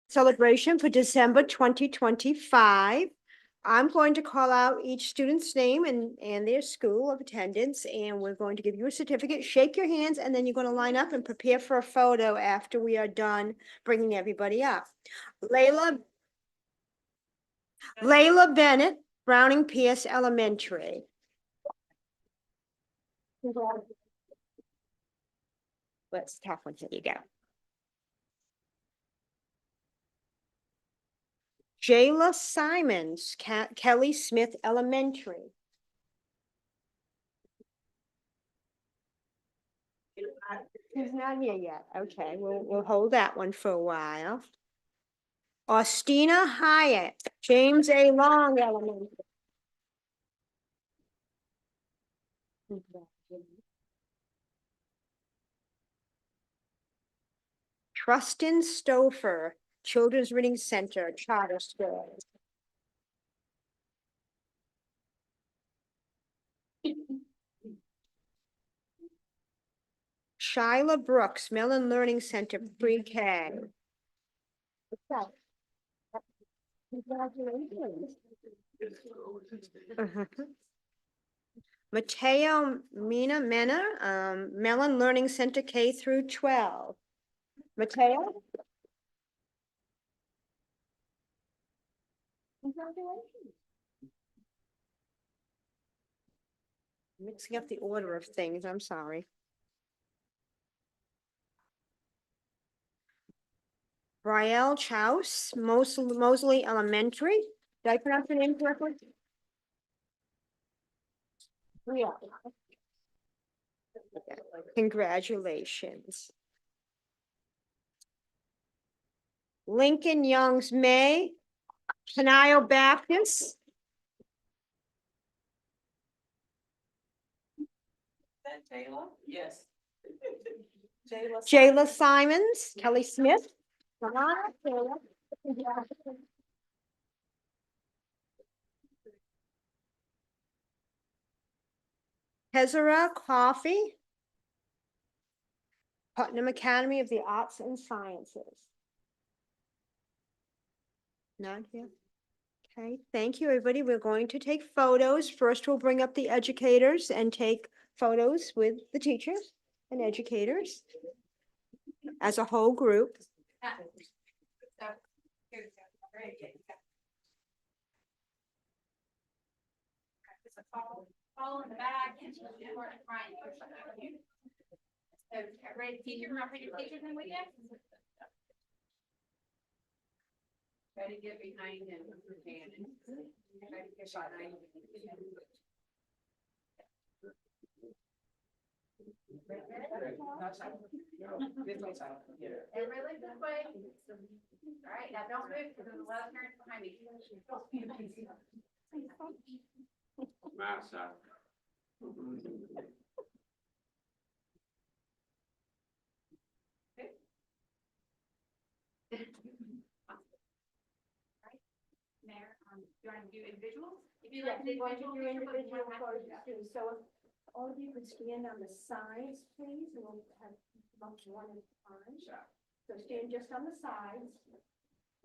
celebration for December 2025. I'm going to call out each student's name and their school of attendance, and we're going to give you a certificate. Shake your hands, and then you're going to line up and prepare for a photo after we are done bringing everybody up. Layla Bennett, Browning Pierce Elementary. Let's tough one. Here you go. Jayla Simons, Kelly Smith Elementary. He's not here yet. Okay, we'll hold that one for a while. Austina Hyatt, James A. Long Elementary. Trustin Stouffer, Children's Reading Center, Charter School. Shyla Brooks, Mellon Learning Center, Pre-K. Congratulations. Mateo Mina Mena, Mellon Learning Center, K through 12. Mateo? Congratulations. Mixing up the order of things, I'm sorry. Brielle Chouse, Mosley Elementary. Did I pronounce your name correctly? Yeah. Congratulations. Lincoln Youngs May, Tenio Baptist. That Taylor? Yes. Jayla Simons, Kelly Smith. Hezara Coffee, Putnam Academy of the Arts and Sciences. Not here. Okay, thank you, everybody. We're going to take photos. First, we'll bring up the educators and take photos with the teachers and educators as a whole group. Follow in the back and front. So, ready, teacher, remember your teacher's name with you? Try to get behind him. Try to get behind him. Everybody this way. All right, now don't move because there's a lot of parents behind me. Mayor, do you want to do individuals? If you like to do individual photos too. So all of you could stand on the sides, please, and we'll have one at a time. Sure. So stand just on the sides.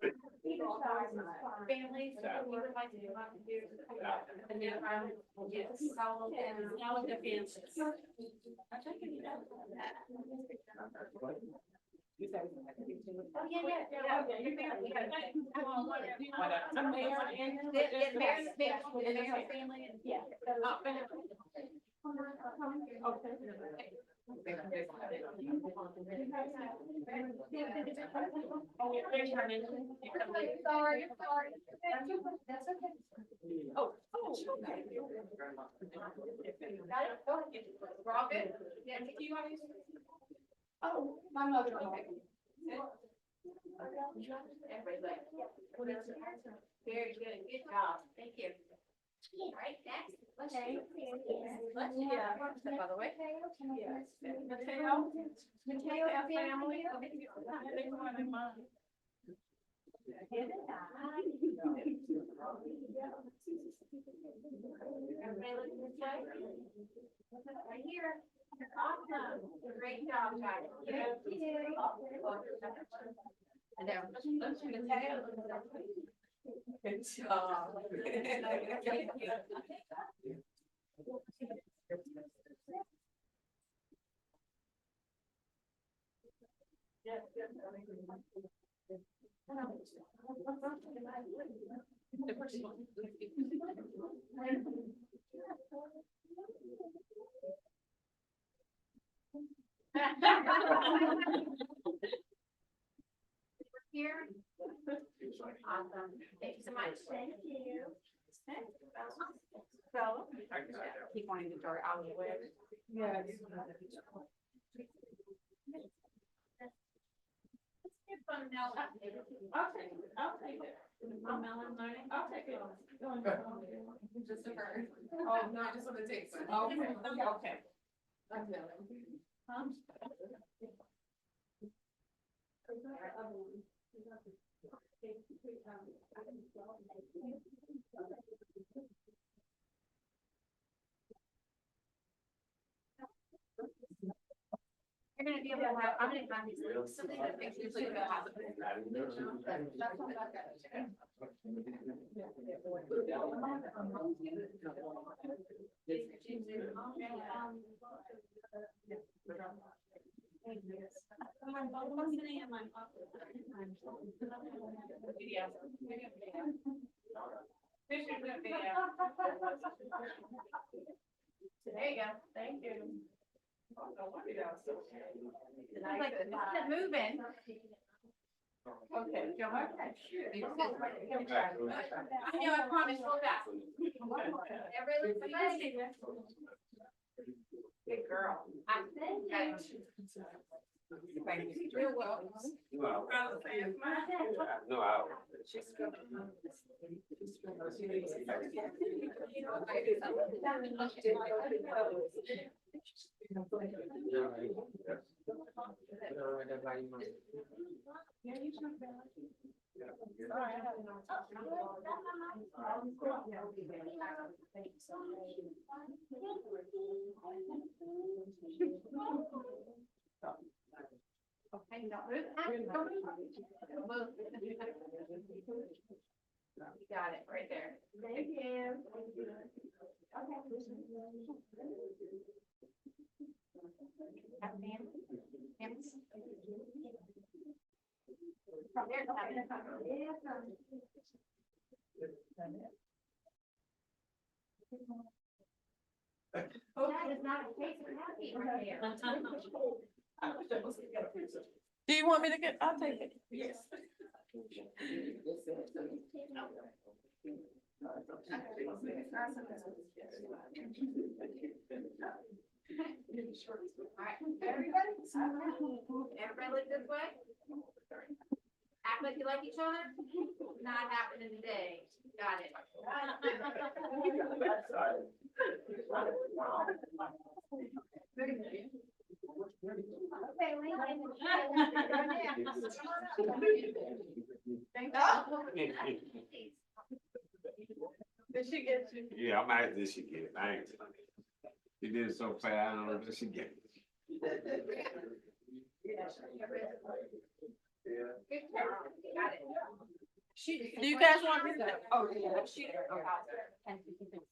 Either side is fine. Families, if you would like to do, yes, now with the families. Oh, yeah. Sorry. That's okay. Oh, okay. We're all good? Yeah, you want to? Oh, my mother. Very good. Good job. Thank you. All right, next. Let's step out of the way. Mateo family. Right here. Awesome. Great job, guys. I know. Good job. Here. Awesome. Thank you so much. Thank you. So, keep wanting the door out of the way. Yeah. Fun now. I'll take it. Melon learning. I'll take it. Just a bird. Oh, no, I just want to take some. Okay. You're gonna be able to have, I'm gonna have these, something that makes you like that. There you go, thank you. Like, this isn't moving. Okay, go ahead. I know, I promise, hold back. Everybody looks amazing. Good girl. I think. You're welcome. No, I. Okay, don't move. Move. You got it right there. Thank you. From there, that is not a case of happy right there. Do you want me to get, I'll take it. Yes. Alright, everybody look this way. Act like you like each other. Not happening today. Got it. Okay, thank you. Did she get you? Yeah, I might, did she get it? Thanks. You did it so fast, I don't know if she get it. Good job. Got it. Do you guys want me to? Oh, yeah. Shoot it.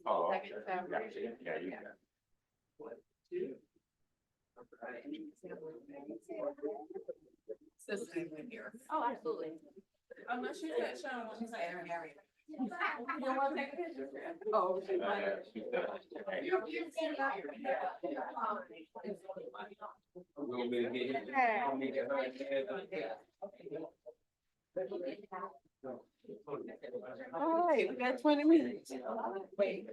Oh, okay. Second, so- Gotcha. Yeah, you got it. Here. Oh, absolutely. Unless you said, Sean, what you say, Mary. You don't want to take a picture? Oh. okay. I'm gonna be getting- All right, we got 20 minutes. Wait.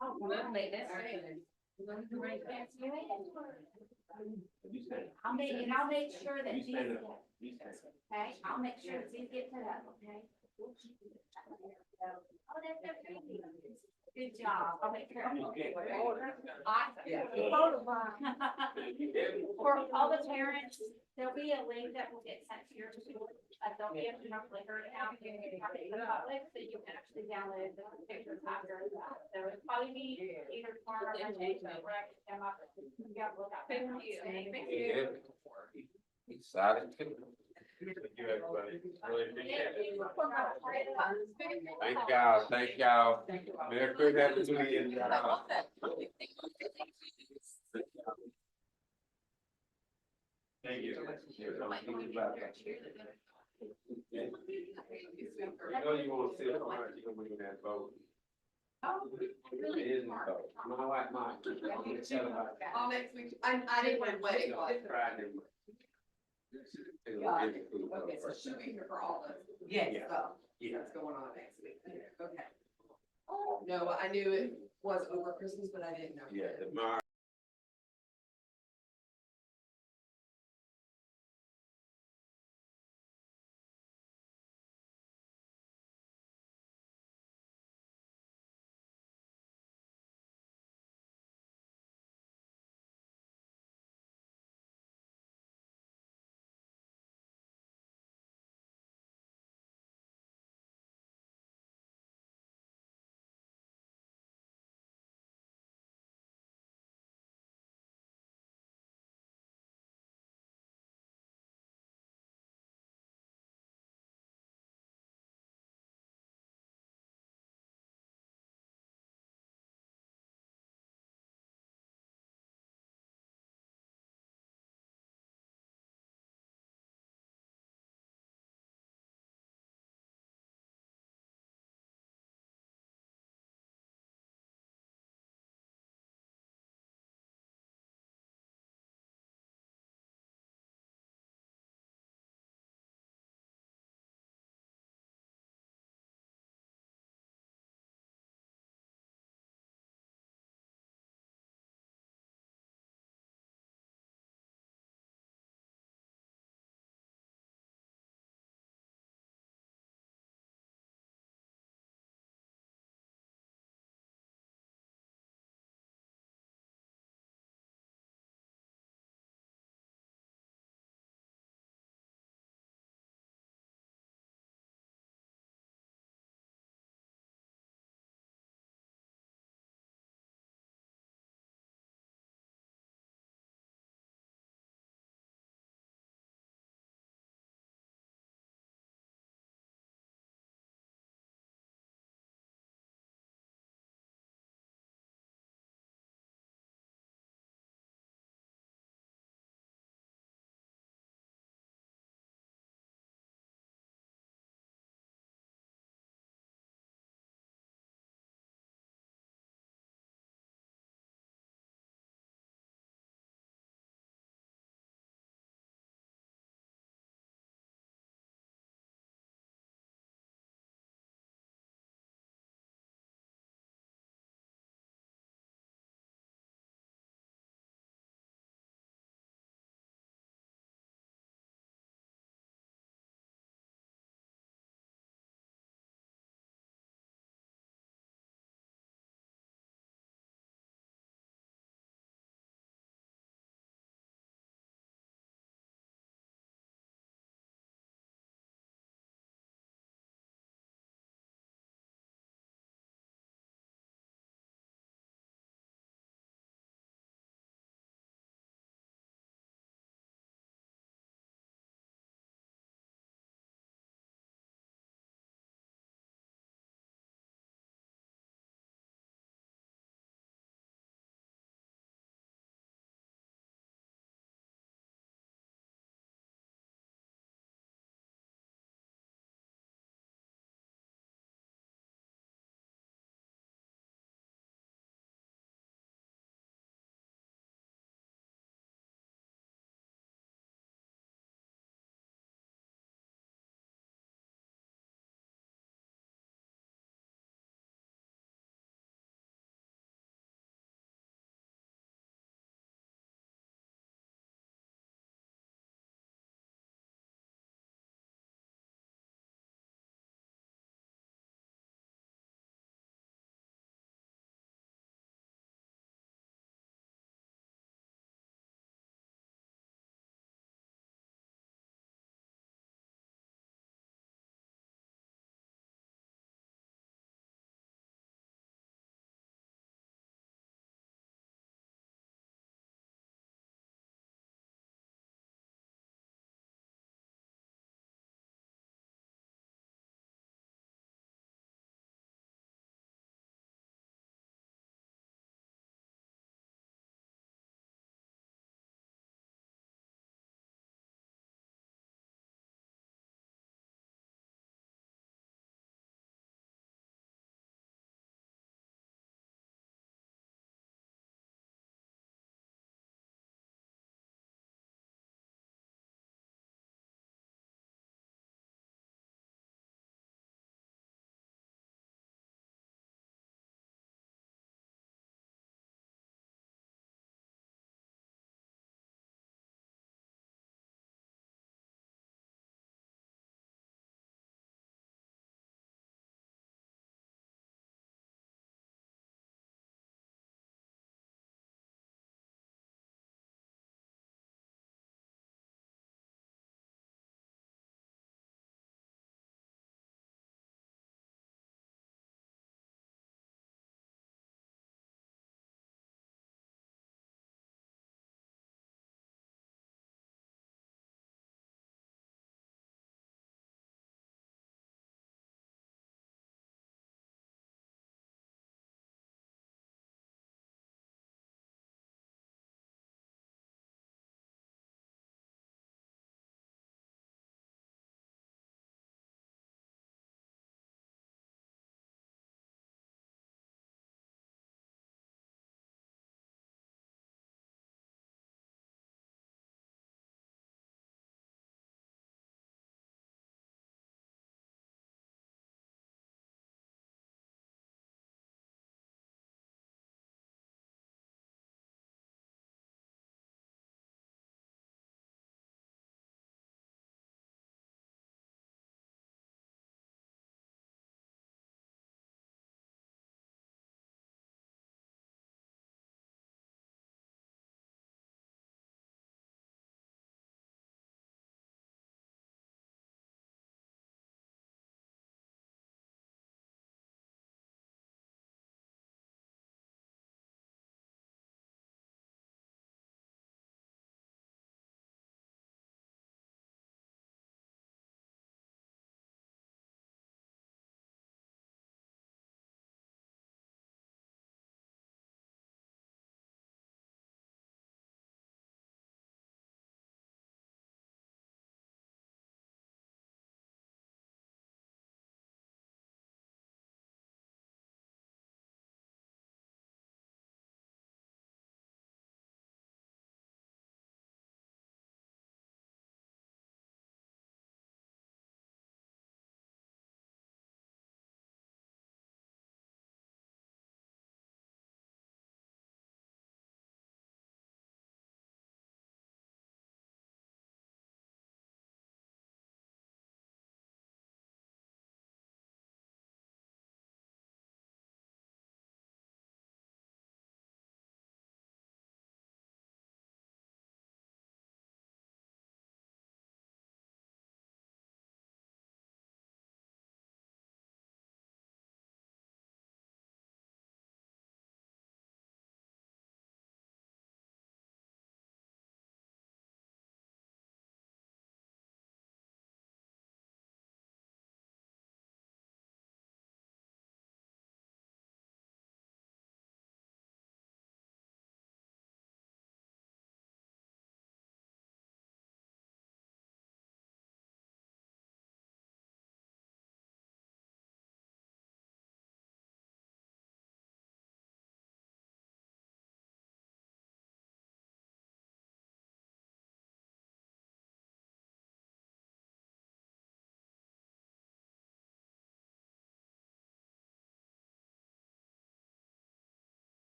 Oh, lovely. That's great. I'll make sure that You these, stand up. You stand up. okay, I'll make sure that these get set up, okay? Oh, that's so crazy. Good job. I'll make sure. Okay. Awesome. For all the parents, there'll be a link that will get sent to your school. There'll be a Flickr account in the public, so you can actually download the pictures after that. So it'll probably be either tomorrow or Monday, but we're actually come up. You gotta look out. Thank you. Thank you. Excited too. Thank you, everybody. Really appreciate it. Thank y'all. Merry Christmas, Happy New Year. I love that. Thank you. I know you won't sit on it, you're gonna bring that vote. Oh, It is a vote. My wife, mine. all next week, I didn't win wedding, but. Friday. Got it. Okay, so she'll be here for all this. Yes. Stuff Yeah. that's going on next week. Okay. No, I knew it was over Christmas, but I didn't know. Yeah, tomorrow.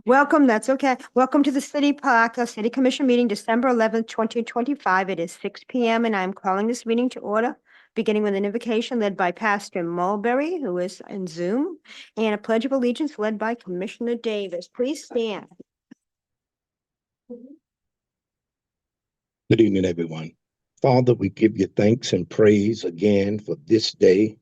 Welcome, that's okay. Welcome to the City Palatka City Commission meeting, December 11th, 2025. It is 6 p.m. and I'm calling this meeting to order, beginning with an invocation led by Pastor Mulberry, who is in Zoom, and a pledge of allegiance led by Commissioner Davis. Please stand. Good evening, everyone. Father, we give you thanks and praise again for this day.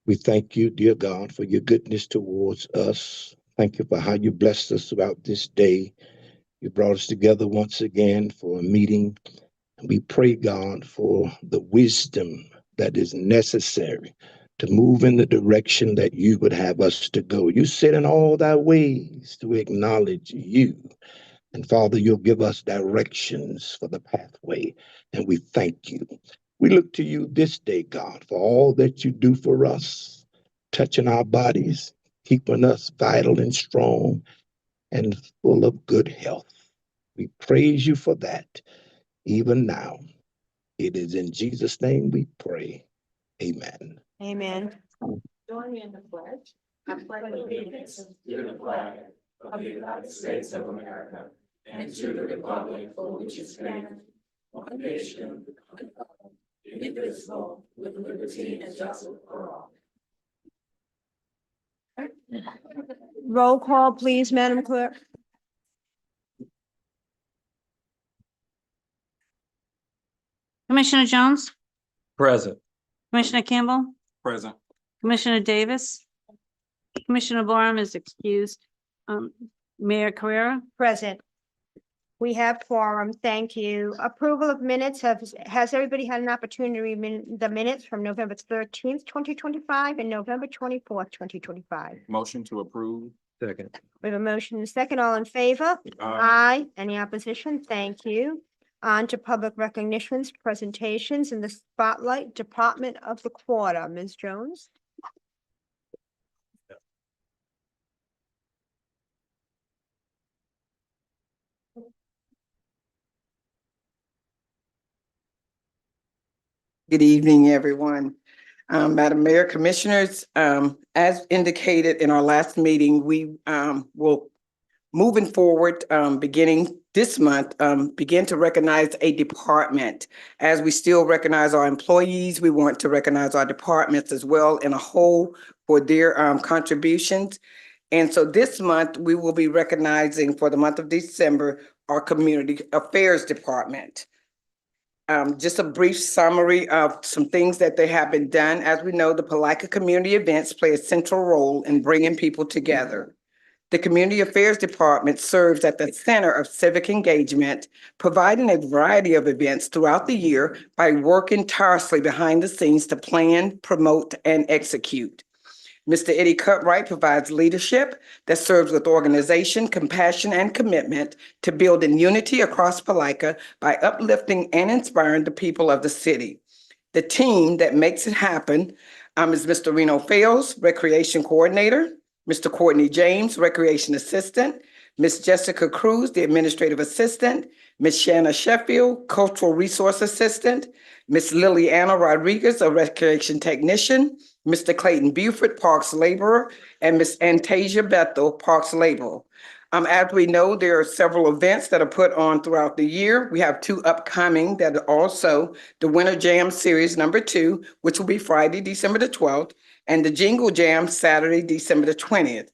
We thank you, dear God, for your goodness towards us. Thank you for how you blessed us throughout this day. You brought us together once again for a meeting. And we pray, God, for the wisdom that is necessary to move in the direction that you would have us to go. You said in all thy ways to acknowledge you. And Father, you'll give us directions for the pathway, and we thank you. We look to you this day, God, for all that you do for us, touching our bodies, keeping us vital and strong and full of good health. We praise you for that, even now. It is in Jesus' name we pray. Amen. Amen. Join me in the pledge. I pledge allegiance to the flag of the United States of America and to the republic for which it stands, one nation, under God, indivisible, with liberty and justice for all. Roll call, please, Madam Clerk. Commissioner Jones, Present. Commissioner Campbell, Present. Commissioner Davis, Commissioner Barham is excused. Mayor Carrera, Present. We have quorum. Thank you. Approval of minutes. Has everybody had an opportunity to read the minutes from November 13th, 2025 and November 24th, 2025? Motion to approve. Second. We have a motion and a second. All in favor? Aye. Any opposition? Thank you. On to public recognitions, presentations in the Spotlight Department of the Quarter. Ms. Jones? Good evening, everyone. Madam Mayor, Commissioners, as indicated in our last meeting, we will, moving forward, beginning this month, begin to recognize a department. As we still recognize our employees, we want to recognize our departments as well in a whole for their contributions. And so this month, we will be recognizing for the month of December, our Community Affairs Department. Just a brief summary of some things that they have been done. As we know, the Palatka community events play a central role in bringing people together. The Community Affairs Department serves at the center of civic engagement, providing a variety of events throughout the year by working tirelessly behind the scenes to plan, promote, and execute. Mr. Eddie Cutright provides leadership that serves with organization, compassion, and commitment to building unity across Palatka by uplifting and inspiring the people of the city. The team that makes it happen is Mr. Reno Fails, Recreation Coordinator, Mr. Courtney James, Recreation Assistant, Ms. Jessica Cruz, the Administrative Assistant, Ms. Shanna Sheffield, Cultural Resource Assistant, Ms. Liliana Rodriguez, a Recreation Technician, Mr. Clayton Buford, Parks Laborer, and Ms. Antasia Bethel, Parks Laborer. As we know, there are several events that are put on throughout the year. We have two upcoming that are also the Winter Jam Series #2, which will be Friday, December the 12th, and the Jingle Jam Saturday, December the 20th.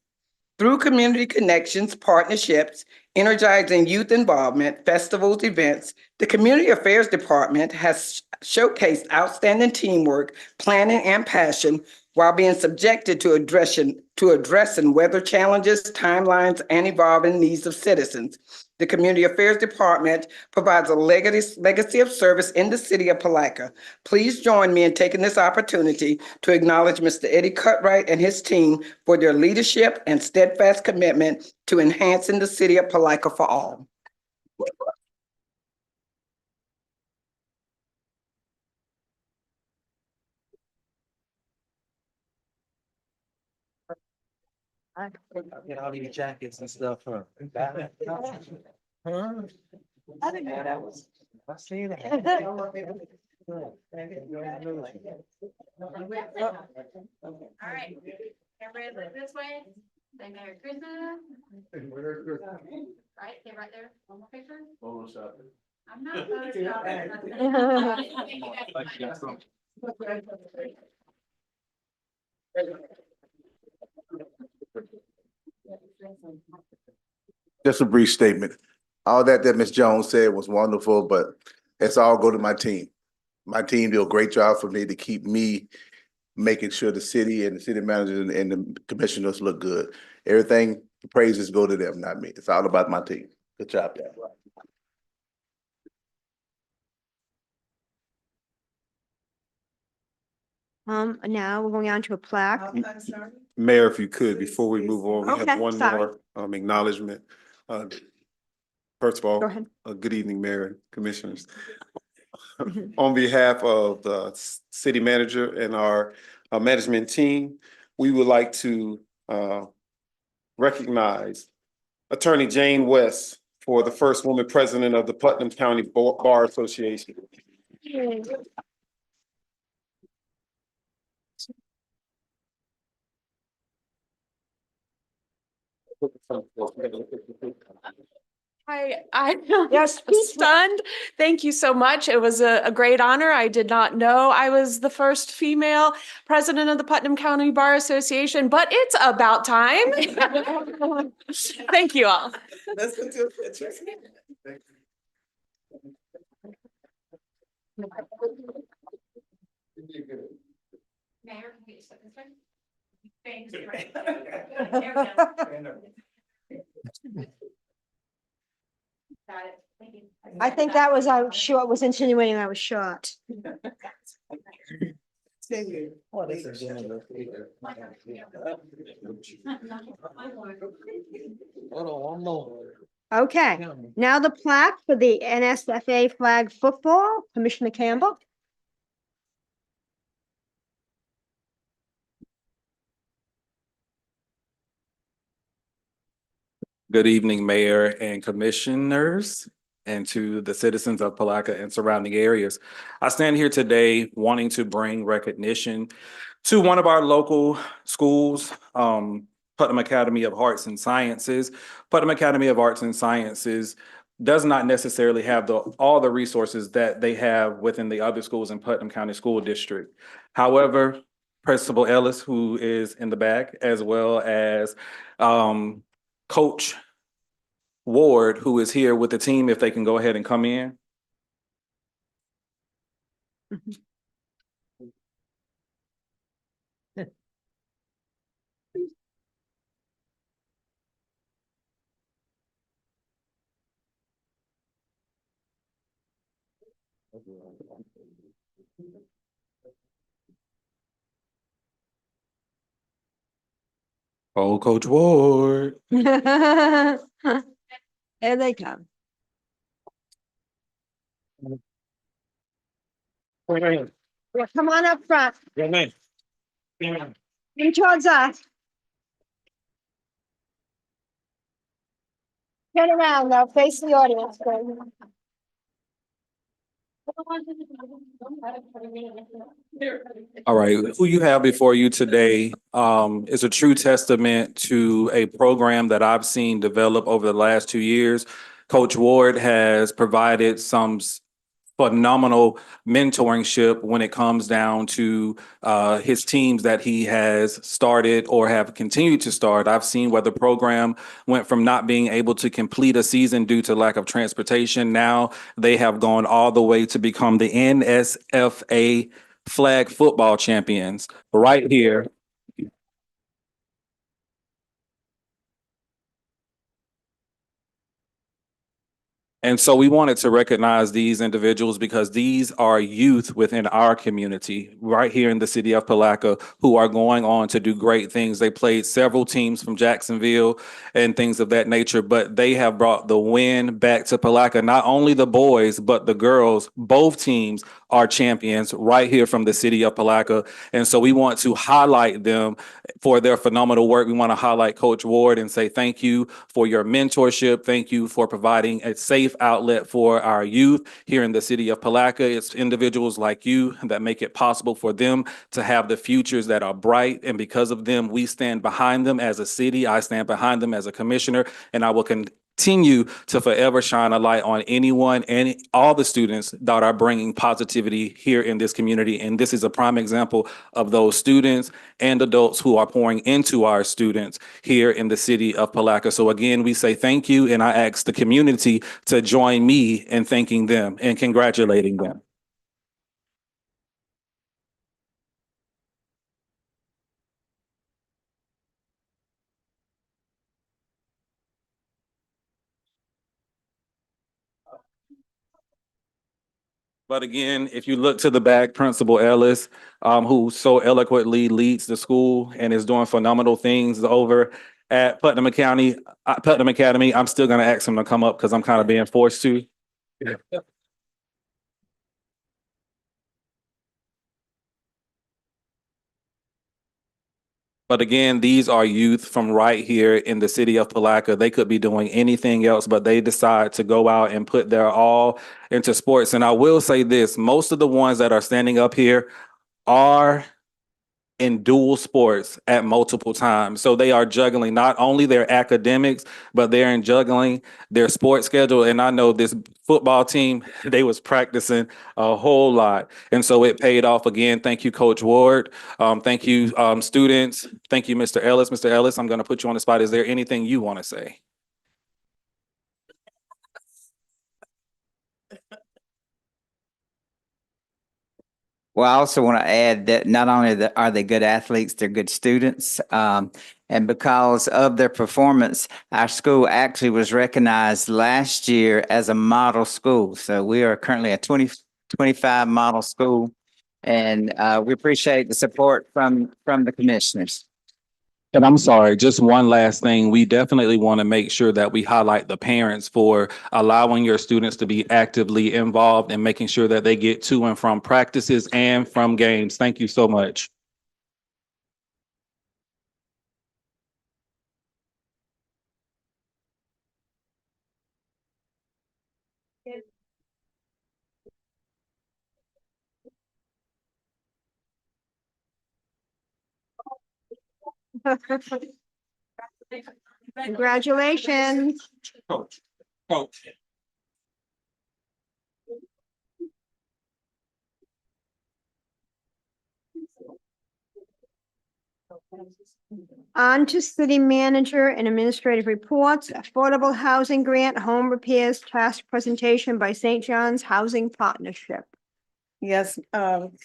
Through community connections, partnerships, energizing youth involvement, festivals, events, the Community Affairs Department has showcased outstanding teamwork, planning, and passion while being subjected to addressing weather challenges, timelines, and evolving needs of citizens. The Community Affairs Department provides a legacy of service in the city of Palatka. Please join me in taking this opportunity to acknowledge Mr. Eddie Cutright and his team for their leadership and steadfast commitment to enhancing the city of Palatka for all. Get all these jackets and stuff, huh? I didn't know that was. I see that. All right, everybody look this way. Say Merry Christmas. Right, stay right there. One more picture. I'm not photoshopping. Just a brief statement. All that Ms. Jones said was wonderful, but it's all go to my team. My team do a great job for me to keep me making sure the city and the city managers and the commissioners look good. Everything, the praises go to them, not me. It's all about my team. Good job, guys. Now we're going on to a plaque. I'm sorry. Mayor, if you could, before we move on, we Okay, have one sorry. more acknowledgement. First of all, Go ahead. good evening, Mayor and Commissioners. Mhm. On behalf of the city manager and our management team, we would like to recognize Attorney Jane West for the first woman president of the Putnam County Bar Association. I'm Yes, stunned. Thank you so much. It was a great honor. I did not know I was the first female president of the Putnam County Bar Association, but it's about time. Thank you all. Let's go to a picture. Mayor, can you step this way? Thanks. Right. There we go. Got it. Thank you. I think that was, I was short, was insinuating I was short. Okay, now the plaque for the NSFA flag football, Commissioner Campbell. Good evening, Mayor and Commissioners, and to the citizens of Palatka and surrounding areas. I stand here today wanting to bring recognition to one of our local schools, Putnam Academy of Arts and Sciences. Putnam Academy of Arts and Sciences does not necessarily have all the resources that they have within the other schools in Putnam County School District. However, Principal Ellis, who is in the back, as well as Coach Ward, who is here with the team, if they can go ahead and come in. Oh, Coach Ward. Here they come. Yeah, come on up front. Come towards us. Turn around now, face the audience. All right, who you have before you today is a true testament to a program that I've seen develop over the last 2 years. Coach Ward has provided some phenomenal mentorship when it comes down to his teams that he has started or have continued to start. I've seen where the program went from not being able to complete a season due to lack of transportation. Now they have gone all the way to become the NSFA flag football champions right here. And so we wanted to recognize these individuals because these are youth within our community right here in the city of Palatka who are going on to do great things. They played several teams from Jacksonville and things of that nature, but they have brought the win back to Palatka. Not only the boys, but the girls, both teams are champions right here from the city of Palatka. And so we want to highlight them for their phenomenal work. We want to highlight Coach Ward and say thank you for your mentorship. Thank you for providing a safe outlet for our youth here in the city of Palatka. It's individuals like you that make it possible for them to have the futures that are bright. And because of them, we stand behind them as a city. I stand behind them as a commissioner, and I will continue to forever shine a light on anyone and all the students that are bringing positivity here in this community. And this is a prime example of those students and adults who are pouring into our students here in the city of Palatka. So again, we say thank you, and I ask the community to join me in thanking them and congratulating them. But again, if you look to the back, Principal Ellis, who so eloquently leads the school and is doing phenomenal things over at Putnam County, Putnam Academy, I'm still going to ask him to come up because I'm kind of being forced to. But again, these are youth from right here in the city of Palatka. They could be doing anything else, but they decide to go out and put their all into sports. And I will say this, most of the ones that are standing up here are in dual sports at multiple times. So they are juggling not only their academics, but they're in juggling their sports schedule. And I know this football team, they was practicing a whole lot. And so it paid off again. Thank you, Coach Ward. Thank you, students. Thank you, Mr. Ellis. Mr. Ellis, I'm going to put you on the spot. Is there anything you want to say? Well, I also want to add that not only are they good athletes, they're good students. And because of their performance, our school actually was recognized last year as a model school. So we are currently a 2025 model school. And we appreciate the support from the commissioners. And I'm sorry, just one last thing. We definitely want to make sure that we highlight the parents for allowing your students to be actively involved and making sure that they get to and from practices and from games. Thank you so much. Congratulations. Coach. On to city manager and administrative reports, affordable housing grant, home repairs, task presentation by St. John's Housing Partnership. Yes,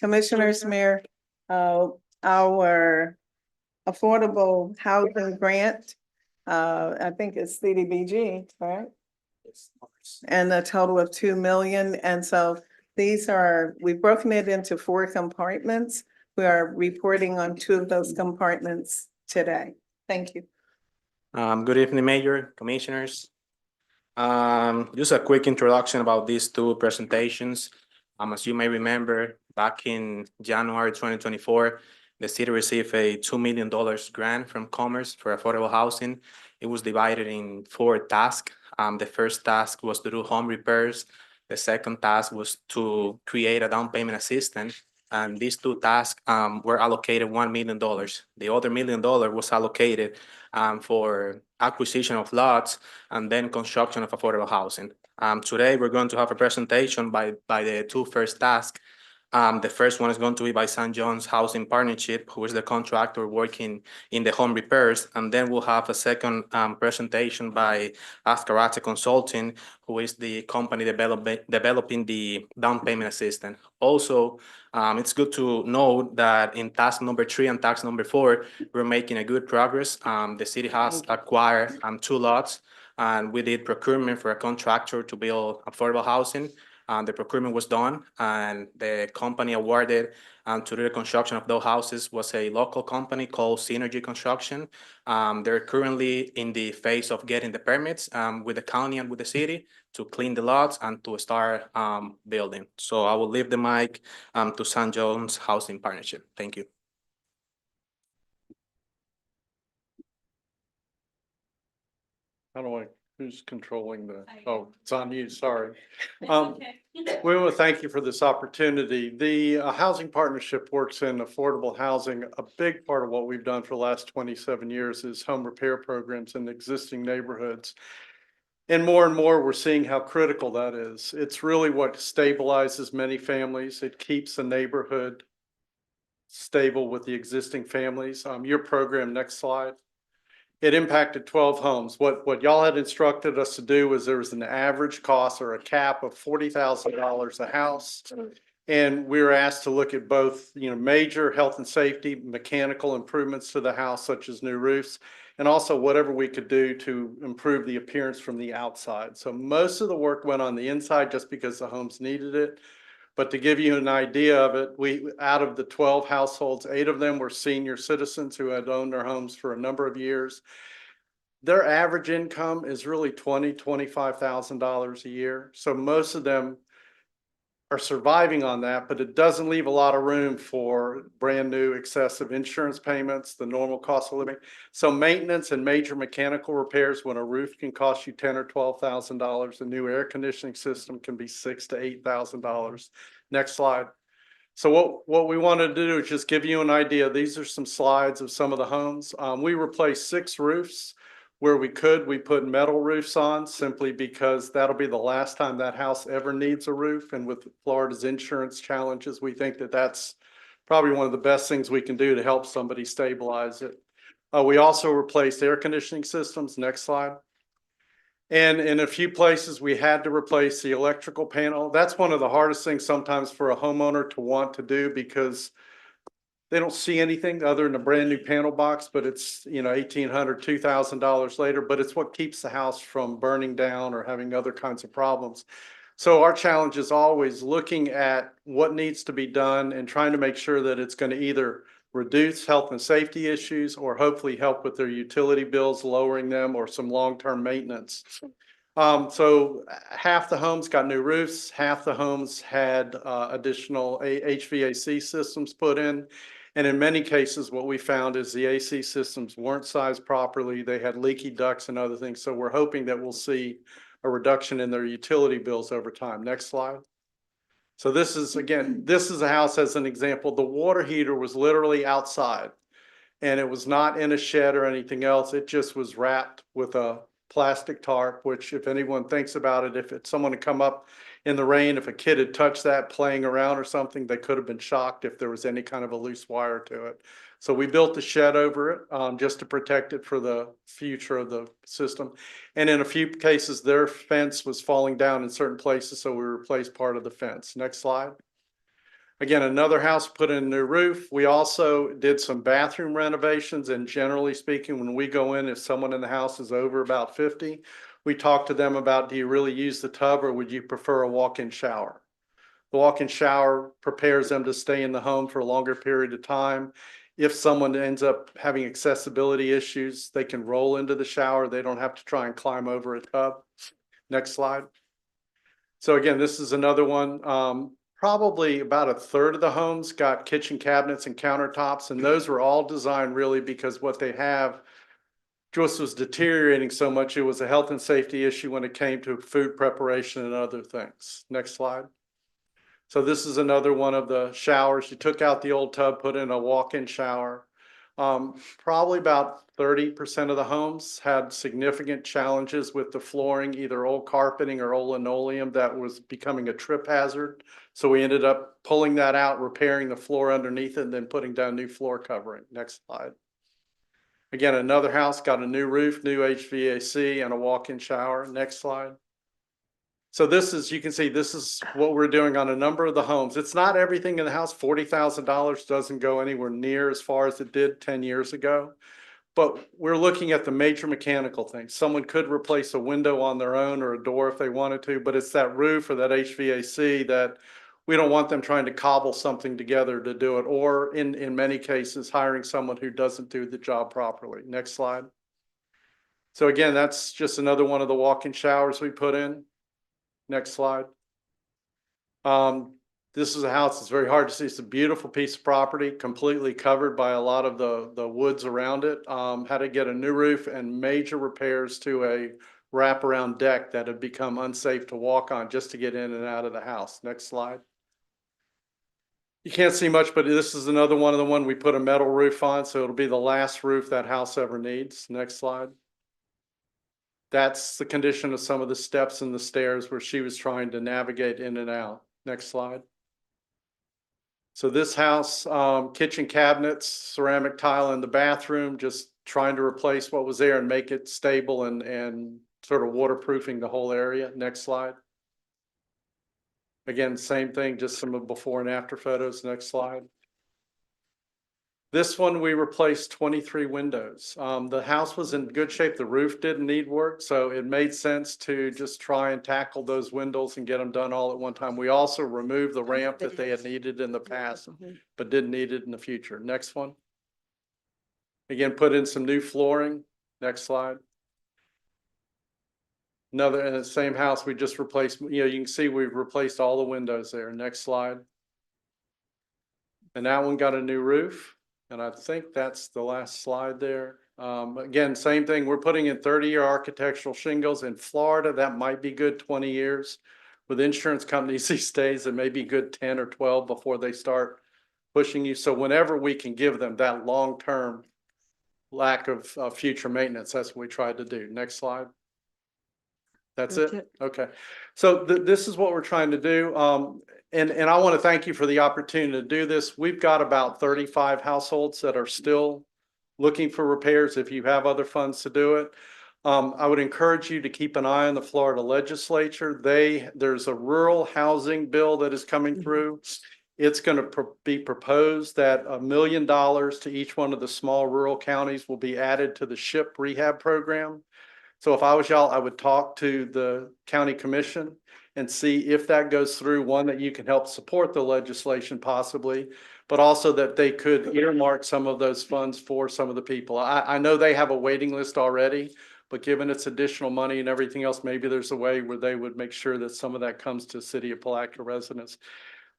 Commissioners, Mayor, our affordable housing grant, I think it's CDBG, right? And a total of 2 million. And so we've broken it into 4 compartments. We are reporting on 2 of those compartments today. Thank you. Good evening, Mayor, Commissioners. Just a quick introduction about these 2 presentations. As you may remember, back in January 2024, the city received a $2 million grant from Commerce for affordable housing. It was divided in 4 tasks. The first task was to do home repairs. The second task was to create a down payment assistance. And these 2 tasks were allocated $1 million. The other $1 million was allocated for acquisition of lots and then construction of affordable housing. Today, we're going to have a presentation by the 2 first tasks. The first one is going to be by St. John's Housing Partnership, who is the contractor working in the home repairs. And then we'll have a second presentation by Ascarate Consulting, who is the company developing the down payment assistance. Also, it's good to know that in task number 3 and task number 4, we're making a good progress. The city has acquired 2 lots, and we did procurement for a contractor to build affordable housing. The procurement was done and the company awarded to do the construction of those houses was a local company called Synergy Construction. They're currently in the phase of getting the permits with the county and with the city to clean the lots and to start building. So I will leave the mic to St. John's Housing Partnership. Thank you. How do I, who's controlling the, oh, it's on you, sorry. We want to thank you for this opportunity. The housing partnership works in affordable housing. A big part of what we've done for the last 27 years is home repair programs in existing neighborhoods. And more, we're seeing how critical that is. It's really what stabilizes many families. It keeps the neighborhood stable with the existing families. Your program, next slide. It impacted 12 homes. What y'all had instructed us to do was there was an average cost or a cap of $40,000 a house. And we were asked to look at both, major health and safety, mechanical improvements to the house, such as new roofs, and also whatever we could do to improve the appearance from the outside. So most of the work went on the inside just because the homes needed it. But to give you an idea of it, out of the 12 households, 8 of them were senior citizens who had owned their homes for a number of years. Their average income is really $25,000 a year. So most of them are surviving on that, but it doesn't leave a lot of room for brand new excessive insurance payments, the normal cost of living. So maintenance and major mechanical repairs, when a roof can cost you $10,000 or $12,000, a new air conditioning system can be $6,000 to $8,000. Next slide. So what we wanted to do is just give you an idea. These are some slides of some of the homes. We replaced 6 roofs. Where we could, we put metal roofs on simply because that'll be the last time that house ever needs a roof. And with Florida's insurance challenges, we think that that's probably one of the best things we can do to help somebody stabilize it. We also replaced air conditioning systems. Next slide. And in a few places, we had to replace the electrical panel. That's one of the hardest things sometimes for a homeowner to want to do because they don't see anything other than a brand new panel box, but it's, $1,800, $2,000 later, but it's what keeps the house from burning down or having other kinds of problems. So our challenge is always looking at what needs to be done and trying to make sure that it's going to either reduce health and safety issues or hopefully help with their utility bills, lowering them, or some long-term maintenance. So half the homes got new roofs, half the homes had additional HVAC systems put in. And in many cases, what we found is the AC systems weren't sized properly. They had leaky ducts and other things. So we're hoping that we'll see a reduction in their utility bills over time. Next slide. So this is a house as an example. The water heater was literally outside and it was not in a shed or anything else. It just was wrapped with a plastic tarp, which if anyone thinks about it, if it's someone had come up in the rain, if a kid had touched that playing around or something, they could have been shocked if there was any kind of a loose wire to it. So we built a shed over it just to protect it for the future of the system. And in a few cases, their fence was falling down in certain places, so we replaced part of the fence. Next slide. Again, another house put in a new roof. We also did some bathroom renovations, and generally speaking, when we go in, if someone in the house is over about 50, we talk to them about, do you really use the tub or would you prefer a walk-in shower? The walk-in shower prepares them to stay in the home for a longer period of time. If someone ends up having accessibility issues, they can roll into the shower. They don't have to try and climb over a tub. Next slide. So again, this is another one. Probably about a third of the homes got kitchen cabinets and countertops, and those were all designed really because what they have just was deteriorating so much. It was a health and safety issue when it came to food preparation and other things. Next slide. So this is another one of the showers. You took out the old tub, put in a walk-in shower. Probably about 30% of the homes had significant challenges with the flooring, either old carpeting or old linoleum that was becoming a trip hazard. So we ended up pulling that out, repairing the floor underneath it, and then putting down new floor covering. Next slide. Again, another house got a new roof, new HVAC, and a walk-in shower. Next slide. So you can see this is what we're doing on a number of the homes. It's not everything in the house. $40,000 doesn't go anywhere near as far as it did 10 years ago. But we're looking at the major mechanical things. Someone could replace a window on their own or a door if they wanted to, but it's that roof or that HVAC that we don't want them trying to cobble something together to do it, or in many cases, hiring someone who doesn't do the job properly. Next slide. So again, that's just another one of the walk-in showers we put in. Next slide. This is a house that's very hard to see. It's a beautiful piece of property, completely covered by a lot of the woods around it. Had to get a new roof and major repairs to a wraparound deck that had become unsafe to walk on just to get in and out of the house. Next slide. You can't see much, but this is another one of the one we put a metal roof on, so it'll be the last roof that house ever needs. Next slide. That's the condition of some of the steps and the stairs where she was trying to navigate in and out. Next slide. So this house, kitchen cabinets, ceramic tile in the bathroom, just trying to replace what was there and make it stable and sort of waterproofing the whole area. Next slide. Again, same thing, just some of before and after photos. Next slide. This one, we replaced 23 windows. The house was in good shape. The roof didn't need work, so it made sense to just try and tackle those windows and get them done all at one time. We also removed the ramp that they had needed in the past, but didn't need it in the future. Next one. Again, put in some new flooring. Next slide. Another, in the same house, we just replaced, you can see we've replaced all the windows there. Next slide. And that one got a new roof. And I think that's the last slide there. Again, same thing. We're putting in 30-year architectural shingles in Florida. That might be good 20 years. With insurance companies these days, it may be good 10 or 12 before they start pushing you. So whenever we can give them that long-term lack of future maintenance, that's what we tried to do. Next slide. That's it? Okay. So this is what we're trying to do. And I want to thank you for the opportunity to do this. We've got about 35 households that are still looking for repairs if you have other funds to do it. I would encourage you to keep an eye on the Florida legislature. There's a rural housing bill that is coming through. It's going to be proposed that $1 million to each one of the small rural counties will be added to the SHIP rehab program. So if I was y'all, I would talk to the county commission and see if that goes through, one, that you can help support the legislation possibly, but also that they could earmark some of those funds for some of the people. I know they have a waiting list already, but given it's additional money and everything else, maybe there's a way where they would make sure that some of that comes to City of Palatka residents.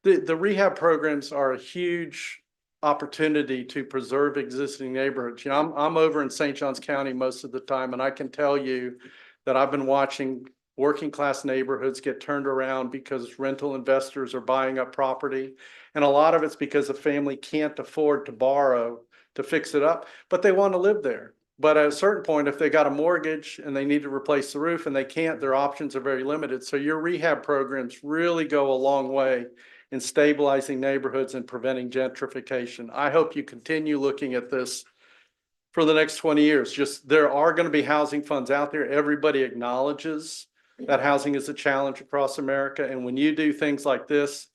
The rehab programs are a huge opportunity to preserve existing neighborhoods. I'm over in St. Johns County most of the time, and I can tell you that I've been watching working class neighborhoods get turned around because rental investors are buying up property. And a lot of it's because a family can't afford to borrow to fix it up, but they want to live there. But at a certain point, if they got a mortgage and they need to replace the roof and they can't, their options are very limited. So your rehab programs really go a long way in stabilizing neighborhoods and preventing gentrification. I hope you continue looking at this for the next 20 years. Just there are going to be housing funds out there. Everybody acknowledges that housing is a challenge across America. And when you do things like this,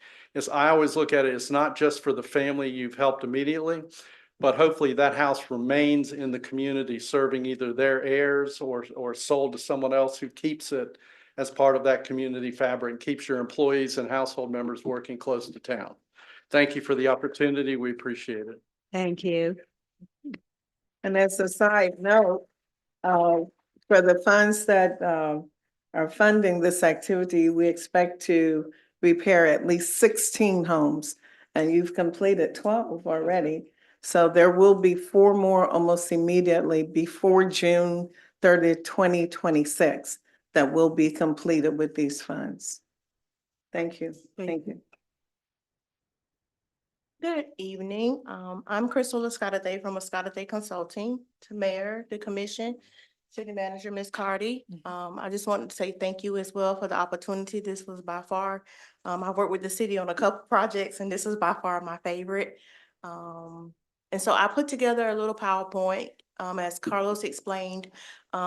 I always look at it, it's not just for the family you've helped immediately, but hopefully that house remains in the community, serving either their heirs or sold to someone else who keeps it as part of that community fabric, keeps your employees and household members working close to town. Thank you for the opportunity. We appreciate it. Thank you. And as a side note, for the funds that are funding this activity, we expect to repair at least 16 homes, and you've completed 12 already. So there will be 4 more almost immediately before June 30th, 2026 that will be completed with these funds. Thank you. Thank you. Good evening. I'm Crystal Escalante from Escalante Consulting, to Mayor, the Commission, City Manager, Ms. Cardy. I just wanted to say thank you as well for the opportunity. This was by far, I've worked with the city on a couple projects, and this is by far my favorite. And so I put together a little PowerPoint, as Carlos explained.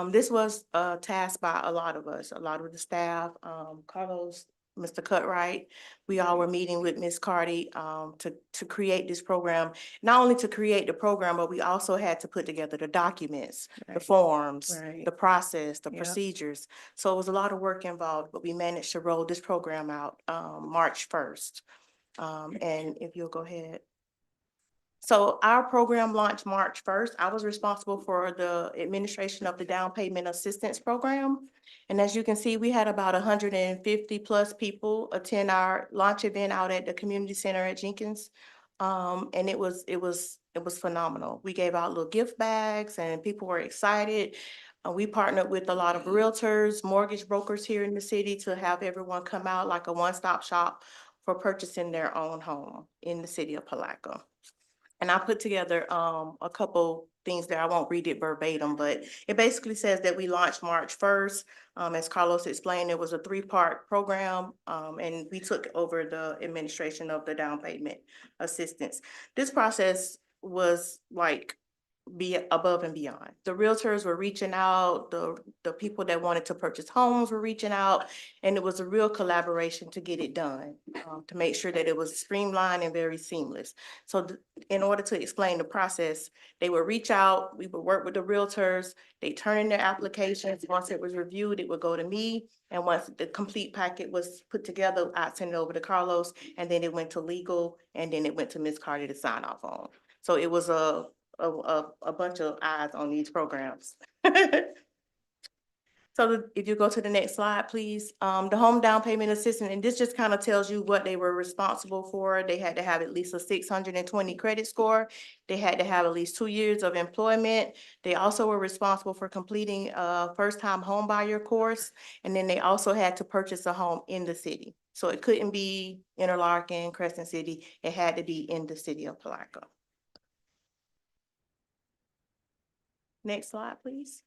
This was a task by a lot of us, a lot of the staff. Carlos Mr. Cutright. We all were meeting with Ms. Cardy to create this program. Not only to create the program, but we also had to put together the documents, the forms, Right. the process, the Yep. procedures. So it was a lot of work involved, but we managed to roll this program out March 1st. And if you'll go ahead. So our program launched March 1st. I was responsible for the administration of the down payment assistance program. And as you can see, we had about 150 plus people attend our launch event out at the community center at Jenkins. And it was phenomenal. We gave out little gift bags and people were excited. We partnered with a lot of realtors, mortgage brokers here in the city to have everyone come out like a one-stop shop for purchasing their own home in the city of Palatka. And I put together a couple things there. I won't read it verbatim, but it basically says that we launched March 1st. As Carlos explained, it was a 3-part program, and we took over the administration of the down payment assistance. This process was like be above and beyond. The realtors were reaching out, the people that wanted to purchase homes were reaching out, and it was a real collaboration to get it done, to make sure that it was streamlined and very seamless. So in order to explain the process, they would reach out, we would work with the realtors, they turn in their applications. Once it was reviewed, it would go to me. And once the complete packet was put together, I'd send it over to Carlos, and then it went to legal, and then it went to Ms. Carter to sign off on. So it was a bunch of eyes on these programs. So if you go to the next slide, please, the home down payment assistance, and this just kind of tells you what they were responsible for. They had to have at least a 620 credit score. They had to have at least 2 years of employment. They also were responsible for completing a first-time home buyer course. And then they also had to purchase a home in the city. So it couldn't be Interlaken, Crescent City. It had to be in the city of Palatka. Next slide, please.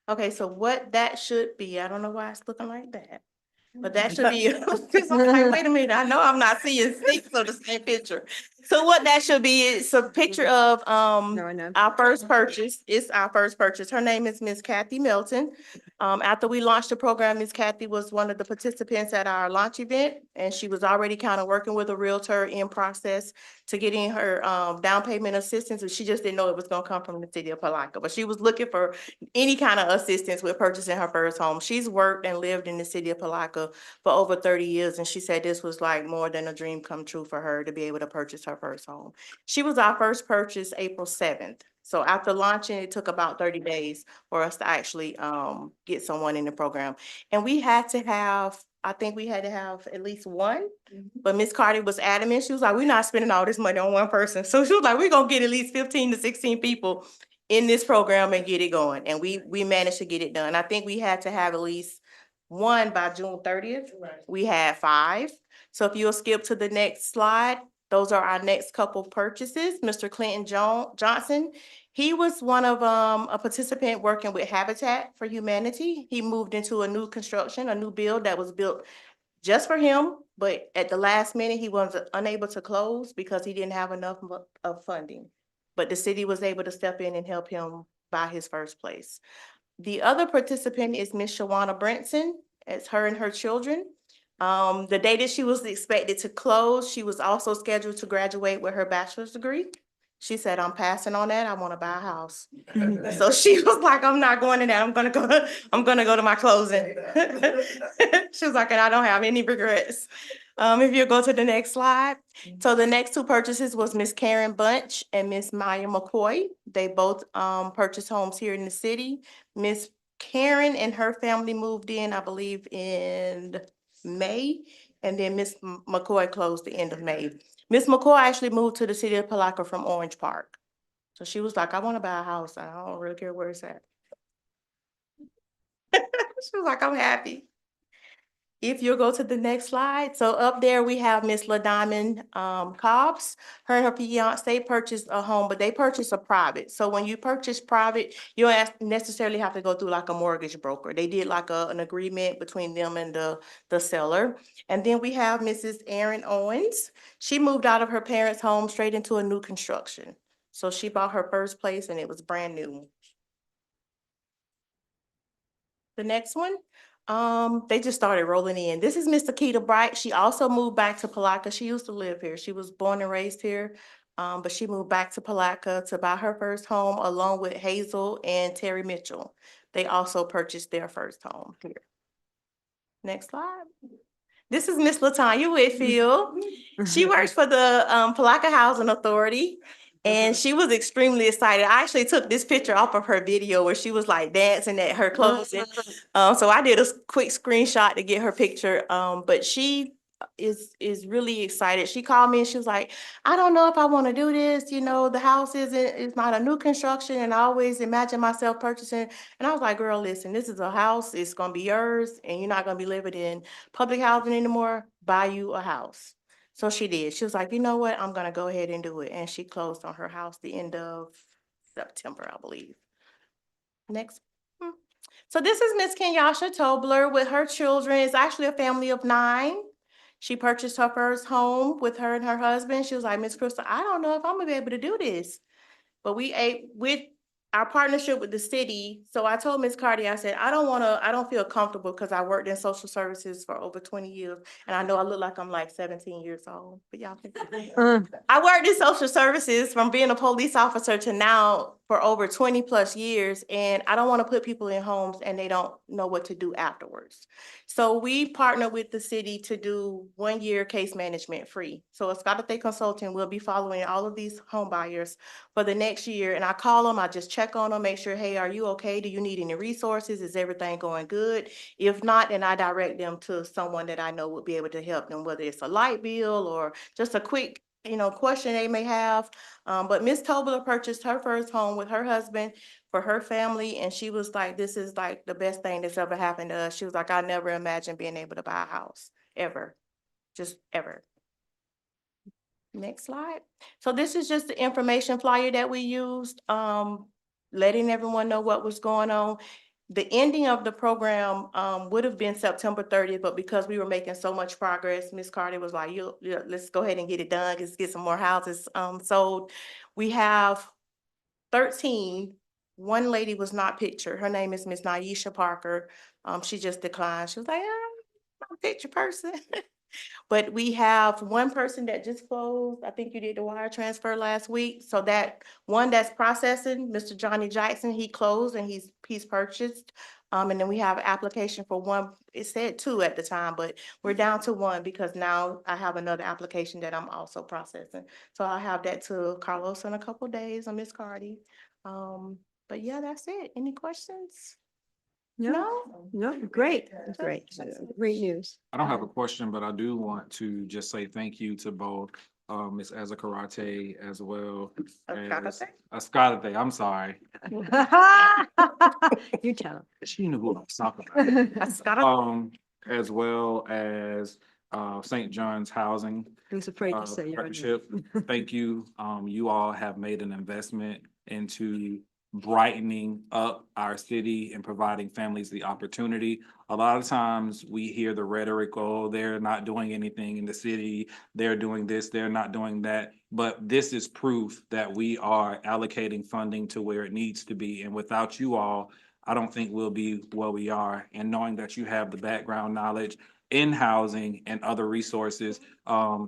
Okay, so what that should be, I don't know why it's looking like that, but that should be, because I'm like, wait a minute, I know I'm not seeing 6 of the same picture. So what that should be is a picture of No, I know. our first purchase. It's our first purchase. Her name is Miss Kathy Milton. After we launched the program, Miss Kathy was one of the participants at our launch event, and she was already kind of working with a realtor in process to getting her down payment assistance, and she just didn't know it was gonna come from the city of Palatka, but she was looking for any kind of assistance with purchasing her first home. She's worked and lived in the city of Palatka for over 30 years, and she said this was like more than a dream come true for her to be able to purchase her first home. She was our first purchase April 7th. So after launching, it took about 30 days for us to actually get someone in the program. And we had to have, I think we had to have at least one, but Miss Carty was adamant. She was like, we're not spending all this money on one person. So she was like, we're gonna get at least 15 to 16 people in this program and get it going. And we managed to get it done. I think we had to have at least one by June 30th. We had 5. So if you'll skip to the next slide, those are our next couple purchases. Mr. Clinton Johnson, he was one of a participant working with Habitat for Humanity. He moved into a new construction, a new build that was built just for him, but at the last minute, he was unable to close because he didn't have enough of funding. But the city was able to step in and help him buy his first place. The other participant is Miss Shawana Brentson. It's her and her children. The day that she was expected to close, she was also scheduled to graduate with her bachelor's degree. She said, I'm passing on that. I want to buy a house. So she was like, I'm not going to that. I'm gonna go to my closing. She was like, and I don't have any regrets. If you go to the next slide. So the next 2 purchases was Miss Karen Bunch and Miss Maya McCoy. They both purchased homes here in the city. Miss Karen and her family moved in, I believe, in May, and then Miss McCoy closed the end of May. Miss McCoy actually moved to the city of Palatka from Orange Park. So she was like, I want to buy a house. I don't really care where it's at. She was like, I'm happy. If you'll go to the next slide. So up there, we have Miss LaDiamond Cobbs. Her and her fiance purchased a home, but they purchased a private. So when you purchase private, you don't necessarily have to go through like a mortgage broker. They did like an agreement between them and the seller. And then we have Mrs. Erin Owens. She moved out of her parents' home straight into a new construction. So she bought her first place and it was brand new. The next one, they just started rolling in. This is Miss Akita Bright. She also moved back to Palatka. She used to live here. She was born and raised here. But she moved back to Palatka to buy her first home along with Hazel and Terry Mitchell. They also purchased their first home here. Next slide. This is Miss Latanya Whitfield. She works for the Palatka Housing Authority. And she was extremely excited. I actually took this picture off of her video where she was like dancing at her closing. So I did a quick screenshot to get her picture. But she is really excited. She called me and she was like, I don't know if I want to do this. You know, the house it's not a new construction, and I always imagine myself purchasing. And I was like, girl, listen, this is a house. It's gonna be yours, and you're not gonna be living in public housing anymore. Buy you a house. So she did. She was like, you know what? I'm gonna go ahead and do it. And she closed on her house the end of September, I believe. Next. So this is Miss Kenyasha Tobler with her children. It's actually a family of 9. She purchased her first home with her and her husband. She was like, Miss Crystal, I don't know if I'm gonna be able to do this. But we ate with our partnership with the city. So I told Ms. Cardi, I said, I don't feel comfortable because I worked in social services for over 20 years. And I know I look like I'm like 17 years old, but y'all can. I worked in social services from being a police officer to now for over 20 plus years. And I don't want to put people in homes and they don't know what to do afterwards. So we partner with the city to do 1 year case management free. So a Scotty consultant will be following all of these home buyers for the next year. And I call them, I just check on them, make sure, hey, are you okay? Do you need any resources? Is everything going good? If not, then I direct them to someone that I know would be able to help them, whether it's a light bill or just a quick, question they may have. But Miss Tobler purchased her first home with her husband for her family. And she was like, this is like the best thing that's ever happened to us. She was like, I never imagined being able to buy a house, ever, just ever. Next slide. So this is just the information flyer that we used, letting everyone know what was going on. The ending of the program would have been September 30th, but because we were making so much progress, Ms. Carter was like, let's go ahead and get it done. Let's get some more houses sold. We have 13. One lady was not pictured. Her name is Miss Naisha Parker. She just declined. She was like, I'm a picture person. But we have one person that just closed. I think you did the wire transfer last week. So that one that's processing, Mr. Johnny Jackson, he closed and he's purchased. And then we have an application for one. It said 2 at the time, but we're down to 1 because now I have another application that I'm also processing. So I'll have that to Carlos in a couple days on Miss Cardi. But yeah, that's it. Any questions? No? No, great, great, great news. I don't have a question, but I do want to just say thank you to both Ms. Azakarate as well as Ascalate, I'm sorry. You tell them. She knew who I was talking about. As well as St. John's Housing I was afraid to say your name. Partnership. Thank you. You all have made an investment into brightening up our city and providing families the opportunity. A lot of times we hear the rhetoric, oh, they're not doing anything in the city, they're doing this, they're not doing that. But this is proof that we are allocating funding to where it needs to be. And without you all, I don't think we'll be where we are. And knowing that you have the background knowledge in housing and other resources,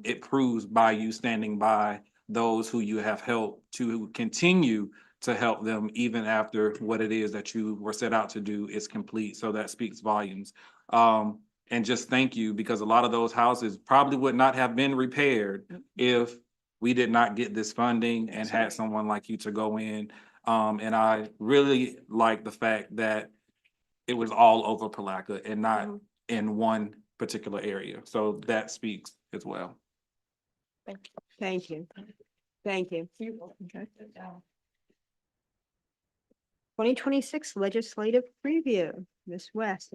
it proves by you standing by those who you have helped to continue to help them even after what it is that you were set out to do is complete. So that speaks volumes. And just thank you, because a lot of those houses probably would not have been repaired if we did not get this funding and had someone like you to go in. And I really like the fact that it was all over Palatka and not in one particular area. So that speaks as well. Thank you. Thank you. Thank you. Okay. 2026 legislative preview, Ms. West.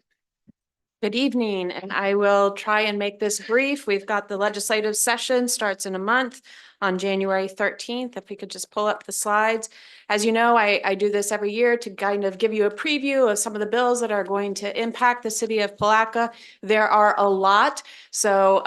Good evening, and I will try and make this brief. We've got the legislative session starts in a month on January 13th. If we could just pull up the slides. As you know, I do this every year to kind of give you a preview of some of the bills that are going to impact the city of Palatka. There are a lot, so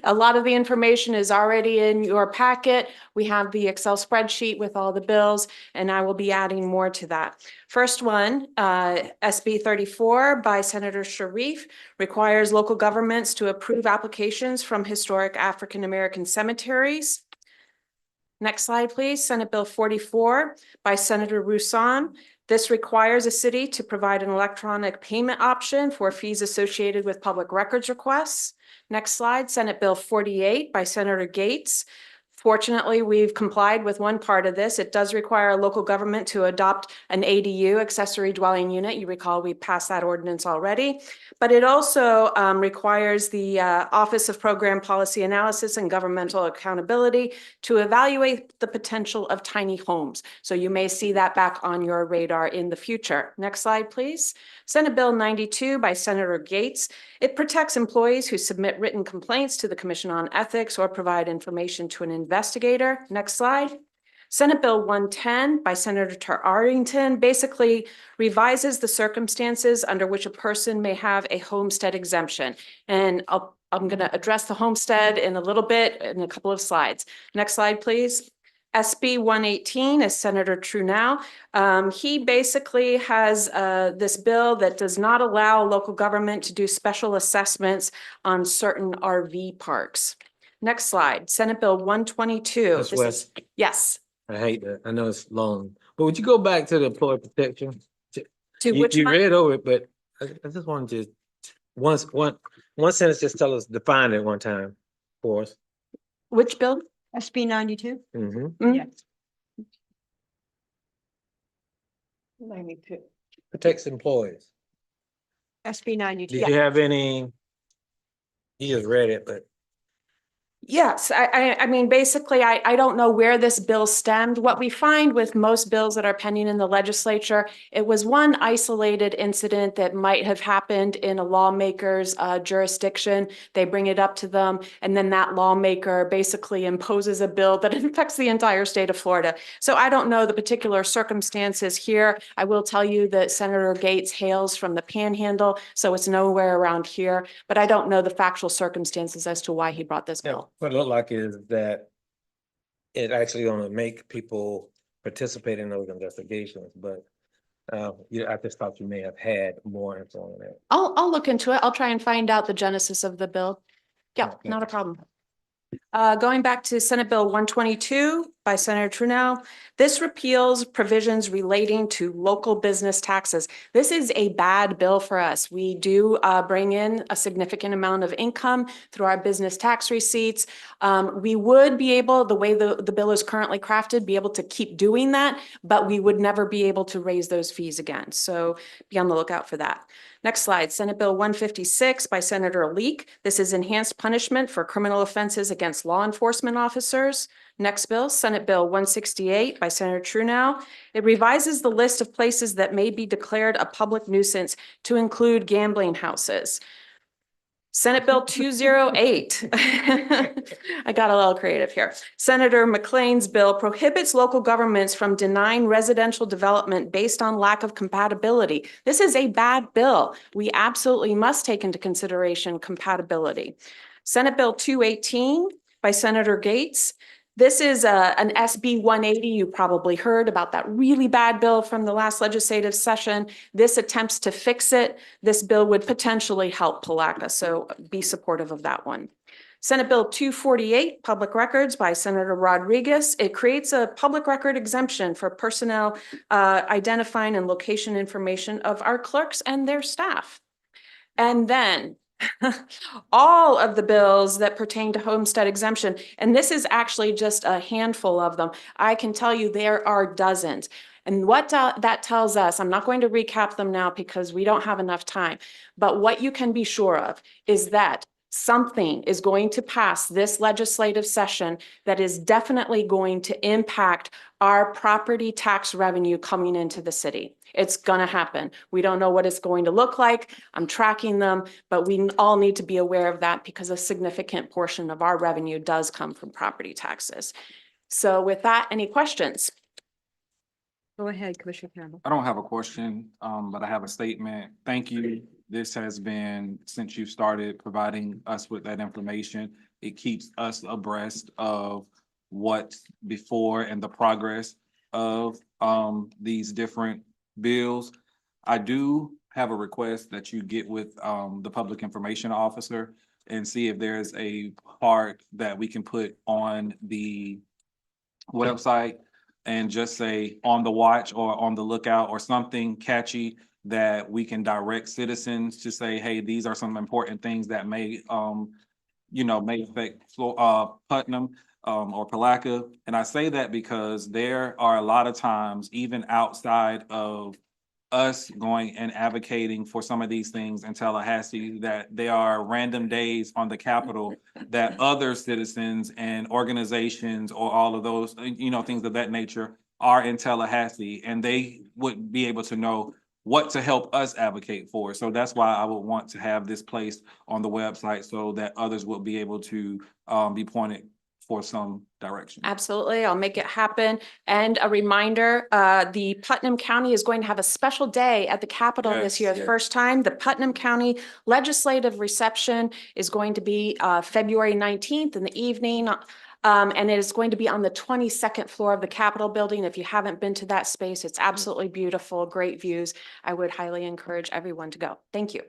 A lot of the information is already in your packet. We have the Excel spreadsheet with all the bills, and I will be adding more to that. First one, SB 34 by Senator Sharif requires local governments to approve applications from historic African American cemeteries. Next slide, please. Senate Bill 44 by Senator Roussan. This requires a city to provide an electronic payment option for fees associated with public records requests. Next slide, Senate Bill 48 by Senator Gates. Fortunately, we've complied with one part of this. It does require a local government to adopt an ADU, accessory dwelling unit. You recall we passed that ordinance already. But it also requires the Office of Program Policy Analysis and Governmental Accountability to evaluate the potential of tiny homes. So you may see that back on your radar in the future. Next slide, please. Senate Bill 92 by Senator Gates. It protects employees who submit written complaints to the Commission on Ethics or provide information to an investigator. Next slide. Senate Bill 110 by Senator Arlington basically revises the circumstances under which a person may have a homestead exemption. And I'm going to address the homestead in a little bit in a couple of slides. Next slide, please. SB 118 is Senator Trudeau. He basically has this bill that does not allow local government to do special assessments on certain RV parks. Next slide, Senate Bill 122. Ms. This West. yes. I hate that. I know it's long, but would you go back to the employee protection? To You, which you one? read over it, but I just wanted to, one sentence, just tell us, define it one time for us. Which bill? SB 92? Mm. Protects employees. SB 92. Did you have any? You just read it, but Yes, I mean, basically, I don't know where this bill stemmed. What we find with most bills that are pending in the legislature, it was one isolated incident that might have happened in a lawmaker's jurisdiction. They bring it up to them, and then that lawmaker basically imposes a bill that affects the entire state of Florida. So I don't know the particular circumstances here. I will tell you that Senator Gates hails from the Panhandle, so it's nowhere around here, but I don't know the factual circumstances as to why he brought this bill. what it looked like is that it actually gonna make people participate in those investigations, but I just thought you may have had more info on that. I'll look into it. I'll try and find out the genesis of the bill. Yeah, Okay. not a problem. Going back to Senate Bill 122 by Senator Trudeau, this repeals provisions relating to local business taxes. This is a bad bill for us. We do bring in a significant amount of income through our business tax receipts. We would be able, the way the bill is currently crafted, be able to keep doing that, but we would never be able to raise those fees again. So be on the lookout for that. Next slide, Senate Bill 156 by Senator Leek. This is enhanced punishment for criminal offenses against law enforcement officers. Next bill, Senate Bill 168 by Senator Trudeau. It revises the list of places that may be declared a public nuisance to include gambling houses. Senate Bill 208. I got a little creative here. Senator McLean's bill prohibits local governments from denying residential development based on lack of compatibility. This is a bad bill. We absolutely must take into consideration compatibility. Senate Bill 218 by Senator Gates. This is an SB 180. You probably heard about that really bad bill from the last legislative session. This attempts to fix it. This bill would potentially help Palatka, so be supportive of that one. Senate Bill 248, Public Records by Senator Rodriguez. It creates a public record exemption for personnel identifying and location information of our clerks and their staff. And then all of the bills that pertain to homestead exemption, and this is actually just a handful of them. I can tell you there are dozens. And what that tells us, I'm not going to recap them now because we don't have enough time, but what you can be sure of is that something is going to pass this legislative session that is definitely going to impact our property tax revenue coming into the city. It's going to happen. We don't know what it's going to look like. I'm tracking them, but we all need to be aware of that because a significant portion of our revenue does come from property taxes. So with that, any questions? Go ahead, Commissioner Campbell. I don't have a question, but I have a statement. Thank you this has been, since you started providing us with that information, it keeps us abreast of what's before and the progress of these different bills. I do have a request that you get with the public information officer and see if there's a part that we can put on the website and just say on the watch or on the lookout or something catchy that we can direct citizens to say, hey, these are some important things that may may affect Putnam or Palatka. And I say that because there are a lot of times, even outside of us going and advocating for some of these things in Tallahassee, that there are random days on the Capitol that other citizens and organizations or all of those, things of that nature are in Tallahassee, and they would be able to know what to help us advocate for. So that's why I would want to have this placed on the website so that others will be able to be pointed for some direction. Absolutely, I'll make it happen. And a reminder, the Putnam County is going to have a special day at the Capitol this Yes, year. The yes. first time, the Putnam County Legislative Reception is going to be February 19th in the evening. And it is going to be on the 22nd floor of the Capitol building. If you haven't been to that space, it's absolutely beautiful, great views. I would highly encourage everyone to go. Thank you.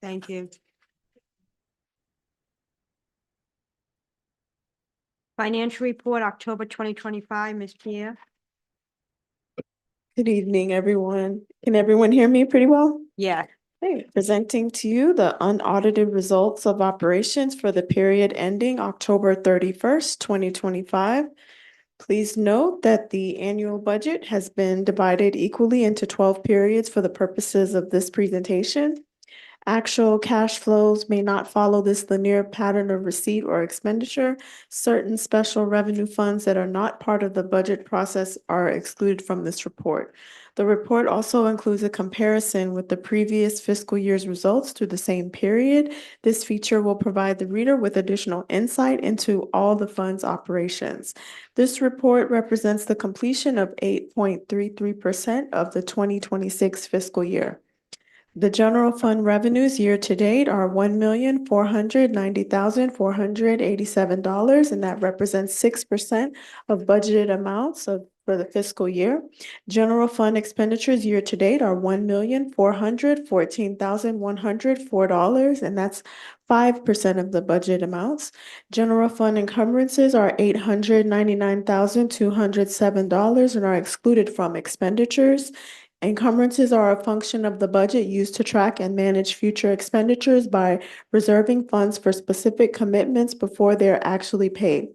Thank you. Financial report, October 2025, Ms. Pierre. Good evening, everyone. Can everyone hear me pretty well? Yeah. Hey, presenting to you the unaudited results of operations for the period ending October 31st, 2025. Please note that the annual budget has been divided equally into 12 periods for the purposes of this presentation. Actual cash flows may not follow this linear pattern of receipt or expenditure. Certain special revenue funds that are not part of the budget process are excluded from this report. The report also includes a comparison with the previous fiscal year's results through the same period. This feature will provide the reader with additional insight into all the fund's operations. This report represents the completion of 8.33% of the 2026 fiscal year. The general fund revenues year-to-date are $1,490,487, and that represents 6% of budgeted amounts for the fiscal year. General fund expenditures year-to-date are $1,414,104, and that's 5% of the budget amounts. General fund encumbrances are $899,207 and are excluded from expenditures. Encumbrances are a function of the budget used to track and manage future expenditures by reserving funds for specific commitments before they're actually paid.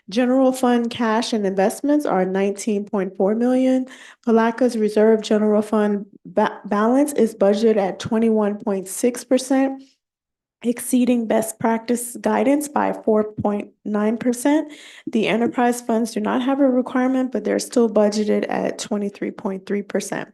General fund cash and investments are $19.4 million. Palatka's reserve general fund balance is budgeted at 21.6%. Exceeding best practice guidance by 4.9%. The enterprise funds do not have a requirement, but they're still budgeted at 23.3%.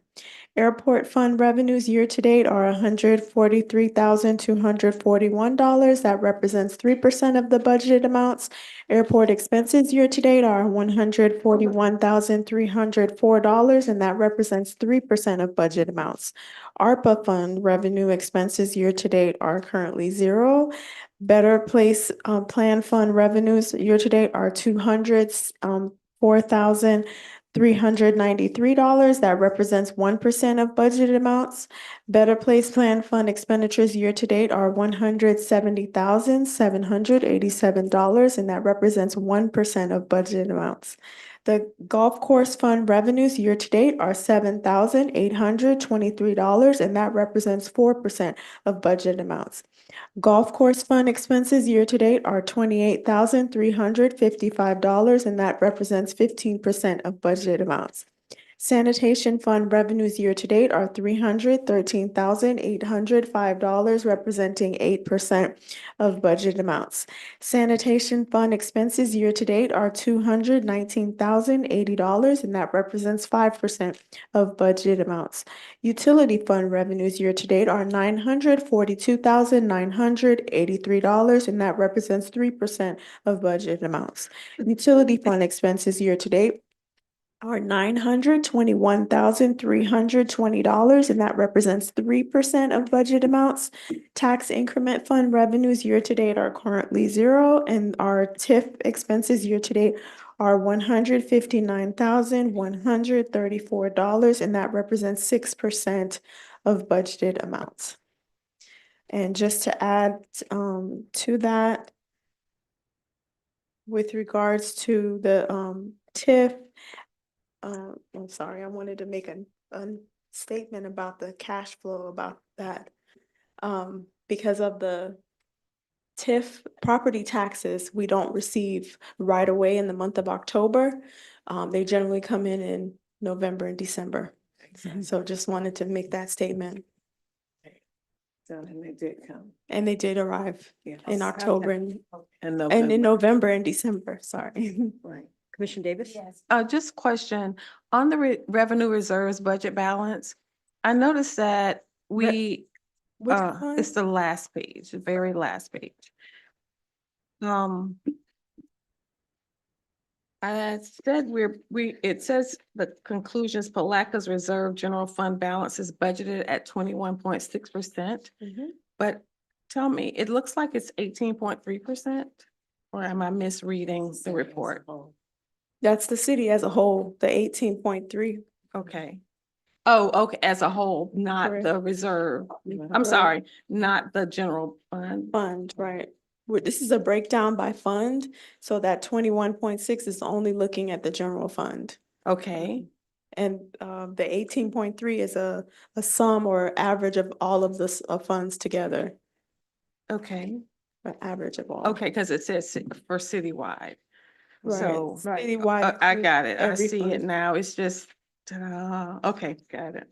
Airport fund revenues year-to-date are $143,241. That represents 3% of the budgeted amounts. Airport expenses year-to-date are $141,304, and that represents 3% of budget amounts. ARPA fund revenue expenses year-to-date are currently zero. Better Place Plan Fund revenues year-to-date are $204,393. That represents 1% of budgeted amounts. Better Place Plan Fund expenditures year-to-date are $170,787, and that represents 1% of budgeted amounts. The Golf Course Fund revenues year-to-date are $7,823, and that represents 4% of budget amounts. Golf Course Fund expenses year-to-date are $28,355, and that represents 15% of budget amounts. Sanitation Fund revenues year-to-date are $313,805, representing 8% of budget amounts. Sanitation Fund expenses year-to-date are $219,080, and that represents 5% of budget amounts. Utility Fund revenues year-to-date are $942,983, and that represents 3% of budget amounts. Utility Fund expenses year-to-date are $921,320, and that represents 3% of budget amounts. Tax increment fund revenues year-to-date are currently zero, and our TIF expenses year-to-date are $159,134, and that represents 6% of budgeted amounts. And just to add to that, with regards to the TIF, I'm sorry, I wanted to make a statement about the cash flow about that. Because of the TIF property taxes, we don't receive right away in the month of October. They generally come in November and December. So just wanted to make that statement. And they did come. And they did arrive in October and And in November and December, sorry. Right. Commissioner Davis? Yes. Just question, on the revenue reserves budget balance, I noticed that we, Which it's one? the last page, the very last page. I said it says the conclusions, Palatka's reserve general fund balance is budgeted at 21.6%. But tell me, it looks like it's 18.3%, or am I misreading the report? That's the city as a whole, the 18.3. Okay. Oh, okay, as a whole, not Correct. the reserve. I'm Right. sorry, not the general fund. Fund, right. This is a breakdown by fund, so that 21.6 is only looking at the general fund. Okay, And the 18.3 is a sum or average of all of the funds together, okay, an average of all. okay, because it says for citywide. Right. So Citywide I includes got it. I every see it fund. now. It's just, okay, got it.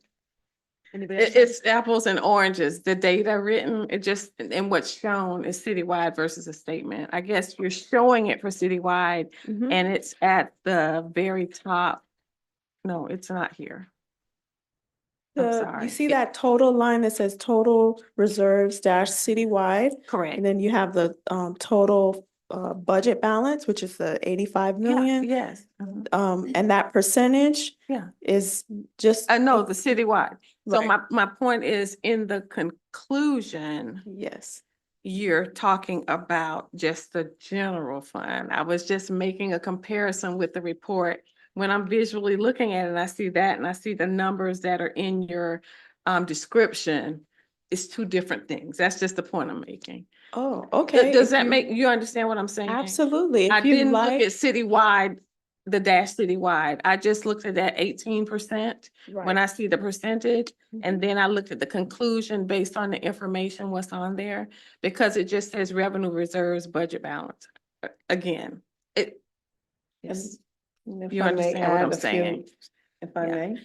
Anybody else? It's apples and oranges. The data written, it just, and what's shown is citywide versus a statement. I guess you're showing it for citywide Mhm. and it's at the very top. No, it's not here. I'm sorry. You see that total line that says total reserves dash citywide? Correct. And then you have the total budget balance, which is the 85 million. Yes. And that percentage Yeah. is just. I know the citywide. So Right. my point is in the conclusion, Yes. you're talking about just the general fund. I was just making a comparison with the report. When I'm visually looking at it, and I see that and I see the numbers that are in your description, it's two different things. That's just the point I'm making. Oh, okay. Does If that you- make, you understand what I'm saying? Absolutely. I If you didn't look like. at citywide, the dash citywide. I just looked at that 18% when I see the percentage. And then I looked at the conclusion based on the information what's on there, because it just says revenue reserves, budget balance. Again, it, yes, If you I may understand what add I'm a few- saying. If I Yeah. may.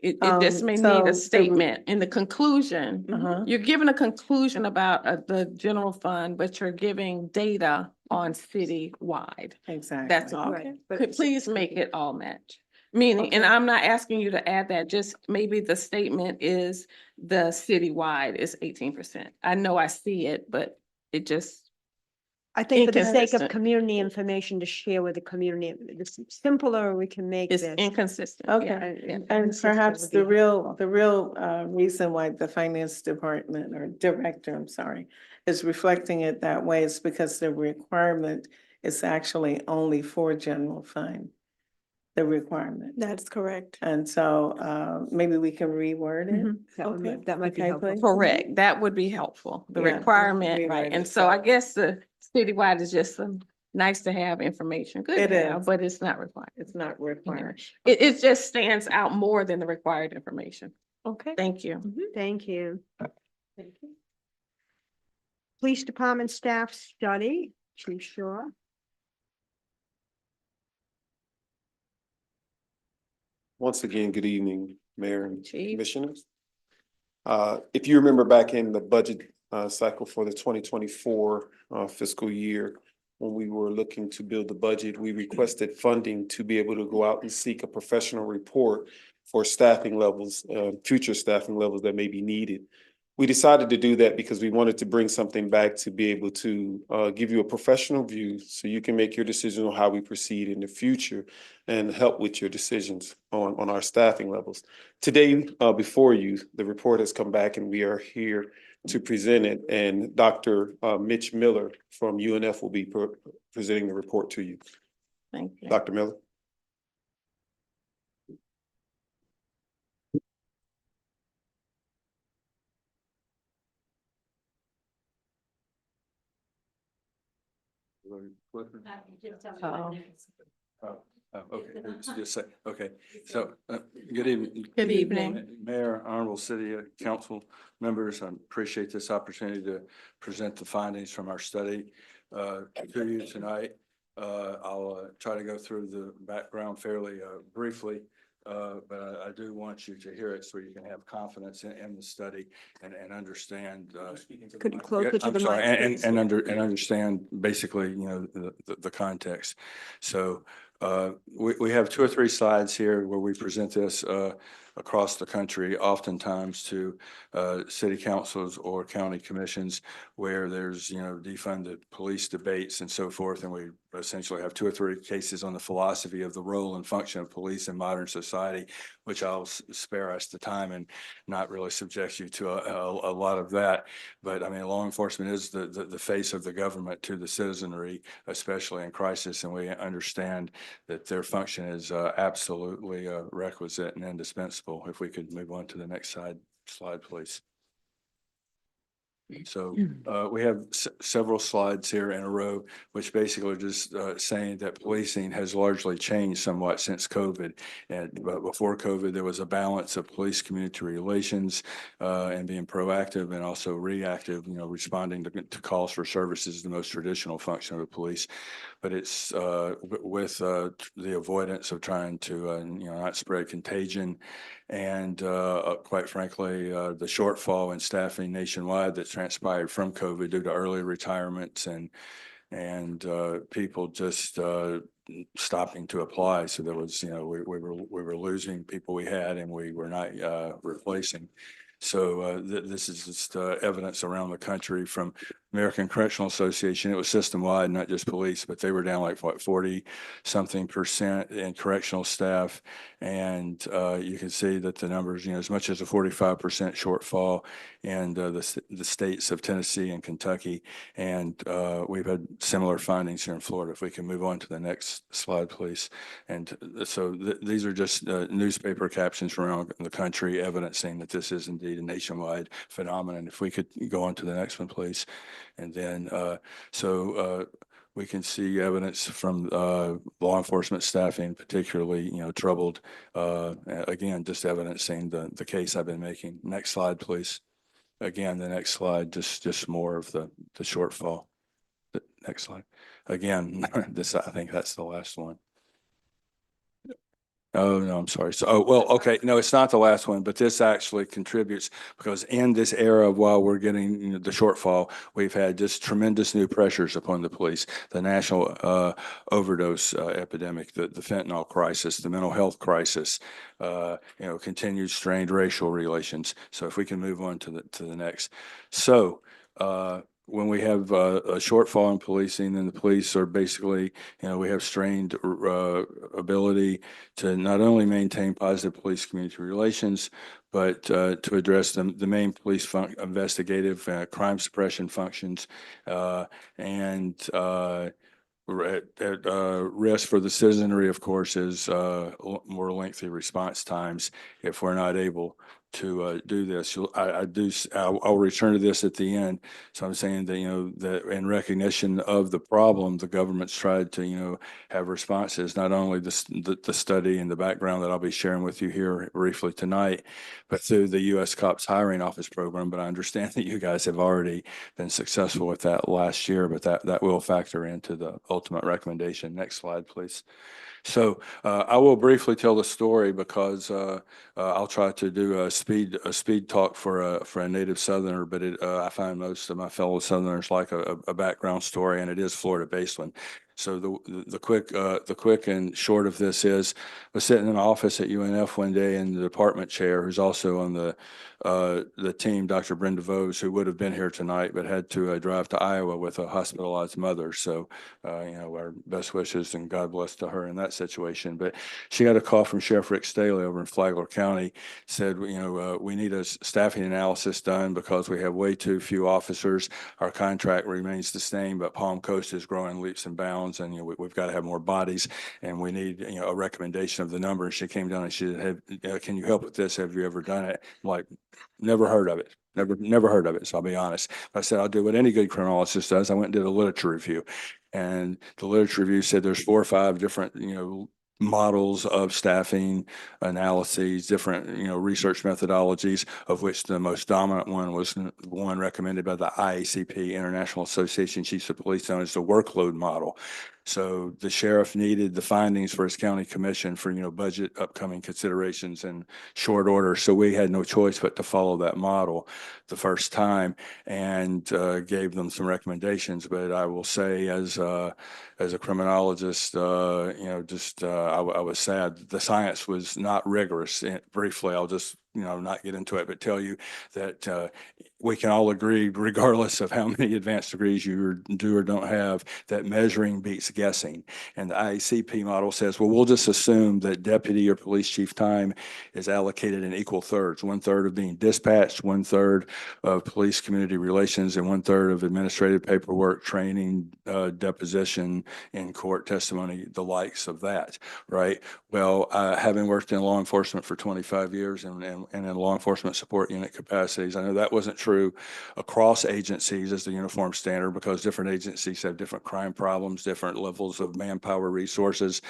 It just may So need the- a statement in the conclusion. Uh-huh. You're giving a conclusion about the general fund, but you're giving data on citywide. Exactly. That's all. Right, but Could please make it all match? Meaning, and Okay. I'm not asking you to add that, just maybe the statement is the citywide is 18%. I know I see it, but it just, I think for the sake of Inconsistent. community information to share with the community, the simpler we can make it's this. inconsistent. Okay. Yeah, yeah. And consistent perhaps would be the real reason why the finance department or director, I'm sorry, is reflecting it that way is because the requirement is actually only for general fund. The requirement. That's correct. And so maybe we can reword it. Mhm. Okay. That might be Okay, helpful. please. Correct, that would be helpful, the Yeah, requirement, rewrite right, and it, so I so- guess the citywide is just some nice to have information, good It to have, is. but it's not required. It's not required. It just stands out more than the required information. Okay. Thank you. Thank you. Thank you. Police Department staff study, Chief Shaw. Once again, good evening, Mayor and Chief. Commissioners. If you remember back in the budget cycle for the 2024 fiscal year, when we were looking to build the budget, we requested funding to be able to go out and seek a professional report for staffing levels, future staffing levels that may be needed. We decided to do that because we wanted to bring something back to be able to give you a professional view so you can make your decision on how we proceed in the future and help with your decisions on our staffing levels. Today, before you, the report has come back and we are here to present it. And Dr. Mitch Miller from UNF will be presenting the report to you. Thank you. Dr. Miller. Okay, okay. So, good evening. Good evening. Mayor, honorable city council members, I appreciate this opportunity to present the findings from our study to you tonight. I'll try to go through the background fairly briefly. But I do want you to hear it so you can have confidence in the study and understand. Could you closer to I'm the sorry, mic, please? and understand basically, the context. So we have 2 or 3 slides here where we present this across the country, oftentimes to city councils or county commissions where there's, defunded police debates and so forth. And we essentially have 2 or 3 cases on the philosophy of the role and function of police in modern society, which I'll spare us the time and not really subject you to a lot of that. But I mean, law enforcement is the face of the government to the citizenry, especially in crisis. And we understand that their function is absolutely requisite and indispensable. If we could move on to the next slide, please. So we have several slides here in a row, which basically are just saying that policing has largely changed somewhat since COVID. But before COVID, there was a balance of police community relations and being proactive and also reactive, responding to calls for services, the most traditional function of the police. But it's with the avoidance of trying to, not spread contagion and quite frankly, the shortfall in staffing nationwide that's transpired from COVID due to early retirements and people just stopping to apply. So there was, we were losing people we had and we were not replacing. So this is just evidence around the country from American Correctional Association. It was system-wide, not just police, but they were down like what, 40-something% in correctional staff. And you can see that the numbers, as much as a 45% shortfall in the states of Tennessee and Kentucky. And we've had similar findings here in Florida. If we can move on to the next slide, please. And so these are just newspaper captions from around the country evidencing that this is indeed a nationwide phenomenon. If we could go on to the next one, please. And then, we can see evidence from law enforcement staffing, particularly, troubled. Again, just evidencing the case I've been making. Next slide, please. Again, the next slide, just more of the shortfall. The next slide. Again, I think that's the last one. Oh, no, I'm sorry. So, okay. No, it's not the last one, but this actually contributes because in this era, while we're getting the shortfall, we've had just tremendous new pressures upon the police, the national overdose epidemic, the fentanyl crisis, the mental health crisis, continued strained racial relations. So if we can move on to the next. So, when we have a shortfall in policing, then the police are basically, we have strained ability to not only maintain positive police community relations, but to address the main police investigative crime suppression functions and risk for the citizenry, of course, is more lengthy response times if we're not able to do this. I'll return to this at the end. So I'm saying that, that in recognition of the problem, the government's tried to, have responses, not only the study and the background that I'll be sharing with you here briefly tonight, but through the U.S. Cops Hiring Office program. But I understand that you guys have already been successful with that last year, but that will factor into the ultimate recommendation. Next slide, please. So I will briefly tell the story because I'll try to do a speed talk for a native Southerner, but I find most of my fellow Southerners like a background story, and it is Florida-based one. So the quick and short of this is, I was sitting in an office at UNF one day, and the department chair, who's also on the team, Dr. Brenda Vose, who would have been here tonight, but had to drive to Iowa with a hospitalized mother. So, our best wishes and God bless to her in that situation. But she got a call from Sheriff Rick Staley over in Flagler County, said, we need a staffing analysis done because we have way too few officers. Our contract remains the same, but Palm Coast is growing leaps and bounds, and we've got to have more bodies, and we need a recommendation of the number. And she came down and she said, "Hey, can you help with this? Have you ever done it?" I'm like, never heard of it. Never heard of it. So I'll be honest. I said, I'll do what any good criminologist does. I went and did a literature review, and the literature review said there's 4 or 5 different models of staffing analyses, different, research methodologies, of which the most dominant one was one recommended by the IACP, International Association of Chiefs of Police, known as the workload model. So the sheriff needed the findings for his county commission for, budget upcoming considerations in short order. So we had no choice but to follow that model the first time, and gave them some recommendations. But I will say, as a criminologist, I was sad. The science was not rigorous. And briefly, I'll just, not get into it, but tell you that we can all agree, regardless of how many advanced degrees you do or don't have, that measuring beats guessing. And the IACP model says, well, we'll just assume that deputy or police chief time is allocated in equal thirds, 1/3 of being dispatched, 1/3 of police community relations, and 1/3 of administrative paperwork, training, deposition, in court testimony, the likes of that, right? Well, having worked in law enforcement for 25 years and in law enforcement support unit capacities, I know that wasn't true across agencies as the uniform standard, because different agencies have different crime problems, different levels of manpower resources.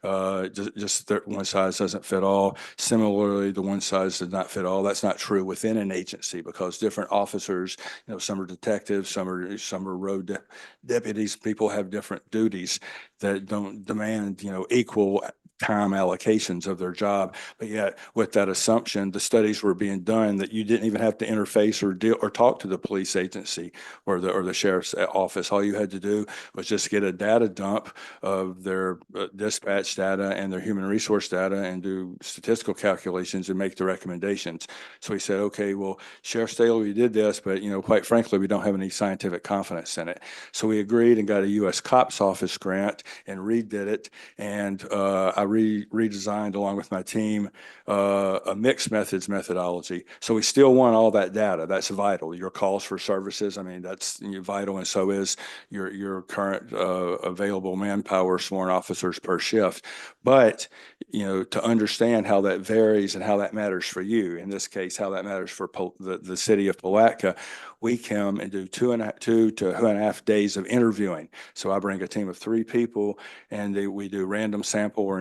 One size doesn't fit all. Similarly, the one size does not fit all. That's not true within an agency, because different officers, some are detectives, some are road deputies. People have different duties that don't demand, equal time allocations of their job. But yet, with that assumption, the studies were being done that you didn't even have to interface or deal or talk to the police agency or the sheriff's office. All you had to do was just get a data dump of their dispatch data and their human resource data and do statistical calculations and make the recommendations. So he said, okay, well, Sheriff Staley, we did this, but quite frankly, we don't have any scientific confidence in it. So we agreed and got a U.S. Cops Office grant and redid it. And I redesigned, along with my team, a mixed methods methodology. So we still want all that data. That's vital. Your calls for services, that's vital, and so is your current available manpower, sworn officers per shift. But to understand how that varies and how that matters for you, in this case, how that matters for the city of Palatka, we come and do 2 to 2.5 days of interviewing. So I bring a team of 3 people, and we do random sample, or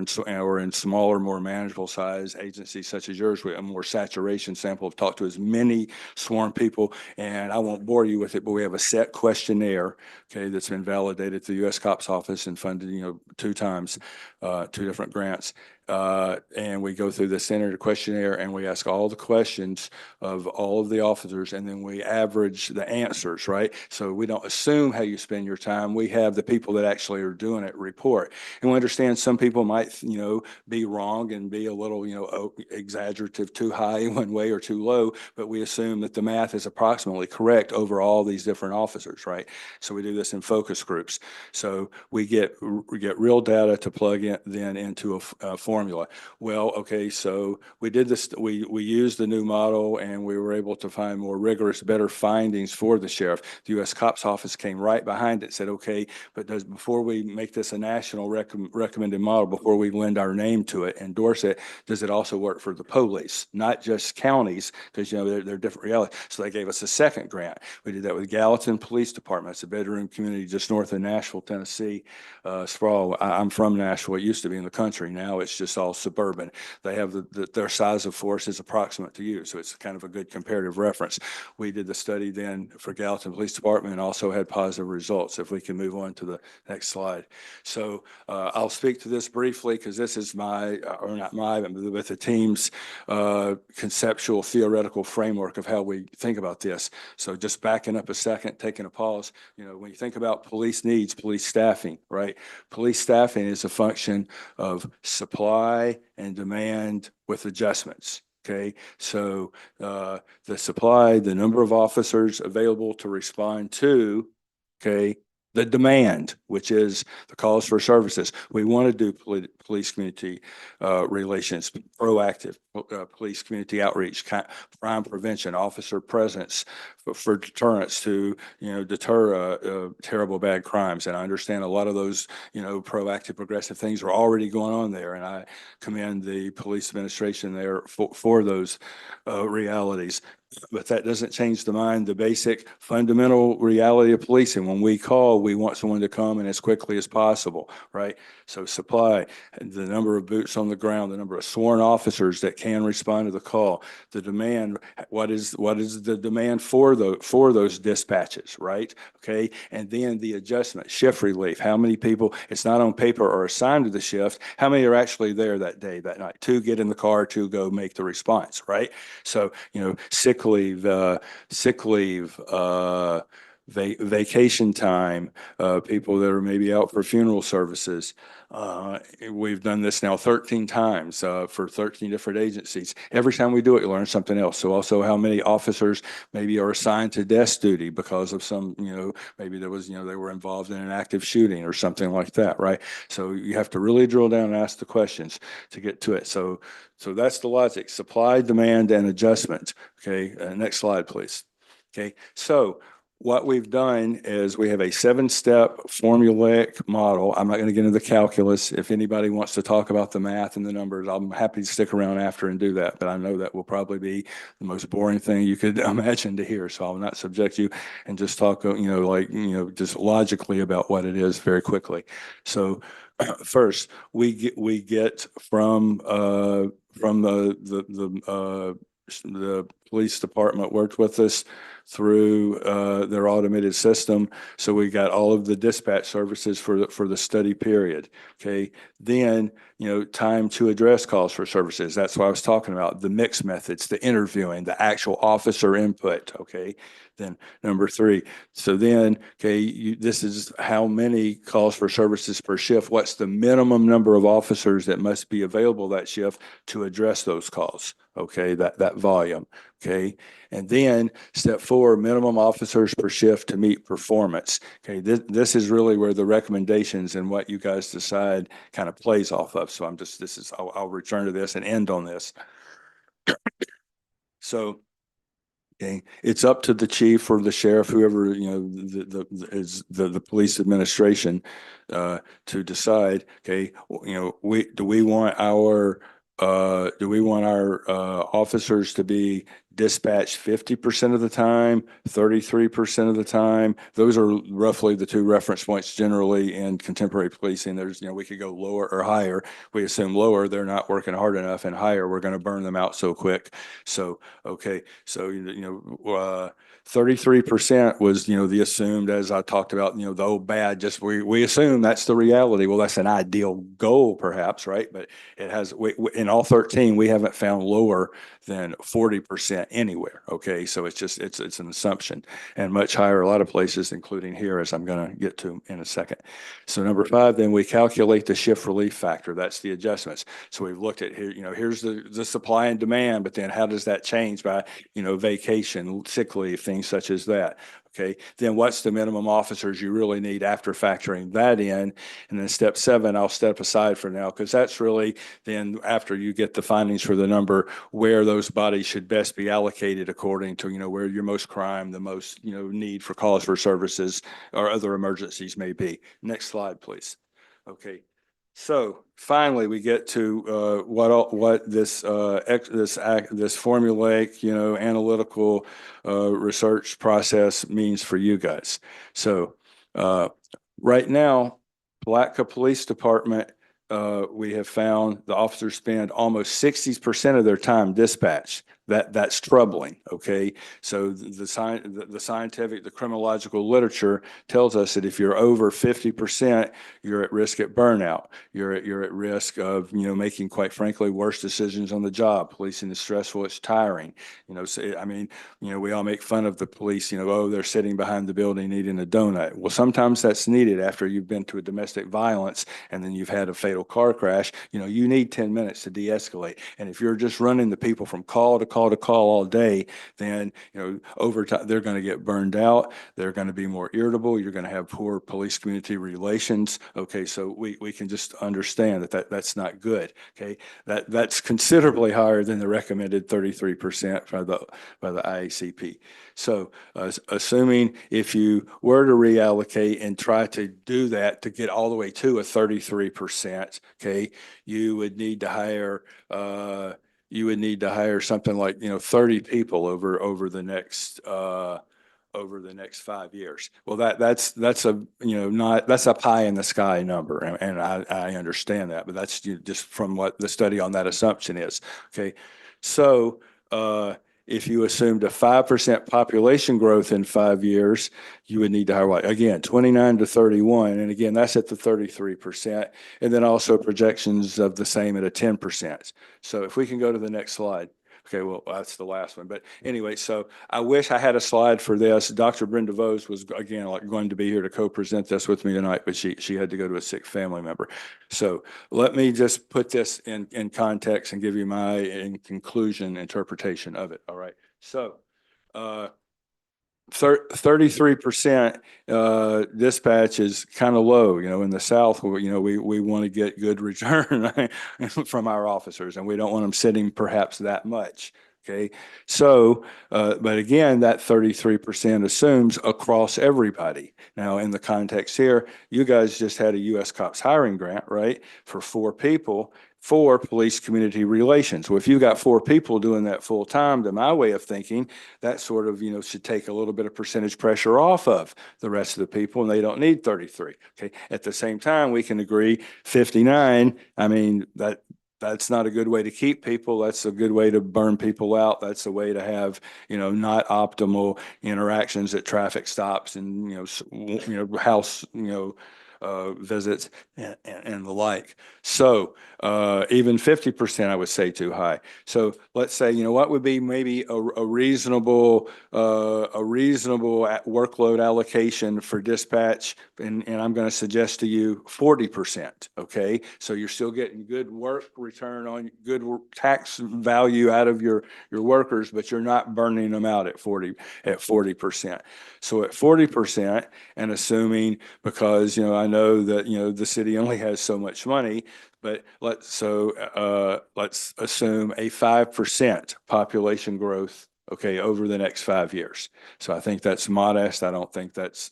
in smaller, more manageable size agencies such as yours, with a more saturation sample, of talk to as many sworn people. And I won't bore you with it, but we have a set questionnaire, okay, that's been validated through the U.S. Cops Office and funded, 2 times, 2 different grants. And we go through the standard questionnaire, and we ask all the questions of all of the officers, and then we average the answers, right? So we don't assume how you spend your time. We have the people that actually are doing it report. And we understand some people might, be wrong and be a little, exaggerative, too high one way or too low, but we assume that the math is approximately correct over all these different officers, right? So we do this in focus groups. So we get real data to plug in then into a formula. Well, okay, so we did this, we used the new model, and we were able to find more rigorous, better findings for the sheriff. The U.S. Cops Office came right behind it, said, okay, but before we make this a national recommended model, before we lend our name to it, endorse it, does it also work for the police, not just counties, because they're different realities. So they gave us a second grant. We did that with Gallatin Police Department. It's a bedroom community just north of Nashville, Tennessee. Sproul. I'm from Nashville. It used to be in the country. Now it's just all suburban. They have their size of force is approximate to you. So it's kind of a good comparative reference. We did the study then for Gallatin Police Department and also had positive results. If we can move on to the next slide. So I'll speak to this briefly because this is my, or not my, but the team's conceptual theoretical framework of how we think about this. So just backing up a second, taking a pause, when you think about police needs, police staffing, right? Police staffing is a function of supply and demand with adjustments. Okay, so the supply, the number of officers available to respond to, okay, the demand, which is the calls for services. We want to do police community relations, proactive police community outreach, crime prevention, officer presence for deterrence to, deter terrible bad crimes. And I understand a lot of those, proactive, progressive things are already going on there. And I commend the police administration there for those realities. But that doesn't change the basic fundamental reality of policing. When we call, we want someone to come and as quickly as possible, right? So supply, the number of boots on the ground, the number of sworn officers that can respond to the call, the demand, what is the demand for those dispatches, right? Okay, and then the adjustment, shift relief, how many people, it's not on paper or assigned to the shift, how many are actually there that day, that night, to get in the car, to go make the response, right? So, sick leave, vacation time, people that are maybe out for funeral services. We've done this now 13 times for 13 different agencies. Every time we do it, you learn something else. So also how many officers maybe are assigned to desk duty because of some, maybe there was, they were involved in an active shooting or something like that, right? So you have to really drill down and ask the questions to get to it. So that's the logic: supply, demand, and adjustment. Okay, next slide, please. Okay, so what we've done is we have a 7-step formulaic model. I'm not going to get into the calculus. If anybody wants to talk about the math and the numbers, I'm happy to stick around after and do that. But I know that will probably be the most boring thing you could imagine to hear. So I'll not subject you and just talk, just logically about what it is very quickly. So first, we get from the police department worked with us through their automated system. So we got all of the dispatch services for the study period. Okay. Then, time to address calls for services. That's what I was talking about. The mix methods, the interviewing, the actual officer input. Okay. Then number 3. So then, okay, this is how many calls for services per shift. What's the minimum number of officers that must be available that shift to address those calls? Okay, that volume. Okay, and then step 4, minimum officers per shift to meet performance. Okay, this is really where the recommendations and what you guys decide kind of plays off of. So I'll return to this and end on this. So, okay, it's up to the chief or the sheriff, whoever, is the police administration, to decide, okay, do we want our officers to be dispatched 50% of the time, 33% of the time? Those are roughly the 2 reference points generally in contemporary policing. There's, we could go lower or higher. We assume lower, they're not working hard enough, and higher, we're going to burn them out so quick. So, okay, so, 33% was, the assumed, as I talked about, the old bad, just we assume that's the reality. Well, that's an ideal goal perhaps, right? But it has, in all 13, we haven't found lower than 40% anywhere. Okay, so it's an assumption, and much higher a lot of places, including here, as I'm going to get to in a second. So number 5, then we calculate the shift relief factor. That's the adjustments. So we've looked at here, here's the supply and demand, but then how does that change by, vacation, sick leave, things such as that. Okay, then what's the minimum officers you really need after factoring that in? And then step 7, I'll step aside for now, because that's really then after you get the findings for the number, where those bodies should best be allocated according to, where your most crime, the most, need for calls for services or other emergencies may be. Next slide, please. Okay. So finally, we get to what this formulaic, analytical research process means for you guys. So right now, Palatka Police Department we have found the officers spend almost 60% of their time dispatched. That's troubling, okay? So the scientific, the criminological literature tells us that if you're over 50%, you're at risk at burnout. You're at risk of, making, quite frankly, worse decisions on the job. Policing is stressful, it's tiring. We all make fun of the police, oh, they're sitting behind the building eating a donut. Well, sometimes that's needed after you've been to a domestic violence and then you've had a fatal car crash. You need 10 minutes to de-escalate. And if you're just running the people from call to call to call all day, then, over time, they're going to get burned out. They're going to be more irritable. You're going to have poor police community relations. Okay, so we can just understand that's not good. Okay, that's considerably higher than the recommended 33% by the IACP. So assuming if you were to reallocate and try to do that to get all the way to a 33%, okay, you would need to hire something like 30 people over the next 5 years. Well, that's a that's a pie in the sky number, and I understand that, but that's just from what the study on that assumption is. Okay, so if you assumed a 5% population growth in 5 years, you would need to hire, again, 29 to 31. And again, that's at the 33%. And then also projections of the same at a 10%. So if we can go to the next slide. Okay, well, that's the last one. But anyway, so I wish I had a slide for this. Dr. Brenda Vose was, again, going to be here to co-present this with me tonight, but she had to go to a sick family member. So let me just put this in context and give you my, in conclusion, interpretation of it. All right. So 33% dispatch is kind of low. In the South, we want to get good return from our officers, and we don't want them sitting perhaps that much. Okay, so, but again, that 33% assumes across everybody. Now, in the context here, you guys just had a U.S. Cops hiring grant, right, for 4 people for police community relations. Well, if you got 4 people doing that full time, to my way of thinking, that sort of, should take a little bit of percentage pressure off of the rest of the people, and they don't need 33. Okay, at the same time, we can agree 59. I mean, that's not a good way to keep people. That's a good way to burn people out. That's a way to have, not optimal interactions at traffic stops and, house, visits and the like. So even 50%, I would say too high. So let's say, what would be maybe a reasonable workload allocation for dispatch? And I'm going to suggest to you 40%. Okay. So you're still getting good work return on good tax value out of your workers, but you're not burning them out at 40%. So at 40%, and assuming, because, I know that, the city only has so much money, but let's assume a 5% population growth, okay, over the next 5 years. So I think that's modest. I don't think that's,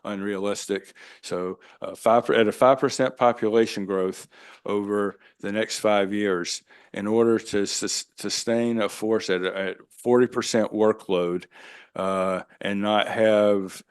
unrealistic. So at a 5% population growth over the next 5 years, in order to sustain a force at 40% workload, and not have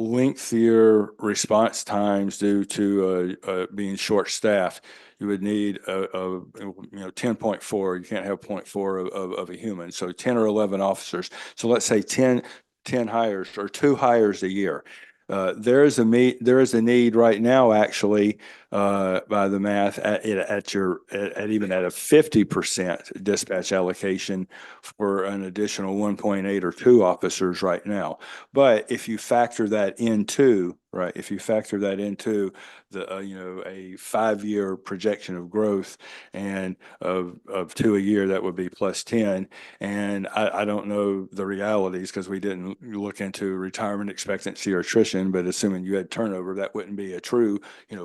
lengthier response times due to being short-staffed, you would need 10.4. You can't have 0.4 of a human. So 10 or 11 officers. So let's say 10 hires or 2 hires a year. There is a need right now, actually, by the math, at even at a 50% dispatch allocation for an additional 1.8 or 2 officers right now. But if you factor that into the a 5-year projection of growth and of 2 a year, that would be plus 10. And I don't know the realities because we didn't look into retirement expectancy or attrition, but assuming you had turnover, that wouldn't be a true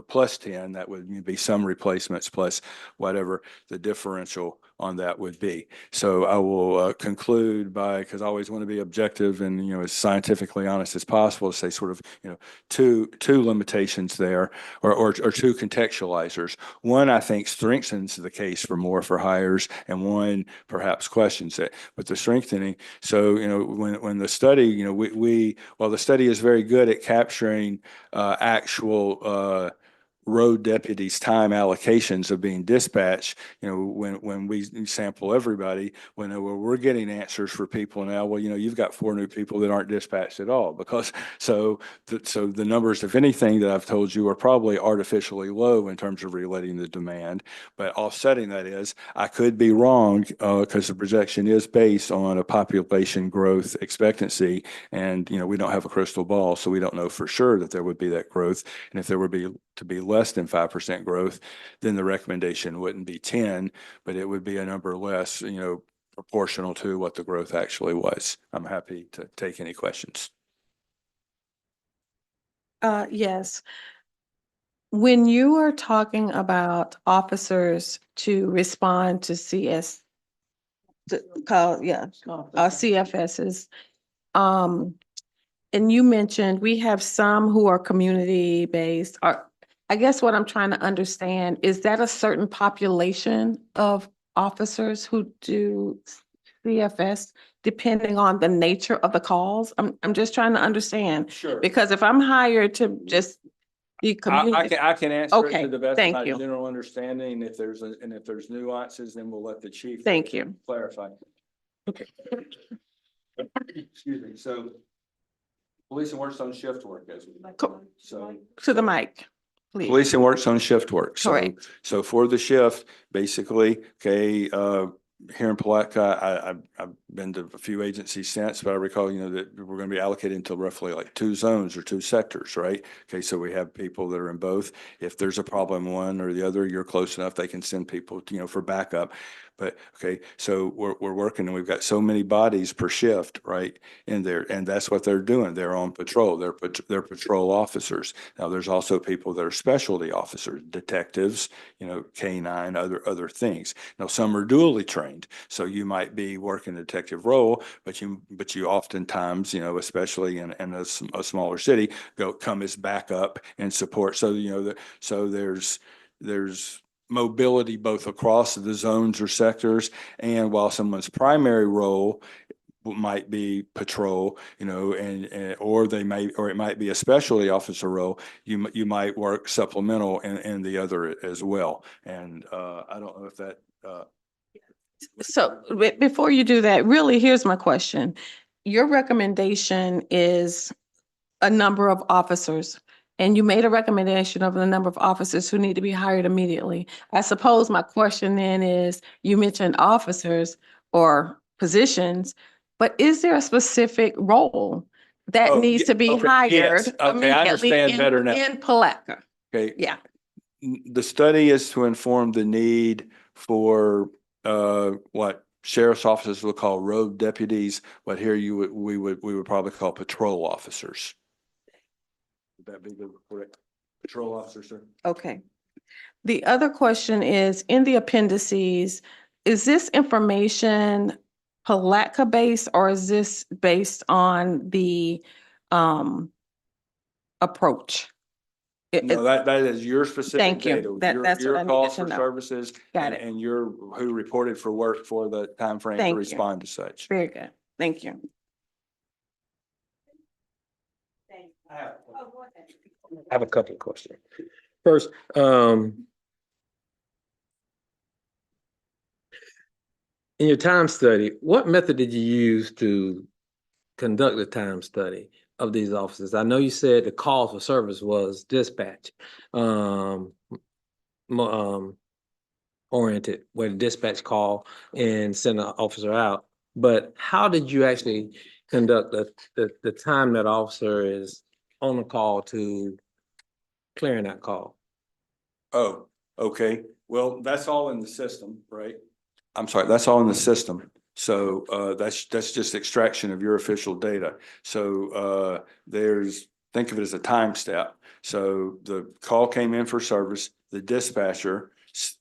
plus 10. That would be some replacements plus whatever the differential on that would be. So I will conclude by, because I always want to be objective and as scientifically honest as possible, to say sort of two limitations there, or 2 contextualizers. One, I think, strengthens the case for hires, and one perhaps questions it. But the strengthening, so when the study, while the study is very good at capturing actual road deputies' time allocations of being dispatched, when we sample everybody, we're getting answers for people now, well, you've got 4 new people that aren't dispatched at all because, so the numbers, if anything, that I've told you are probably artificially low in terms of relating the demand. But offsetting that is, I could be wrong, because the projection is based on a population growth expectancy. And, we don't have a crystal ball, so we don't know for sure that there would be that growth. And if there would be to be less than 5% growth, then the recommendation wouldn't be 10, but it would be a number less, proportional to what the growth actually was. I'm happy to take any questions. Yes. When you are talking about officers to respond to CFSs, and you mentioned we have some who are community-based. I guess what I'm trying to understand, is that a certain population of officers who do CFS depending on the nature of the calls? I'm just trying to understand. Sure. Because if I'm hired to just be community. I can answer it Okay, to the best of thank my you. general understanding. If there's nuances, then we'll let the chief. Thank you. Clarify. Okay. Excuse me. So policing works on shift work as we know. So To the mic, please. policing works on shift work. Correct. So for the shift, basically, okay, here in Palatka, I've been to a few agencies since, but I recall, that we're going to be allocated into roughly like 2 zones or 2 sectors, right? Okay, so we have people that are in both. If there's a problem in one or the other, you're close enough, they can send people, for backup. But, okay, so we're working and we've got so many bodies per shift, right, in there. And that's what they're doing. They're on patrol. They're patrol officers. Now, there's also people that are specialty officers, detectives, K9, other things. Now, some are dually trained. So you might be working a detective role, but you oftentimes, especially in a smaller city, come as backup and support. So, so there's mobility both across the zones or sectors. And while someone's primary role might be patrol, or it might be a specialty officer role, you might work supplemental in the other as well. And I don't know if that. So before you do that, really, here's my question. Your recommendation is a number of officers, and you made a recommendation of the number of officers who need to be hired immediately. I suppose my question then is, you mentioned officers or positions, but is there a specific role that Oh, needs to be okay, hired yes. Okay, I immediately understand better now. in Palatka? Okay. Yeah. The study is to inform the need for what sheriff's officers would call road deputies, but here we would probably call patrol officers. Would that be the correct patrol officer, sir? Okay. The other question is, in the appendices, is this information Palatka based, or is this based on the approach? No, that is your specific Thank you. data. That's Your what I calls needed for to know. services Got it. and your who reported for work for the time frame to Thank you. respond to such. Very good. Thank you. I have a couple of questions. First, in your time study, what method did you use to conduct the time study of these officers? I know you said the call for service was dispatch oriented, where the dispatch call and send an officer out. But how did you actually conduct the time that officer is on the call to clearing that call? Oh, okay. Well, that's all in the system, right? I'm sorry, that's all in the system. So that's just extraction of your official data. So think of it as a time step. So the call came in for service, the dispatcher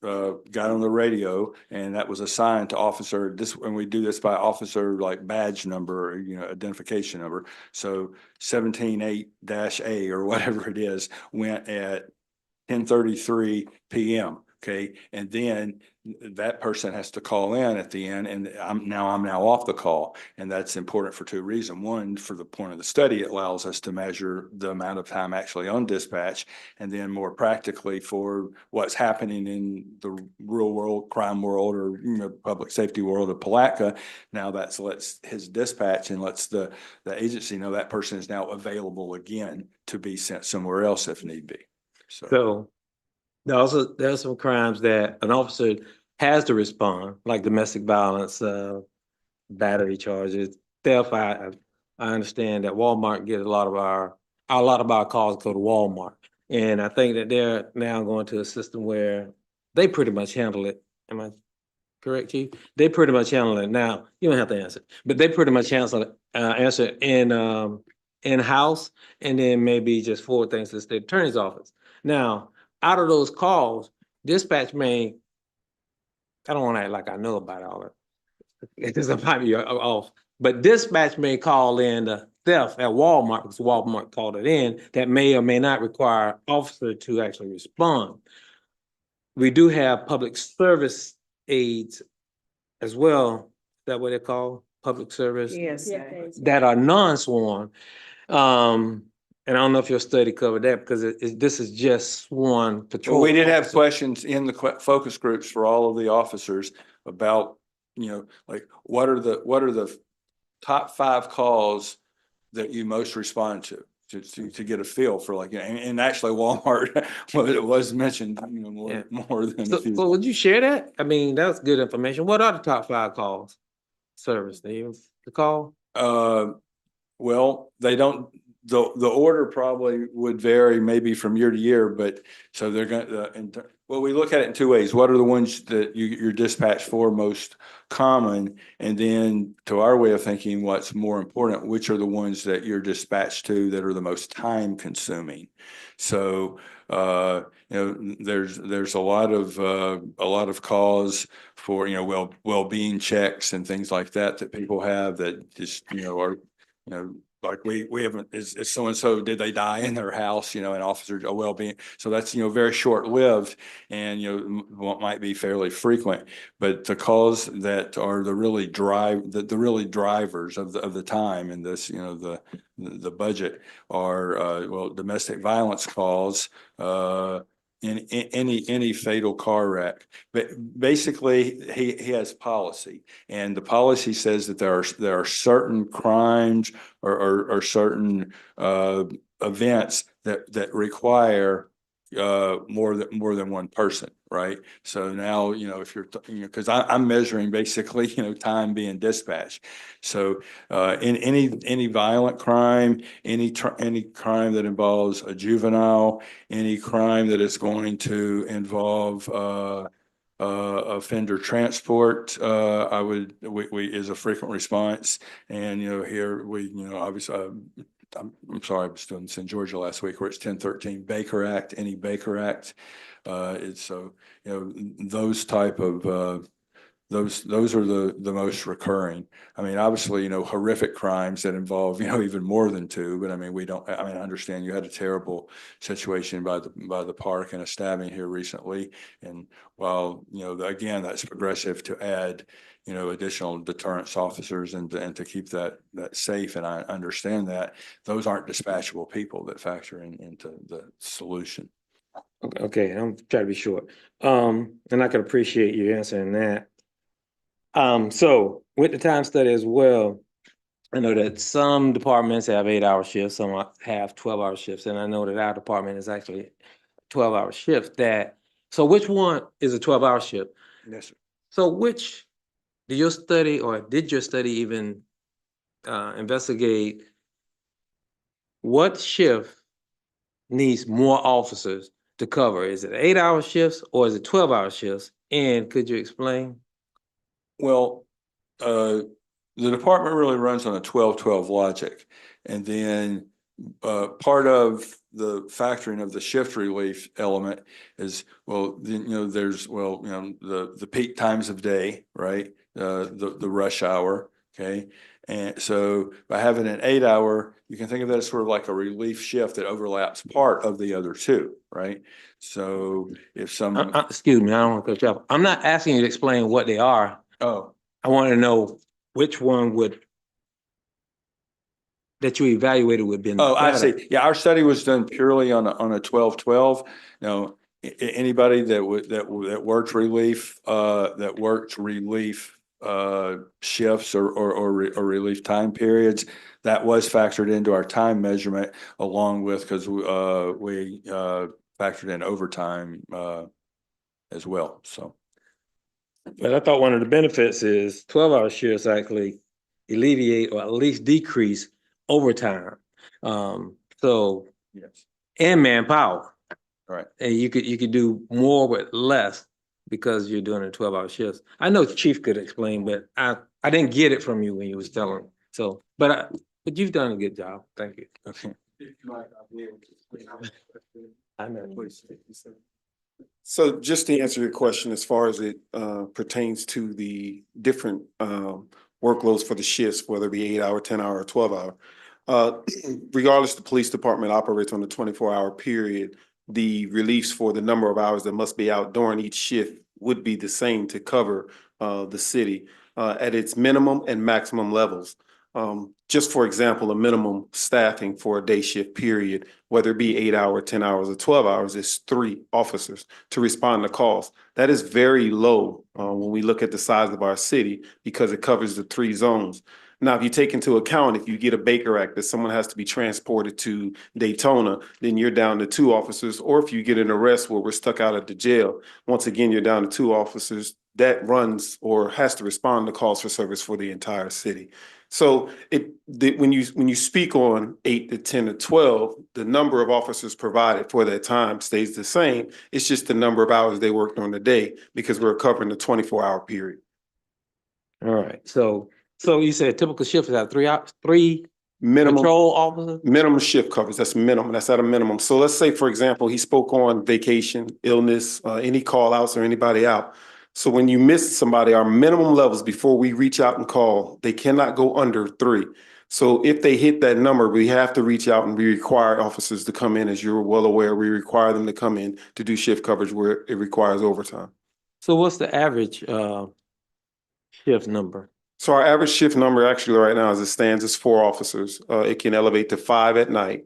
got on the radio, and that was assigned to officer. And we do this by officer like badge number, identification number. So 178-A or whatever it is went at 10:33 p.m. Okay, and then that person has to call in at the end, and I'm now off the call. And that's important for two reasons. One, for the point of the study, it allows us to measure the amount of time actually on dispatch. And then more practically for what's happening in the real world, crime world, or, you know, public safety world of Palatka. Now that's lets his dispatch and lets the agency know that person is now available again to be sent somewhere else if need be. So there's some crimes that an officer has to respond, like domestic violence, battery charges, theft. I understand that Walmart gets a lot of our calls go to Walmart. And I think that they're now going to a system where they pretty much handle it. Am I correct, Chief? They pretty much handle it now. You don't have to answer, but they pretty much answer in-house, and then maybe just forward things to the state attorney's office. Now, out of those calls, dispatch may, I don't want to act like I know about all of it, because I might be off, but dispatch may call in the theft at Walmart, because Walmart called it in, that may or may not require officer to actually respond. We do have public service aides as well. Is that what they're called? Public service? Yes. That are non-sworn. And I don't know if your study covered that, because this is just sworn patrol. Well, we did have questions in the focus groups for all of the officers about, you know, like what are the top 5 calls that you most respond to get a feel for, like, and actually Walmart was mentioned, you know, more than a few. So would you share that? I mean, that's good information. What are the top 5 calls? Service, do you call? Well, they don't, the order probably would vary maybe from year to year, but so they're going to, well, we look at it in 2 ways. What are the ones that you're dispatched for most common? And then to our way of thinking, what's more important, which are the ones that you're dispatched to that are the most time consuming? So, you know, there's a lot of calls for, you know, well-being checks and things like that people have that just, you know, are, you know, like we haven't, is so-and-so, did they die in their house, you know, and officer well-being. So that's, you know, very short-lived and, you know, what might be fairly frequent, but the calls that are the really drivers of the time in this, you know, the budget are, well, domestic violence calls, in any fatal car wreck. But basically he has policy, and the policy says that there are certain crimes or certain events that require more than one person, right? So now, you know, if you're, you know, because I'm measuring basically, you know, time being dispatched. So in any violent crime, any crime that involves a juvenile, any crime that is going to involve offender transport, we is a frequent response. And, you know, here we, you know, obviously, I'm sorry, I was doing this in Georgia last week where it's 1013 Baker Act, any Baker Act. It's so, you know, those type of, those are the most recurring. I mean, obviously, you know, horrific crimes that involve, you know, even more than 2, but I mean, I understand you had a terrible situation by the park and a stabbing here recently. And while, you know, again, that's progressive to add, you know, additional deterrence officers and to keep that safe. And I understand that those aren't dispatchable people that factor into the solution. Okay, I'm trying to be short. And I can appreciate you answering that. So with the time study as well, I know that some departments have 8-hour shifts, some have 12-hour shifts, and I know that our department is actually 12-hour shift. So which one is a 12-hour shift? Yes, sir. So did your study even investigate what shift needs more officers to cover? Is it 8-hour shifts or is it 12-hour shifts? And could you explain? Well, the department really runs on a 12-12 logic. And then part of the factoring of the shift relief element is, well, you know, there's, well, you know, the peak times of day, right? The rush hour, okay? And so by having an 8 hour, you can think of that as sort of like a relief shift that overlaps part of the other two, right? So if some, Excuse me, I don't want to cut you off. I'm not asking you to explain what they are. oh, I want to know which one that you evaluated would be. oh, I see. Yeah, our study was done purely on a 12-12. Now, anybody that that worked relief, shifts or relief time periods, that was factored into our time measurement along with, because we factored in overtime as well, so. But I thought one of the benefits is 12-hour shifts actually alleviate or at least decrease overtime. So, Yes. and manpower. Right. And you could do more with less because you're doing a 12-hour shifts. I know Chief could explain, but I didn't get it from you when you was telling. So, but you've done a good job. Thank you. Okay. I know. So just to answer your question, as far as it pertains to the different workloads for the shifts, whether it be 8 hour, 10 hour, or 12 hour, regardless, the police department operates on a 24 hour period. The reliefs for the number of hours that must be out during each shift would be the same to cover the city at its minimum and maximum levels. Just for example, a minimum staffing for a day shift period, whether it be 8 hour, 10 hours, or 12 hours, is 3 officers to respond to calls. That is very low when we look at the size of our city because it covers the 3 zones. Now, if you take into account, if you get a Baker Act that someone has to be transported to Daytona, then you're down to 2 officers. Or if you get an arrest where we're stuck out at the jail, once again, you're down to 2 officers. That runs or has to respond to calls for service for the entire city. So when you speak on 8 to 10 to 12, the number of officers provided for that time stays the same. It's just the number of hours they work during the day because we're covering the 24-hour period. All right. So you said typical shift is at 3 hours, 3 Minimum patrol officers? minimum shift coverage. That's minimum. That's at a minimum. So let's say, for example, he spoke on vacation, illness, any call outs or anybody out. So when you miss somebody, our minimum levels before we reach out and call, they cannot go under 3. So if they hit that number, we have to reach out and we require officers to come in. As you're well aware, we require them to come in to do shift coverage where it requires overtime. So what's the average shift number? So our average shift number actually right now as it stands is 4 officers. It can elevate to 5 at night.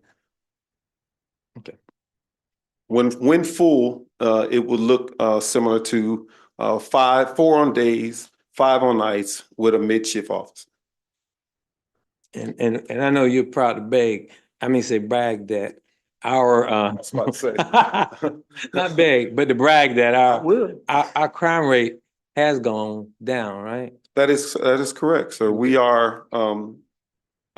Okay. When full, it would look similar to 4 on days, 5 on nights with a mid-shift officer. And I know you're proud to brag that our not beg, but to brag that our crime rate has gone down, right? That is correct. So we are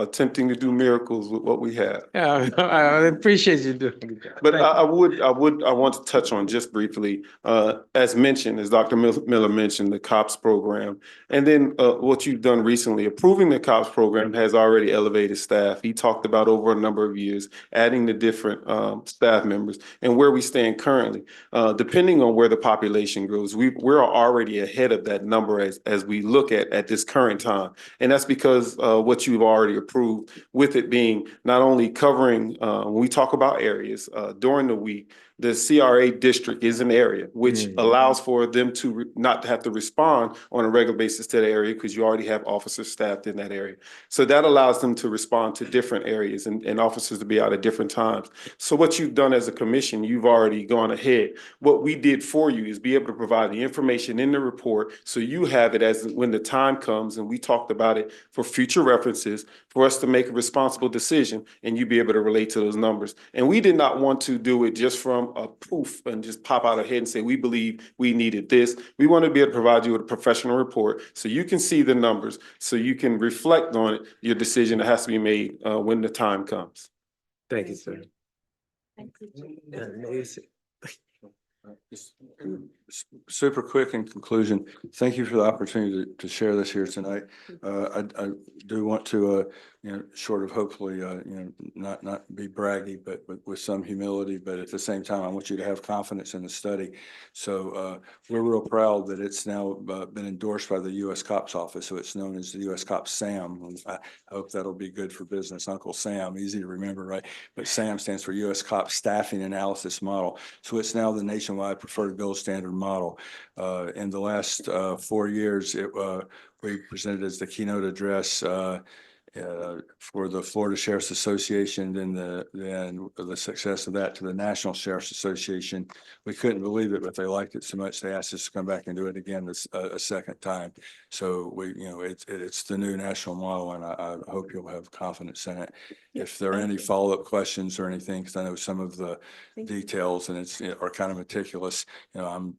attempting to do miracles with what we have. Yeah, I appreciate you doing it. But I want to touch on just briefly, as mentioned, as Dr. Miller mentioned, the COPS program. And then what you've done recently, approving the COPS program has already elevated staff. He talked about over a number of years, adding the different staff members and where we stand currently. Depending on where the population grows, we're already ahead of that number as we look at this current time. And that's because what you've already approved, with it being not only covering, when we talk about areas during the week, the CRA district is an area which allows for them to not to have to respond on a regular basis to the area because you already have officers staffed in that area. So that allows them to respond to different areas and officers to be out at different times. So what you've done as a commission, you've already gone ahead. What we did for you is be able to provide the information in the report so you have it as when the time comes, and we talked about it for future references for us to make a responsible decision and you be able to relate to those numbers. And we did not want to do it just from a poof and just pop out ahead and say, we believe we needed this. We want to be able to provide you with a professional report so you can see the numbers, so you can reflect on it, your decision that has to be made when the time comes. Thank you, sir. Super quick in conclusion, thank you for the opportunity to share this here tonight. I do want to short of hopefully, not be braggy, but with some humility, but at the same time, I want you to have confidence in the study. So we're real proud that it's now been endorsed by the U.S. COPS office, so it's known as the U.S. COPS SAM. And I hope that'll be good for business. Uncle Sam, easy to remember, right? But SAM stands for U.S. COPS Staffing Analysis Model. So it's now the nationwide preferred gold standard model. In the last 4 years, we presented as the keynote address for the Florida Sheriff's Association, then the success of that to the National Sheriff's Association. We couldn't believe it, but they liked it so much they asked us to come back and do it again a second time. So it's the new national model, and I hope you'll have confidence in it. If there are any follow-up questions or anything, because I know some of the details and are kind of meticulous. I'm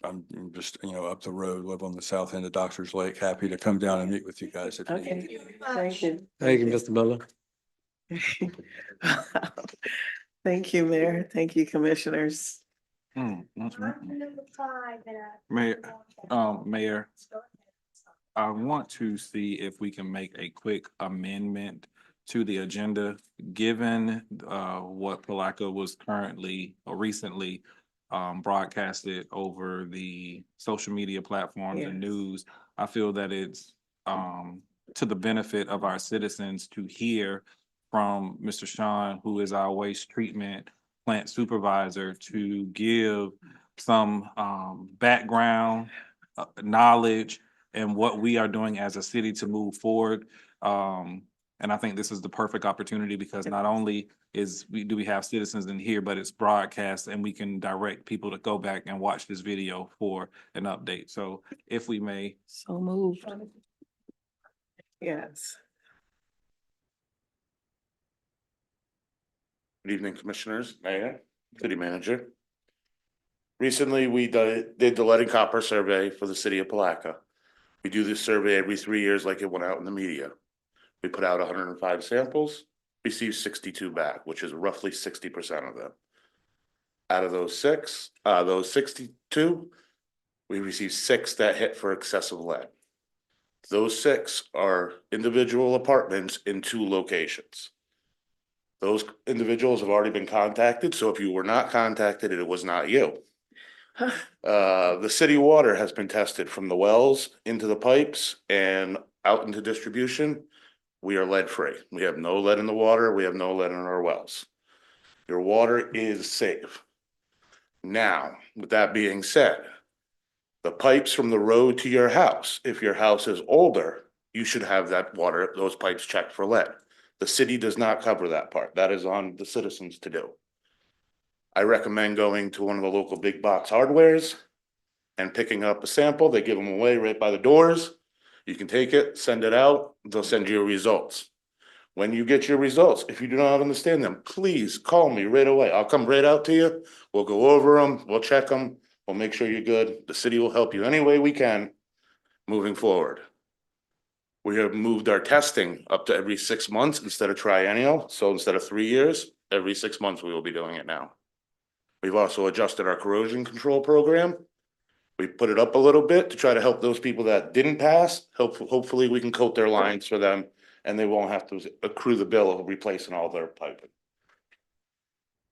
just up the road, live on the south end of Doctors Lake. Happy to come down and meet with you guys if you need. Thank you. Thank you, Mr. Miller. Thank you, Mayor. Thank you, commissioners. Number 5. Mayor, I want to see if we can make a quick amendment to the agenda, given what Palatka was currently or recently broadcasted over the social media platforms and news. I feel that it's to the benefit of our citizens to hear from Mr. Sean, who is our waste treatment plant supervisor, to give some background knowledge and what we are doing as a city to move forward. And I think this is the perfect opportunity because not only do we have citizens in here, but it's broadcast and we can direct people to go back and watch this video for an update. So if we may. So moved. Yes. Good evening, Commissioners, Mayor, City Manager. Recently, we did the lead and copper survey for the city of Palatka. We do this survey every 3 years like it went out in the media. We put out 105 samples, received 62 back, which is roughly 60% of them. Out of those 62, we received 6 that hit for excessive lead. Those 6 are individual apartments in 2 locations. Those individuals have already been contacted, so if you were not contacted, it was not you. The city water has been tested from the wells into the pipes and out into distribution. We are lead free. We have no lead in the water. We have no lead in our wells. Your water is safe. Now, with that being said, the pipes from the road to your house, if your house is older, you should have those pipes checked for lead. The city does not cover that part. That is on the citizens to do. I recommend going to one of the local big box hardwares and picking up a sample. They give them away right by the doors. You can take it, send it out. They'll send you your results. When you get your results, if you do not understand them, please call me right away. I'll come right out to you. We'll go over them. We'll check them. We'll make sure you're good. The city will help you any way we can moving forward. We have moved our testing up to every 6 months instead of triennial. So instead of 3 years, every 6 months we will be doing it now. We've also adjusted our corrosion control program. We put it up a little bit to try to help those people that didn't pass. Hopefully we can coat their lines for them and they won't have to accrue the bill of replacing all their piping.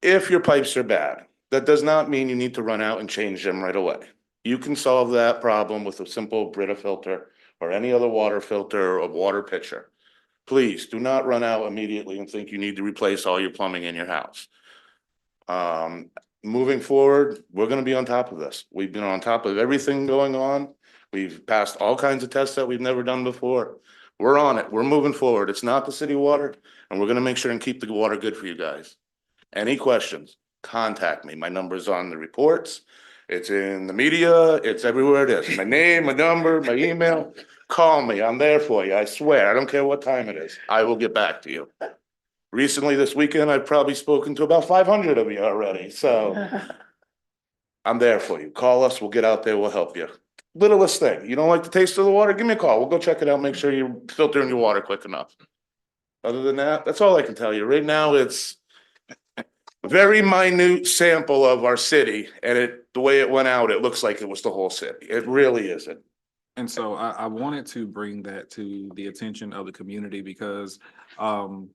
If your pipes are bad, that does not mean you need to run out and change them right away. You can solve that problem with a simple Brita filter or any other water filter or water pitcher. Please do not run out immediately and think you need to replace all your plumbing in your house. Moving forward, we're going to be on top of this. We've been on top of everything going on. We've passed all kinds of tests that we've never done before. We're on it. We're moving forward. It's not the city water, and we're going to make sure and keep the water good for you guys. Any questions, contact me. My number's on the reports. It's in the media. It's everywhere it is. My name, my number, my email. Call me. I'm there for you. I swear. I don't care what time it is. I will get back to you. Recently, this weekend, I've probably spoken to about 500 of you already. So I'm there for you. Call us. We'll get out there. We'll help you. Littlest thing. You don't like the taste of the water? Give me a call. We'll go check it out. Make sure you're filtering your water quick enough. Other than that, that's all I can tell you. Right now, it's a very minute sample of our city. And the way it went out, it looks like it was the whole city. It really isn't. And so I wanted to bring that to the attention of the community because, and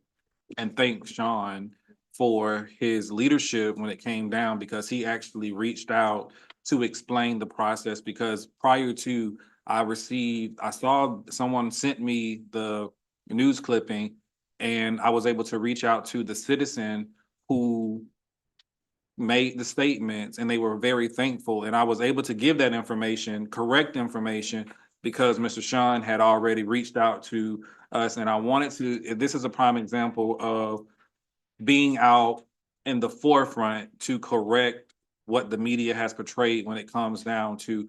thank Sean for his leadership when it came down, because he actually reached out to explain the process, because prior to I saw someone sent me the news clipping, and I was able to reach out to the citizen who made the statements, and they were very thankful. And I was able to give that information, correct information, because Mr. Sean had already reached out to us. And I wanted to, this is a prime example of being out in the forefront to correct what the media has portrayed when it comes down to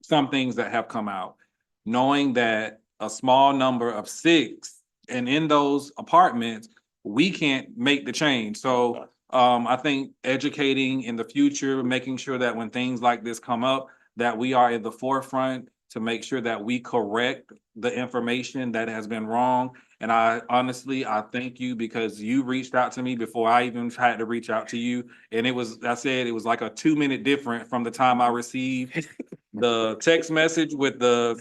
some things that have come out. Knowing that a small number of 6, and in those apartments, we can't make the change. So I think educating in the future, making sure that when things like this come up, that we are in the forefront to make sure that we correct the information that has been wrong. And I honestly, I thank you, because you reached out to me before I even had to reach out to you. And it was, I said, it was like a 2-minute difference from the time I received the text message with the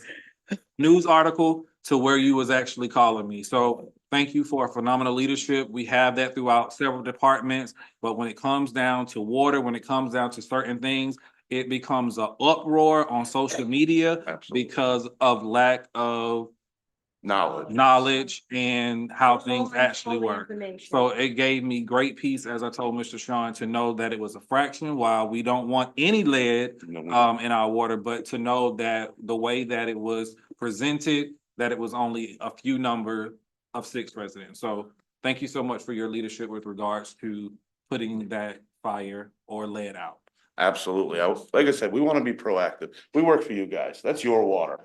news article to where you was actually calling me. So thank you for phenomenal leadership. We have that throughout several departments, but when it comes down to water, when it comes down to certain things, it becomes an uproar on social media. Absolutely. Because of lack of knowledge and how things actually work. So it gave me great peace, as I told Mr. Sean, to know that it was a fraction, while we don't want any lead in our water, but to know that the way that it was presented, that it was only a few number of 6 residents. So thank you so much for your leadership with regards to putting that fire or lead out. Absolutely. Like I said, we want to be proactive. We work for you guys. That's your water.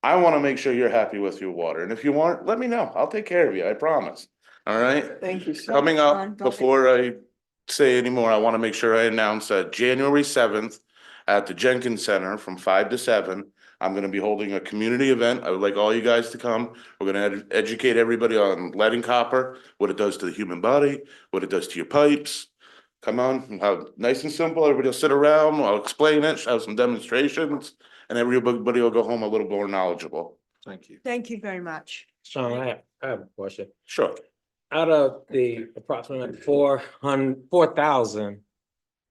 I want to make sure you're happy with your water. And if you aren't, let me know. I'll take care of you. I promise. All right? Thank you, Sean. Coming up, before I say anymore, I want to make sure I announce that January 7th at the Jenkins Center from 5 to 7, I'm going to be holding a community event. I would like all you guys to come. We're going to educate everybody on lead and copper, what it does to the human body, what it does to your pipes. Come on, how nice and simple. Everybody will sit around. I'll explain it, have some demonstrations, and everybody will go home a little more knowledgeable. Thank you. Thank you very much. Sean, I have a question. Sure. Out of the approximately 4,000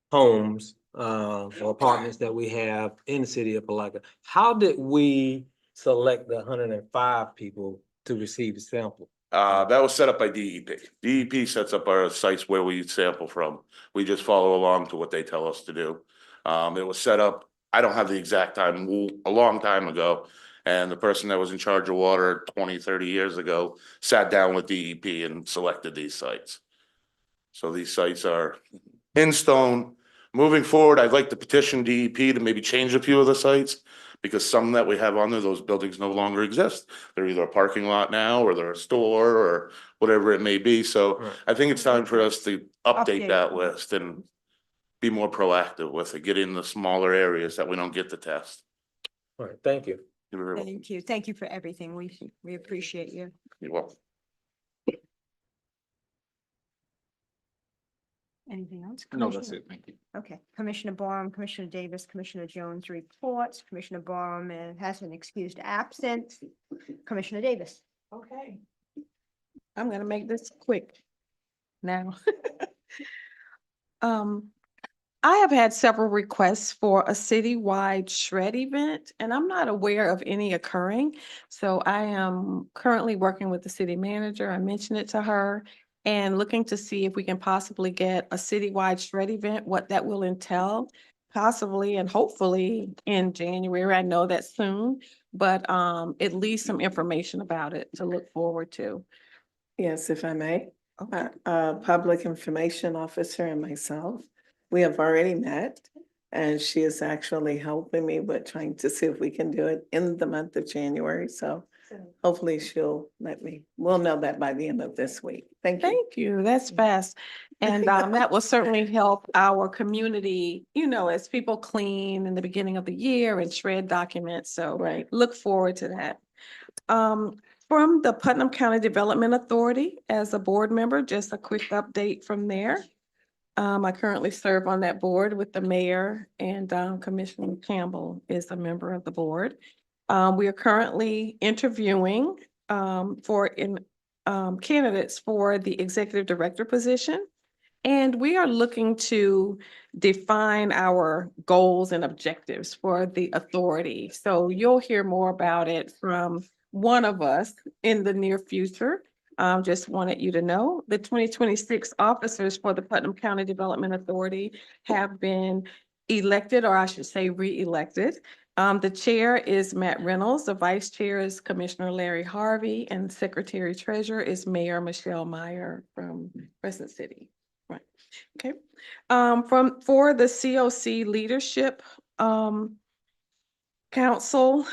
homes, or apartments that we have in the city of Palatka, how did we select the 105 people to receive the sample? That was set up by DEP. DEP sets up our sites where we sample from. We just follow along to what they tell us to do. It was set up, I don't have the exact time, a long time ago. And the person that was in charge of water 20, 30 years ago sat down with DEP and selected these sites. So these sites are in stone. Moving forward, I'd like to petition DEP to maybe change a few of the sites, because some that we have on there, those buildings no longer exist. They're either a parking lot now, or they're a store, or whatever it may be. So Right. I think it's time for us to update Update. that list and be more proactive with it, get in the smaller areas that we don't get the test. All right, thank you. You're very welcome. Thank you. Thank you for everything. We appreciate you. You're welcome. Anything else? No, that's Commissioner? it. Thank you. Okay, Commissioner Barham, Commissioner Davis, Commissioner Jones reports. Commissioner Barham has an excused absence. Commissioner Davis. Okay. I'm gonna make this quick now. I have had several requests for a citywide shred event, and I'm not aware of any occurring. So I am currently working with the city manager. I mentioned it to her and looking to see if we can possibly get a citywide shred event, what that will entail, possibly and hopefully in January. I know that's soon, but at least some information about it to look forward to. Yes, if I may. Public Information Officer and myself, we have already met, and she is actually helping me with trying to see if we can do it in the month of January. So hopefully she'll let me, we'll know that by the end of this week. Thank you. Thank you. That's fast. And that will certainly help our community, as people clean in the beginning of the year and shred documents. So Right. look forward to that. From the Putnam County Development Authority, as a board member, just a quick update from there. I currently serve on that board with the mayor, and Commissioner Campbell is a member of the board. We are currently interviewing candidates for the executive director position. And we are looking to define our goals and objectives for the authority. So you'll hear more about it from one of us in the near future. Just wanted you to know the 2026 officers for the Putnam County Development Authority have been elected, or I should say re-elected. The chair is Matt Reynolds, the vice chair is Commissioner Larry Harvey, and secretary treasurer is Mayor Michelle Meyer from Crescent City. Right, okay. For the COC Leadership Council,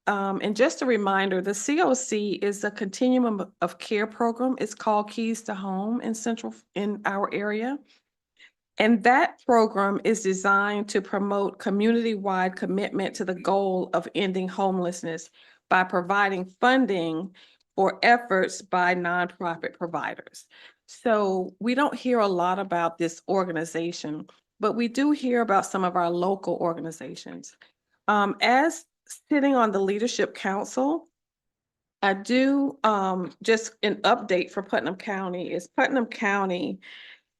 and just a reminder, the COC is a continuum of care program. It's called Keys to Home in our area. And that program is designed to promote community-wide commitment to the goal of ending homelessness by providing funding for efforts by nonprofit providers. So we don't hear a lot about this organization, but we do hear about some of our local organizations. As sitting on the Leadership Council, I do just an update for Putnam County is Putnam County.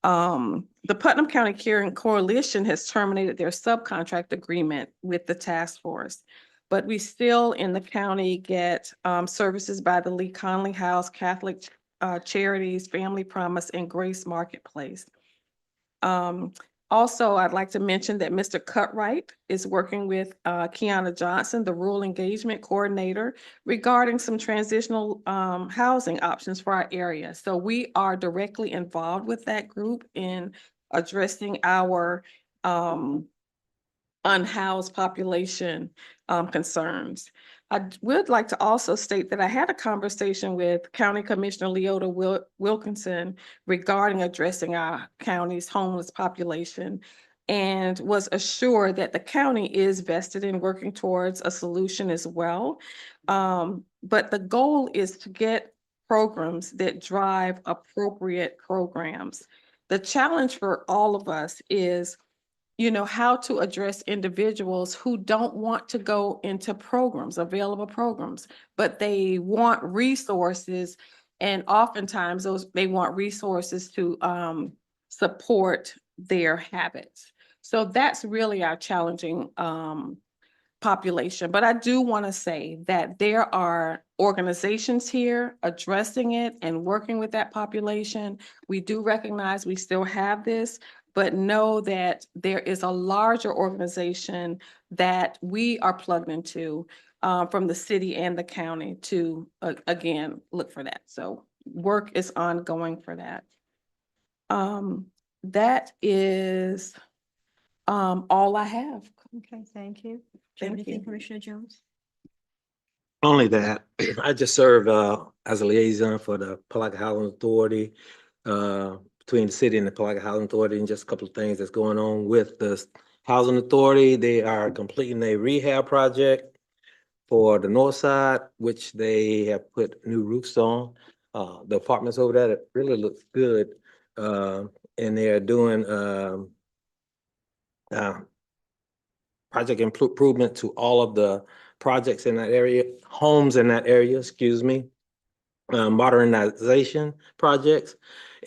The Putnam County Caring Coalition has terminated their subcontract agreement with the task force, but we still in the county get services by the Lee Conley House, Catholic Charities, Family Promise, and Grace Marketplace. Also, I'd like to mention that Mr. Cutright is working with Kiana Johnson, the Rural Engagement Coordinator, regarding some transitional housing options for our area. So we are directly involved with that group in addressing our unhoused population concerns. I would like to also state that I had a conversation with County Commissioner Leota Wilkinson regarding addressing our county's homeless population, and was assured that the county is vested in working towards a solution as well. But the goal is to get programs that drive appropriate programs. The challenge for all of us is how to address individuals who don't want to go into programs, available programs, but they want resources. And oftentimes they want resources to support their habits. So that's really our challenging population. But I do want to say that there are organizations here addressing it and working with that population. We do recognize we still have this, but know that there is a larger organization that we are plugged into from the city and the county to, again, look for that. So work is ongoing for that. That is all I have. Okay, thank you. Do you have Thank anything, you. Commissioner Jones? Only that I just serve as a liaison for the Palatka Housing Authority, between the city and the Palatka Housing Authority, and just a couple of things that's going on with the Housing Authority. They are completing a rehab project for the north side, which they have put new roofs on. The apartments over there, it really looks good. And they are doing project improvement to all of the projects in that area, homes in that area, excuse me, modernization projects.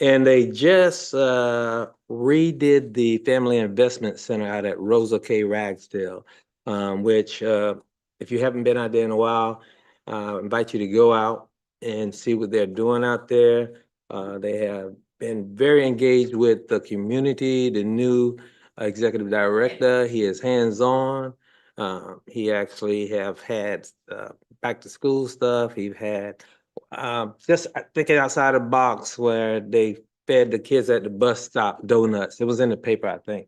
And they just redid the Family Investment Center out at Rosa K. Ragsdale, which if you haven't been out there in a while, I invite you to go out and see what they're doing out there. They have been very engaged with the community, the new executive director. He is hands-on. He actually have had back to school stuff. He had just thinking outside the box where they fed the kids at the bus stop donuts. It was in the paper, I think.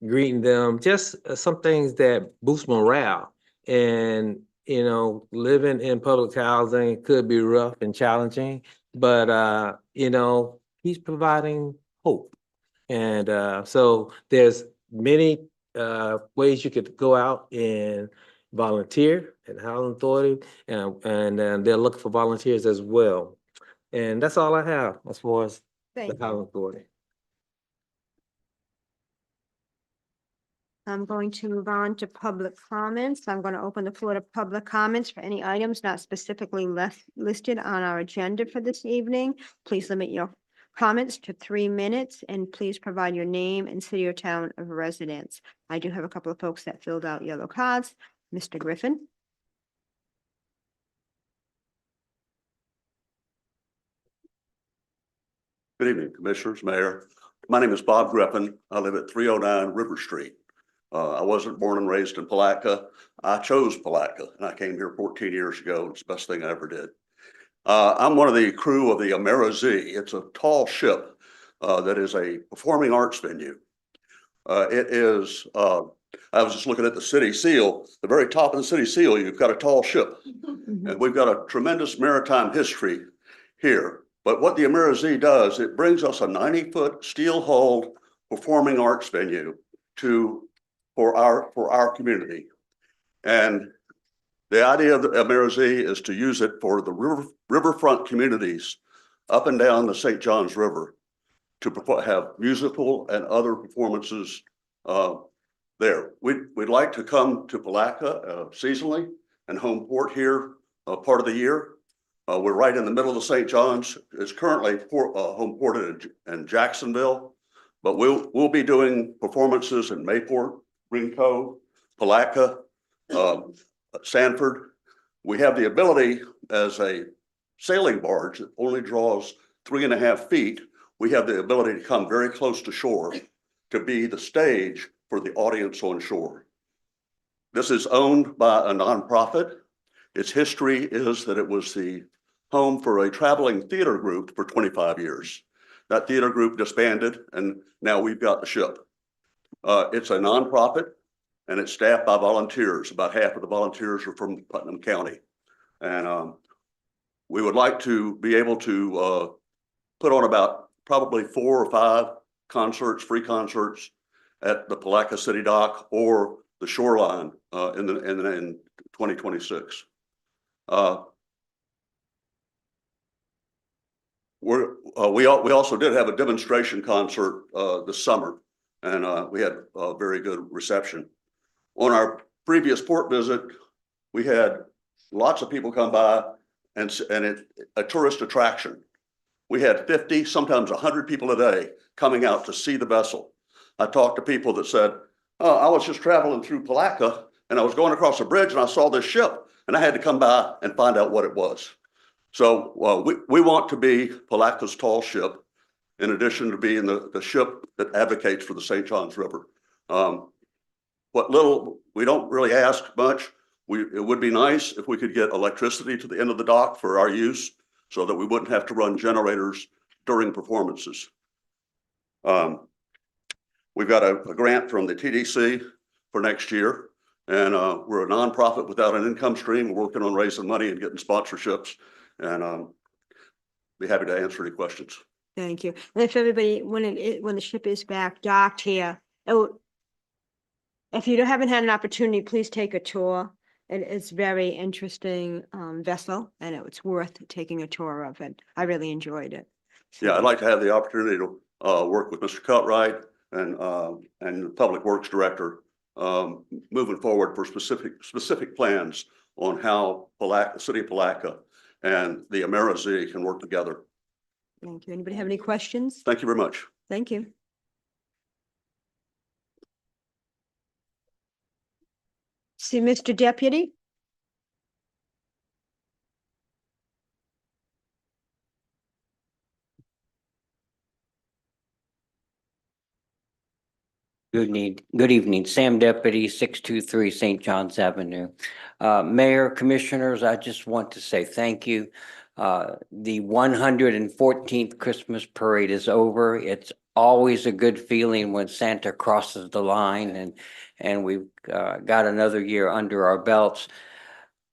Greeting them, just some things that boost morale. And living in public housing could be rough and challenging, but he's providing hope. And so there's many ways you could go out and volunteer at the Housing Authority, and they're looking for volunteers as well. And that's all I have as far as the Thank Housing you. Authority. I'm going to move on to public comments. I'm going to open the floor to public comments for any items not specifically listed on our agenda for this evening. Please limit your comments to 3 minutes and please provide your name and city or town of residence. I do have a couple of folks that filled out yellow cards. Mr. Griffin. Good evening, Commissioners, Mayor. My name is Bob Griffin. I live at 309 River Street. I wasn't born and raised in Palatka. I chose Palatka and I came here 14 years ago. It's the best thing I ever did. I'm one of the crew of the Amera Z. It's a tall ship that is a performing arts venue. I was just looking at the city seal, the very top of the city seal, you've got a tall ship. And we've got a tremendous maritime history here. But what the Amera Z does, it brings us a 90-foot steel-hulled performing arts venue for our community. And the idea of the Amera Z is to use it for the riverfront communities up and down the St. Johns River to have musical and other performances there. We'd like to come to Palatka seasonally and home port here part of the year. We're right in the middle of the St. Johns. It's currently home ported in Jacksonville, but we'll be doing performances in Mayport, Green Cove, Palatka, Sanford. We have the ability as a sailing barge that only draws 3.5 feet. We have the ability to come very close to shore to be the stage for the audience on shore. This is owned by a nonprofit. Its history is that it was the home for a traveling theater group for 25 years. That theater group disbanded and now we've got the ship. It's a nonprofit and it's staffed by volunteers. About half of the volunteers are from Putnam County. And we would like to be able to put on about probably 4 or 5 concerts, free concerts at the Palatka City Dock or the shoreline in 2026. We also did have a demonstration concert this summer, and we had a very good reception. On our previous port visit, we had lots of people come by and a tourist attraction. We had 50, sometimes 100 people a day coming out to see the vessel. I talked to people that said, oh, I was just traveling through Palatka and I was going across a bridge and I saw this ship and I had to come by and find out what it was. So we want to be Palatka's tall ship in addition to being the ship that advocates for the St. Johns River. What little, we don't really ask much. It would be nice if we could get electricity to the end of the dock for our use so that we wouldn't have to run generators during performances. We've got a grant from the TDC for next year, and we're a nonprofit without an income stream. We're working on raising money and getting sponsorships, and be happy to answer any questions. Thank you. And if everybody, when the ship is back docked here, if you haven't had an opportunity, please take a tour. It's very interesting vessel, and it's worth taking a tour of it. I really enjoyed it. Yeah, I'd like to have the opportunity to work with Mr. Cutright and the Public Works Director moving forward for specific plans on how the City of Palatka and the Amera Z can work together. Thank you. Anybody have any questions? Thank you very much. Thank you. See, Mr. Deputy? Good evening, Sam Deputy, 623 St. John's Avenue. Mayor, Commissioners, I just want to say thank you. The 114th Christmas parade is over. It's always a good feeling when Santa crosses the line and we've got another year under our belts.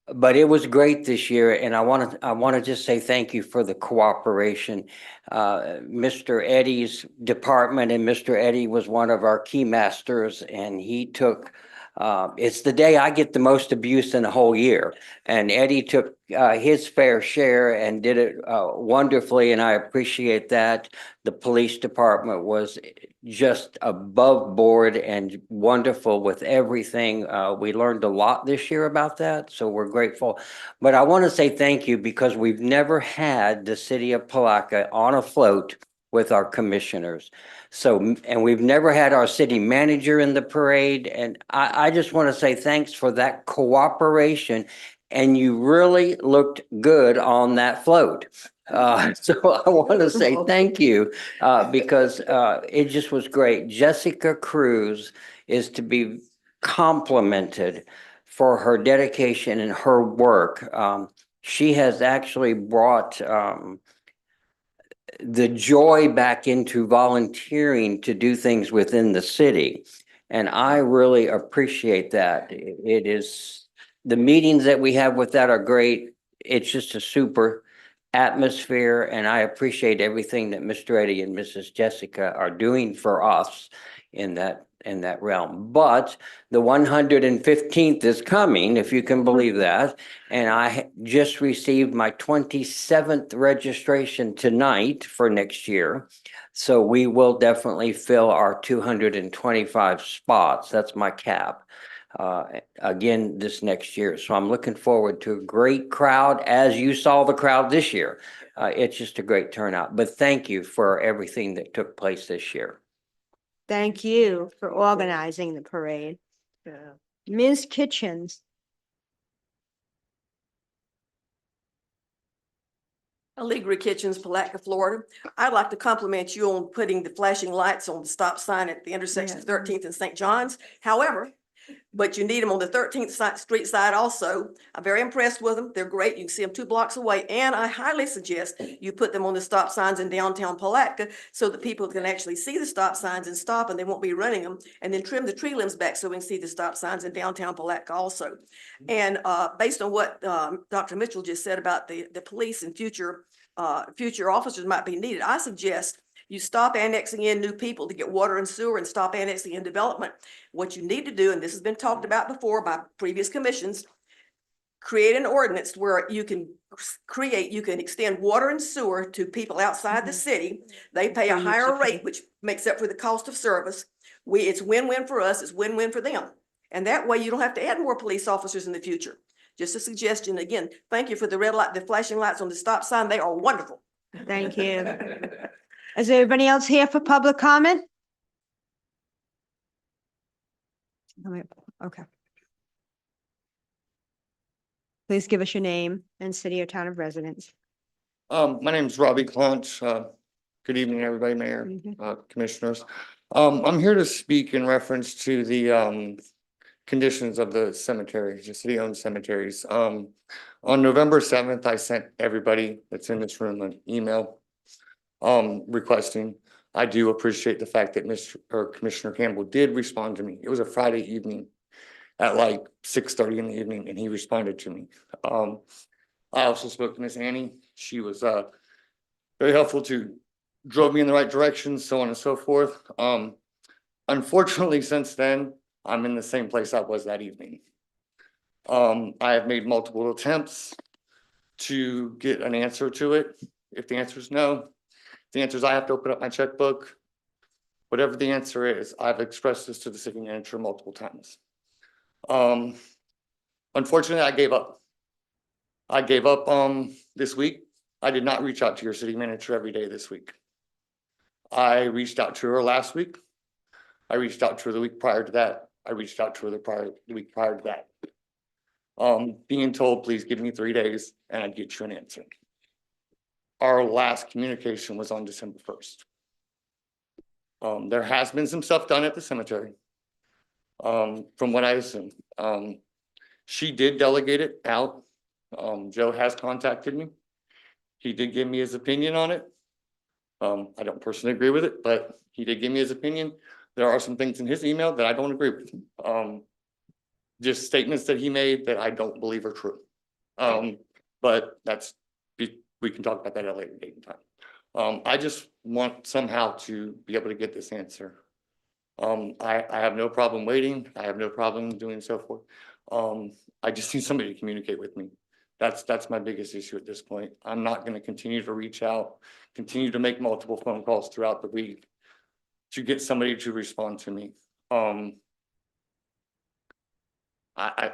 But it was great this year, and I want to just say thank you for the cooperation. Mr. Eddie's department, and Mr. Eddie was one of our key masters, and he took It's the day I get the most abuse in the whole year. And Eddie took his fair share and did it wonderfully, and I appreciate that. The police department was just above board and wonderful with everything. We learned a lot this year about that, so we're grateful. But I want to say thank you because we've never had the city of Palatka on a float with our commissioners. So, and we've never had our city manager in the parade. And I just want to say thanks for that cooperation. And you really looked good on that float. So I want to say thank you because it just was great. Jessica Cruz is to be complimented for her dedication and her work. She has actually brought the joy back into volunteering to do things within the city. And I really appreciate that. It is, the meetings that we have with that are great. It's just a super atmosphere, and I appreciate everything that Mr. Eddie and Mrs. Jessica are doing for us in that realm. But the 115th is coming, if you can believe that. And I just received my 27th registration tonight for next year. So we will definitely fill our 225 spots. That's my cap. Again, this next year. So I'm looking forward to a great crowd, as you saw the crowd this year. It's just a great turnout. But thank you for everything that took place this year. Thank you for organizing the parade. Ms. Kitchens. Allegra Kitchens, Palatka, Florida. I'd like to compliment you on putting the flashing lights on the stop sign at the intersection of 13th and St. John's. However, but you need them on the 13th Street side also. I'm very impressed with them. They're great. You can see them 2 blocks away. And I highly suggest you put them on the stop signs in downtown Palatka so that people can actually see the stop signs and stop, and they won't be running them. And then trim the tree limbs back so we can see the stop signs in downtown Palatka also. And based on what Dr. Mitchell just said about the police and future officers might be needed, I suggest you stop annexing in new people to get water and sewer and stop annexing in development. What you need to do, and this has been talked about before by previous commissions, create an ordinance where you can extend water and sewer to people outside the city. They pay a higher rate, which makes up for the cost of service. It's win-win for us, it's win-win for them. And that way you don't have to add more police officers in the future. Just a suggestion. Again, thank you for the red light, the flashing lights on the stop sign. They are wonderful. Thank you. Is everybody else here for public comment? Okay. Please give us your name and city or town of residence. My name is Robbie Clunch. Good evening, everybody, Mayor, Commissioners. I'm here to speak in reference to the conditions of the cemeteries, the city-owned cemeteries. On November 7th, I sent everybody that's in this room an email requesting. I do appreciate the fact that Commissioner Campbell did respond to me. It was a Friday evening at like 6:30 in the evening, and he responded to me. I also spoke to Miss Annie. She was very helpful drove me in the right direction, so on and so forth. Unfortunately, since then, I'm in the same place I was that evening. I have made multiple attempts to get an answer to it. If the answer is no, the answer is I have to open up my checkbook. Whatever the answer is, I've expressed this to the city manager multiple times. Unfortunately, I gave up. I gave up this week. I did not reach out to your city manager every day this week. I reached out to her last week. I reached out to her the week prior to that. I reached out to her the week prior to that. Being told, please give me 3 days and I'd get you an answer. Our last communication was on December 1st. There has been some stuff done at the cemetery. From what I assume, she did delegate it out. Joe has contacted me. He did give me his opinion on it. I don't personally agree with it, but he did give me his opinion. There are some things in his email that I don't agree with. Just statements that he made that I don't believe are true. But we can talk about that at a later date and time. I just want somehow to be able to get this answer I have no problem waiting. I have no problem doing so forth. I just need somebody to communicate with me. That's my biggest issue at this point. I'm not gonna continue to reach out, continue to make multiple phone calls throughout the week to get somebody to respond to me. I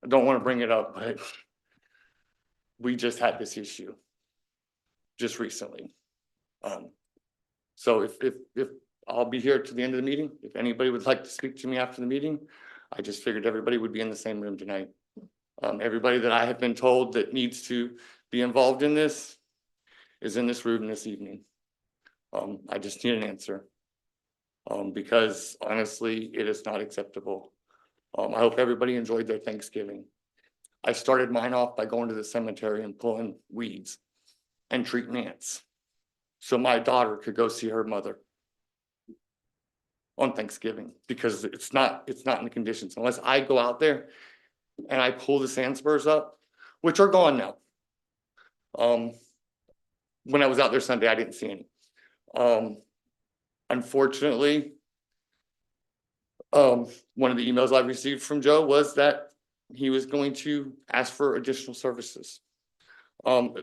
don't want to bring it up, but we just had this issue just recently. So if I'll be here to the end of the meeting, if anybody would like to speak to me after the meeting, I just figured everybody would be in the same room tonight. Everybody that I have been told that needs to be involved in this is in this room this evening. I just need an answer. Because honestly, it is not acceptable. I hope everybody enjoyed their Thanksgiving. I started mine off by going to the cemetery and pulling weeds and treating ants, so my daughter could go see her mother on Thanksgiving, because it's not in the conditions unless I go out there and I pull the sand spurs up, which are gone now. When I was out there Sunday, I didn't see any. Unfortunately, one of the emails I received from Joe was that he was going to ask for additional services.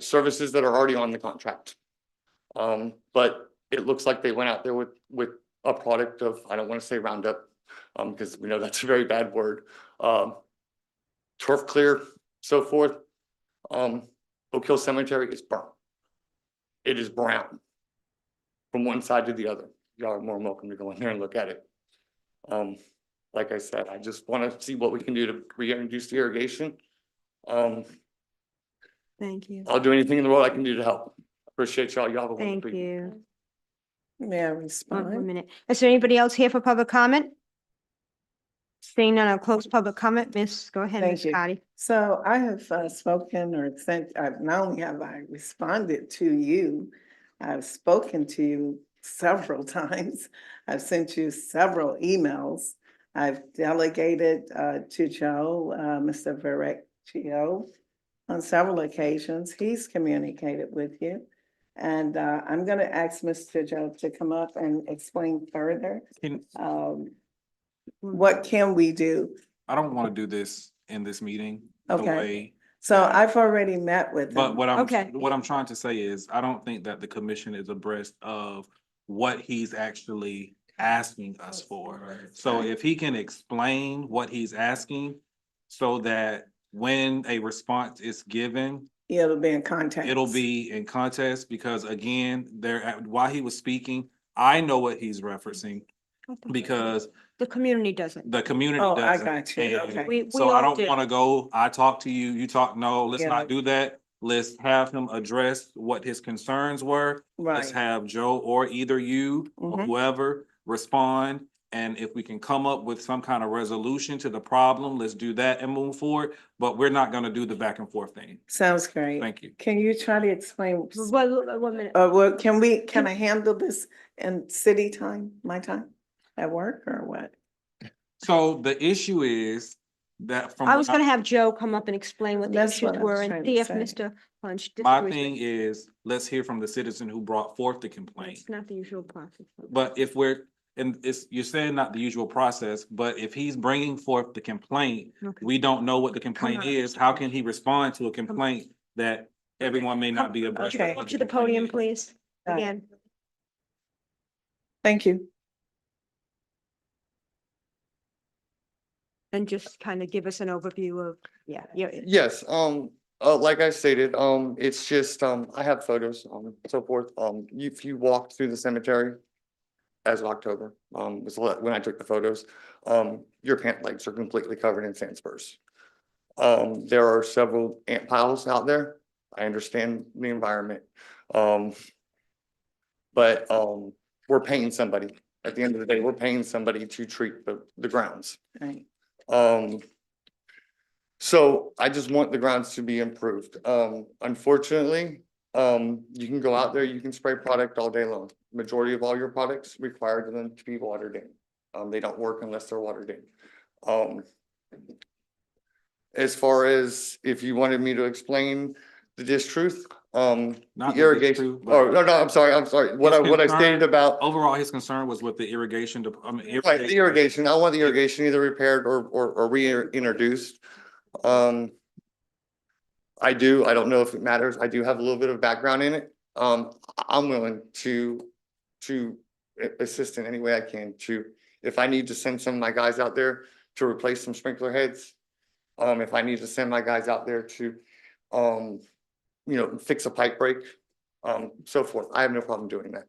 Services that are already on the contract. But it looks like they went out there with a product of, I don't want to say Roundup, because we know that's a very bad word. Turf clear, so forth. Oak Hill Cemetery is burnt. It is brown from one side to the other. Y'all are more than welcome to go in there and look at it. Like I said, I just want to see what we can do to reintroduce the irrigation. Thank you. I'll do anything in the world I can do to help. Appreciate y'all. Y'all have a Thank wonderful evening. you. May I One respond? minute. Is there anybody else here for public comment? Seeing none, I'll close public comment. Miss, go ahead, Thank Miss you. Scotty. So I have spoken or sent, not only have I responded to you, I've spoken to you several times. I've sent you several emails. I've delegated to Joe, Mr. Verrecchio, on several occasions. He's communicated with you. And I'm going to ask Mr. Joe to come up and explain further. What can we do? I don't want to do this in this meeting. the Okay. way So that- I've already met with But him. what I'm trying to say is, I don't think that the commission is abreast of what he's actually asking us for. So if he can explain what he's asking, so that when a response is given, It'll be in context. it'll be in context, because again, while he was speaking, I know what he's referencing, because The community doesn't. the community Oh, I doesn't. got you. And Okay. We So I all don't do. wanna go, I talk to you, you talk, no, let's Yeah. not do that. Let's have him address what his concerns were. Let's Right. have Joe or either you or Mhm. whoever respond. And if we can come up with some kind of resolution to the problem, let's do that and move forward. But we're not gonna do the back and forth thing. Sounds great. Thank you. Can you try to explain? One minute. Well, can I handle this in city time, my time, at work or what? So the issue is that from. I was gonna have Joe come up and explain what the That's issues what I was were and trying see to if say. Mr. Punch My disagrees thing with. is, let's hear from the citizen who brought forth the complaint. It's not the usual process. But if you're saying not the usual process, but if he's bringing forth the complaint, Okay. we don't know what the complaint on. is, how can he respond to a complaint that everyone may not be abreast of? Okay. what To the podium, complaint is? please. Got it. Again. Thank you. And just kind of give us an overview of, yeah. Yes, like I stated, it's just, I have photos, so forth. If you walked through the cemetery as of October, was when I took the photos, your pant legs are completely covered in sand spurs. There are several ant piles out there. I understand the environment. But we're paying somebody. At the end of the day, we're paying somebody to treat the grounds. Right. So I just want the grounds to be improved. Unfortunately, you can go out there, you can spray product all day long. Majority of all your products require them to be watered in. They don't work unless they're watered in. As far as if you wanted me to explain the distruth, Not the that it's irrigation, true, but- oh, no, I'm sorry, what His I stated concern- about. Overall, his concern was with the irrigation, Right, the irrigation, I want the irrigation either repaired or reintroduced. I don't know if it matters, I do have a little bit of background in it. I'm willing to assist in any way I can if I need to send some of my guys out there to replace some sprinkler heads. If I need to send my guys out there to, fix a pipe break, so forth, I have no problem doing that.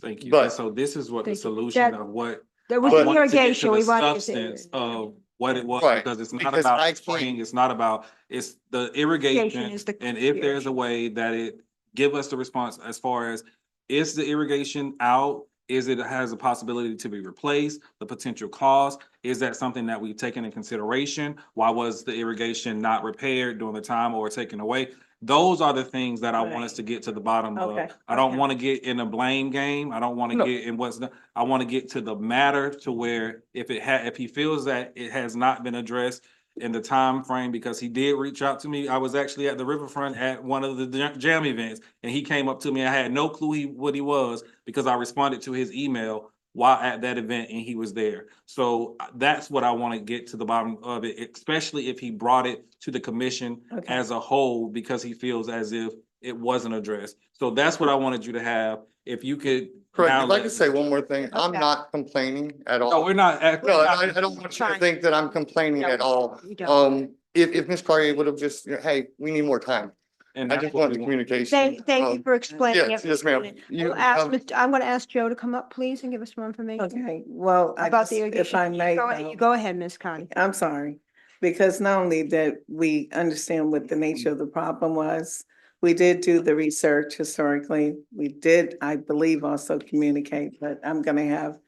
Thank you. But And so this is what the Thank you. solution That- of what. There was I the wanted to get to irrigation, the we wanted to get substance of what it was, Right, because it's not because about I can't- spraying, it's not about, it's the Irrigation irrigation. is the And if there's a way that it give us the response as far as, is the irrigation out? Is it has a possibility to be replaced? The potential cost, is that something that we've taken in consideration? Why was the irrigation not repaired during the time or taken away? Those are the things that I want us to get to the bottom of. Okay, I don't okay. want to get in a blame game. I don't want to No. get in what's, I want to get to the matter to where if he feels that it has not been addressed in the time frame, because he did reach out to me. I was actually at the riverfront at one of the jam events, and he came up to me. I had no clue what he was, because I responded to his email while at that event and he was there. So that's what I want to get to the bottom of it, especially if he brought it to the commission Okay. as a whole, because he feels as if it wasn't addressed. So that's what I wanted you to have. If you could. correct, now if I could let- say one more thing, I'm Okay. not complaining at all. No, we're not. No, I don't want you to Fine. think that I'm complaining No, at all. you don't. If Ms. Cartier would have just, hey, we need more time. And I that's just what want we the want. communication. Thank you for explaining yes, it. yes, ma'am. You, I'm gonna ask Joe to come up, please, and give us more information Okay, well, about the if irrigation. I may, Go ahead, though. go ahead, Ms. Connie. I'm sorry, because not only that we understand what the nature of the problem was, we did do the research historically. We did, I believe, also communicate, but I'm gonna have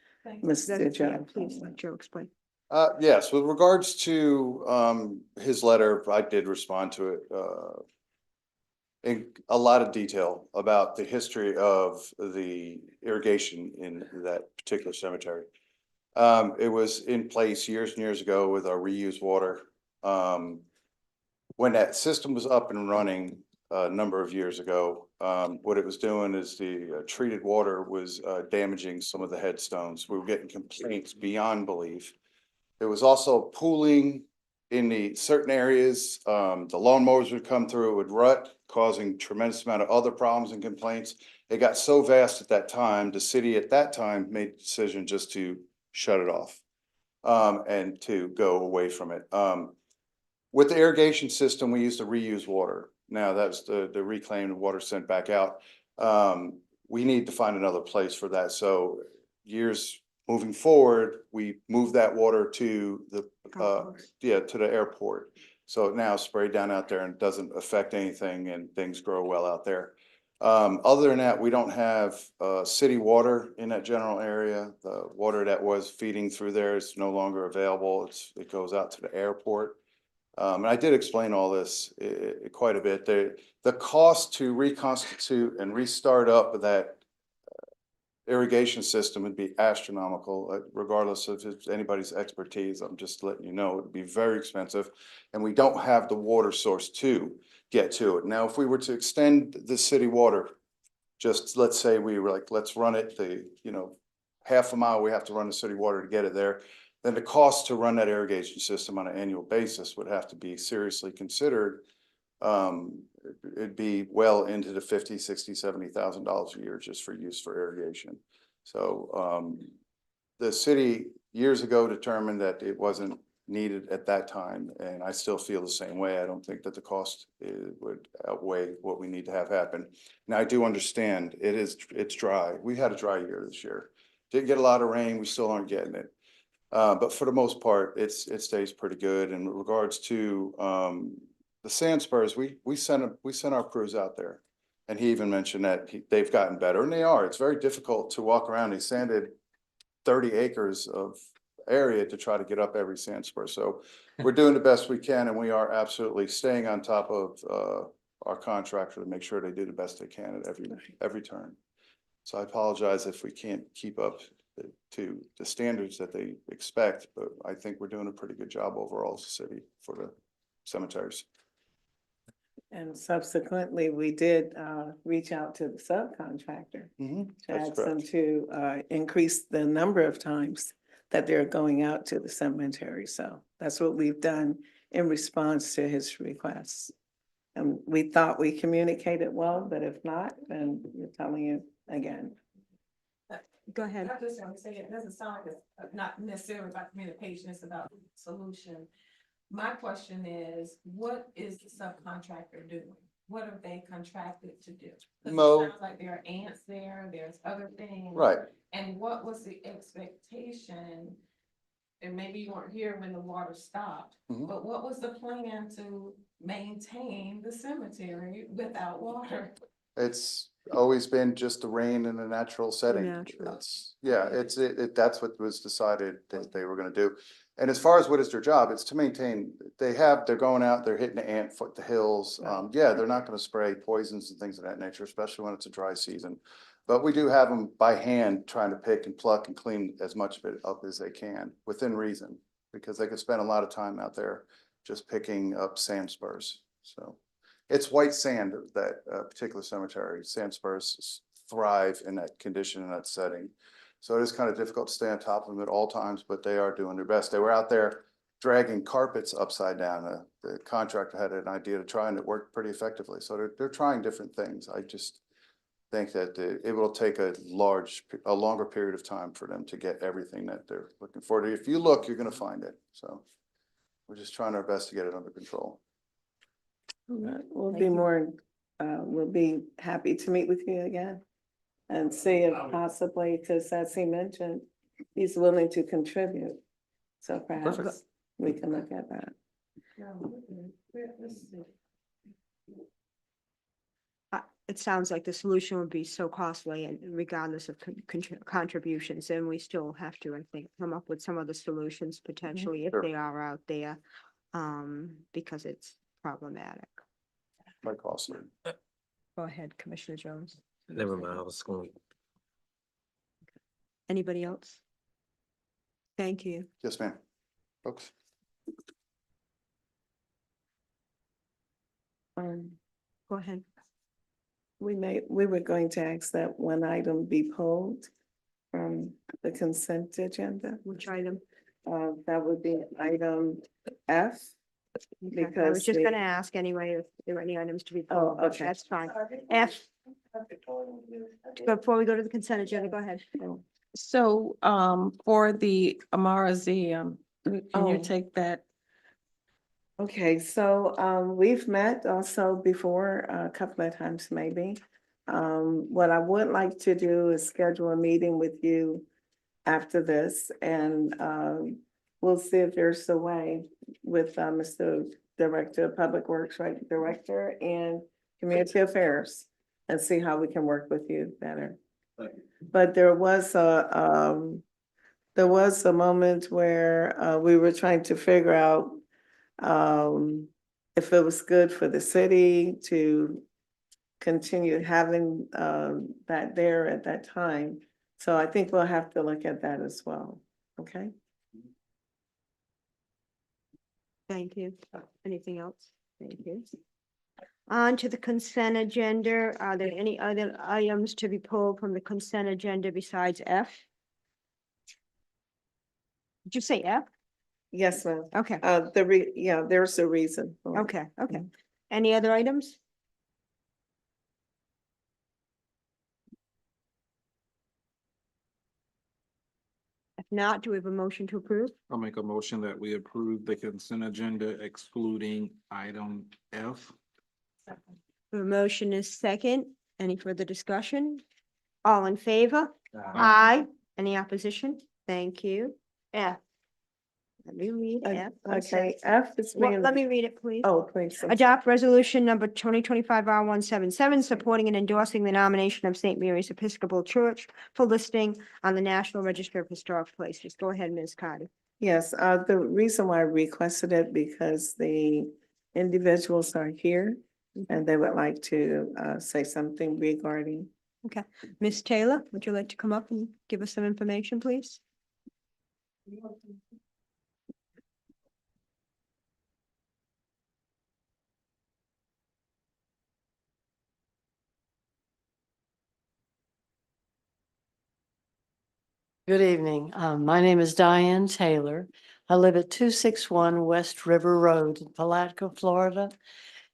Mr. Joe. Please let Joe explain. Yes, with regards to his letter, I did respond to it in a lot of detail about the history of the irrigation in that particular cemetery. It was in place years and years ago with our reused water. When that system was up and running a number of years ago, what it was doing is the treated water was damaging some of the headstones. We were getting complaints beyond belief. It was also pooling in the certain areas. The lawnmowers would come through, it would rut, causing tremendous amount of other problems and complaints. It got so vast at that time, the city at that time made the decision just to shut it off and to go away from it. With the irrigation system, we used to reuse water. Now that's the reclaimed water sent back out. We need to find another place for that. So years moving forward, we moved that water to the to the airport. So now sprayed down out there and doesn't affect anything, and things grow well out there. Other than that, we don't have city water in that general area. The water that was feeding through there is no longer available. It goes out to the airport. And I did explain all this quite a bit. The cost to reconstitute and restart up that irrigation system would be astronomical, regardless of anybody's expertise. I'm just letting you know, it'd be very expensive. And we don't have the water source to get to it. Now, if we were to extend the city water, just let's say we were like, let's run it half a mile, we have to run the city water to get it there. Then the cost to run that irrigation system on an annual basis would have to be seriously considered. It'd be well into the $50,000, $60,000, $70,000 a year just for use for irrigation. So the city years ago determined that it wasn't needed at that time, and I still feel the same way. I don't think that the cost would outweigh what we need to have happen. Now, I do understand it's dry. We had a dry year this year. Didn't get a lot of rain. We still aren't getting it. But for the most part, it stays pretty good. And in regards to the sand spurs, we sent our crews out there, and he even mentioned that they've gotten better, and they are. It's very difficult to walk around. He sanded 30 acres of area to try to get up every sand spur. So we're doing the best we can, and we are absolutely staying on top of our contractor to make sure they do the best they can at every turn. So I apologize if we can't keep up to the standards that they expect, but I think we're doing a pretty good job overall as a city for the cemeteries. And subsequently, we did reach out to the subcontractor to That's ask them correct. to increase the number of times that they're going out to the cemetery. So that's what we've done in response to his requests. And we thought we communicated well, but if not, then we're telling you again. Go ahead. I just want to say, it doesn't sound like it's not necessarily about communication, it's about solution. My question is, what is the subcontractor doing? What are they contracted to do? 'Cause it Mo. sounds like there are ants there, there's other things. Right. And what was the expectation? And maybe you weren't here when the water stopped, Mhm. but what was the plan to maintain the cemetery without water? It's always been just the rain in a natural setting. Natural. That's what was decided that they were gonna do. And as far as what is their job, it's to maintain, they're going out, they're hitting the ant foot, the hills. Yeah, they're not gonna spray poisons and things of that nature, especially when it's a dry season. But we do have them by hand trying to pick and pluck and clean as much of it up as they can within reason. Because they could spend a lot of time out there just picking up sand spurs, so. It's white sand, that particular cemetery. Sand spurs thrive in that condition, in that setting. So it is kind of difficult to stay on top of them at all times, but they are doing their best. They were out there dragging carpets upside down. The contractor had an idea to try and it worked pretty effectively. So they're trying different things. I just think that it will take a longer period of time for them to get everything that they're looking for. If you look, you're gonna find it. So we're just trying our best to get it under control. We'll be more, we'll be happy to meet with you again and see if possibly, because as he mentioned, he's willing to contribute. So perhaps we can look at that. It sounds like the solution would be so costly and regardless of contributions, and we still have to, I think, come up with some other solutions potentially if Sure. they are out there. Because it's problematic. Quite costly. Go ahead, Commissioner Jones. Never mind, I was going. Anybody else? Thank you. Yes, ma'am. Folks. Go ahead. We were going to ask that one item be pulled from the consent agenda. Which item? That would be item F. Okay, I was Because just the- gonna ask anyway if there were any items to be Oh, pulled, but okay. that's fine. F. Before we go to the consent agenda, go ahead. So, for the Amarazeum, can you Oh. take that? Okay, so, we've met also before, a couple of times maybe. What I would like to do is schedule a meeting with you after this and, we'll see if there's a way with, Mr. Director of Public Works, right, Director and Community Affairs, and see how we can work with you better. But there was a moment where we were trying to figure out if it was good for the city to continue having that there at that time. So I think we'll have to look at that as well, okay? Thank you. Anything else? Thank you. On to the consent agenda. Are there any other items to be pulled from the consent agenda besides F? Did you say F? Yes, ma'am. Okay, There's a reason. for it. okay. Any other items? If not, do we have a motion to approve? I'll make a motion that we approve the consent agenda excluding item F. The motion is second. Any further discussion? All in favor? Aye. Any opposition? Thank you. F. Let me read F. one Okay, second. F is Well, being. let me read it, please. Oh, please. Adopt resolution number 2025-R177, supporting and endorsing the nomination of St. Mary's Episcopal Church for listing on the National Register of Historic Places. Go ahead, Ms. Carter. Yes, the reason why I requested it because the individuals are here and they would like to say something regarding. Okay. Ms. Taylor, would you like to come up and give us some information, please? Good evening. My name is Diane Taylor. I live at 261 West River Road in Palatka, Florida.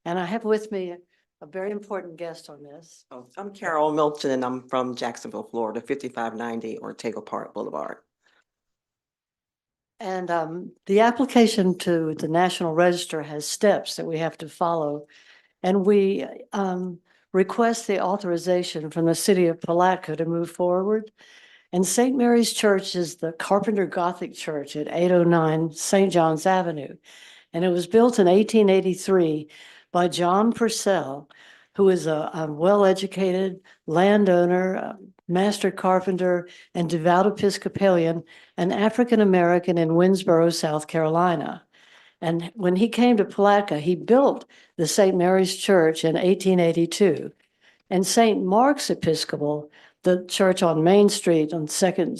And I have with me a very important guest on this. Oh, I'm Carol Milton and I'm from Jacksonville, Florida, 5590 Ortega Park Boulevard. And the application to the National Register has steps that we have to follow. And we request the authorization from the city of Palatka to move forward. And St. Mary's Church is the Carpenter Gothic Church at 809 St. John's Avenue. And it was built in 1883 by John Purcell, who is a well-educated landowner, a master carpenter, and devout Episcopalian, an African-American in Winnsboro, South Carolina. And when he came to Palatka, he built the St. Mary's Church in 1882. And St. Mark's Episcopal, the church on Main Street on Second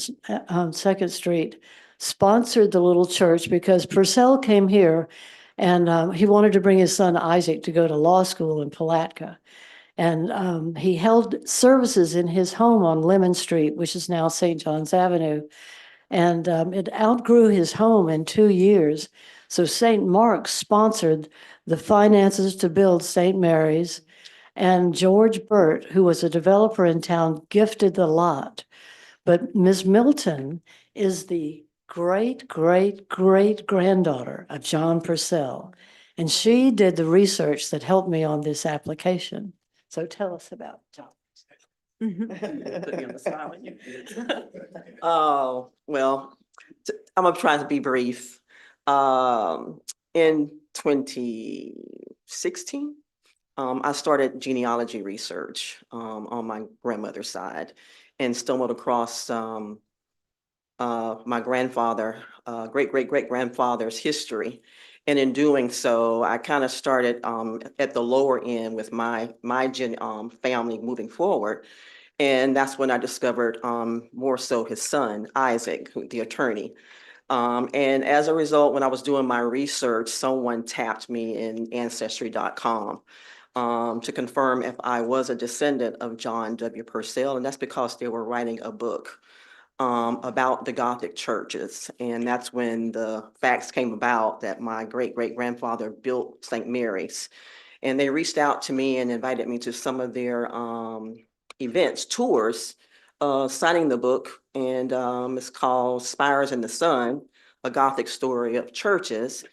Street, sponsored the little church because Purcell came here and he wanted to bring his son Isaac to go to law school in Palatka. And he held services in his home on Lemon Street, which is now St. John's Avenue. And it outgrew his home in 2 years. So St. Mark's sponsored the finances to build St. Mary's. And George Burt, who was a developer in town, gifted the lot. But Ms. Milton is the great, great, great granddaughter of John Purcell. And she did the research that helped me on this application. So tell us about John. Oh, well, I'm gonna try to be brief. In 2016, I started genealogy research on my grandmother's side and stumbled across my grandfather, great-great-great-grandfather's history. And in doing so, I kind of started at the lower end with my family moving forward. And that's when I discovered more so his son, Isaac, the attorney. And as a result, when I was doing my research, someone tapped me in Ancestry.com to confirm if I was a descendant of John W. Purcell. And that's because they were writing a book about the Gothic churches. And that's when the facts came about that my great-great-grandfather built St. Mary's. And they reached out to me and invited me to some of their events, tours, signing the book. And it's called Spires in the Sun, A Gothic Story of Churches.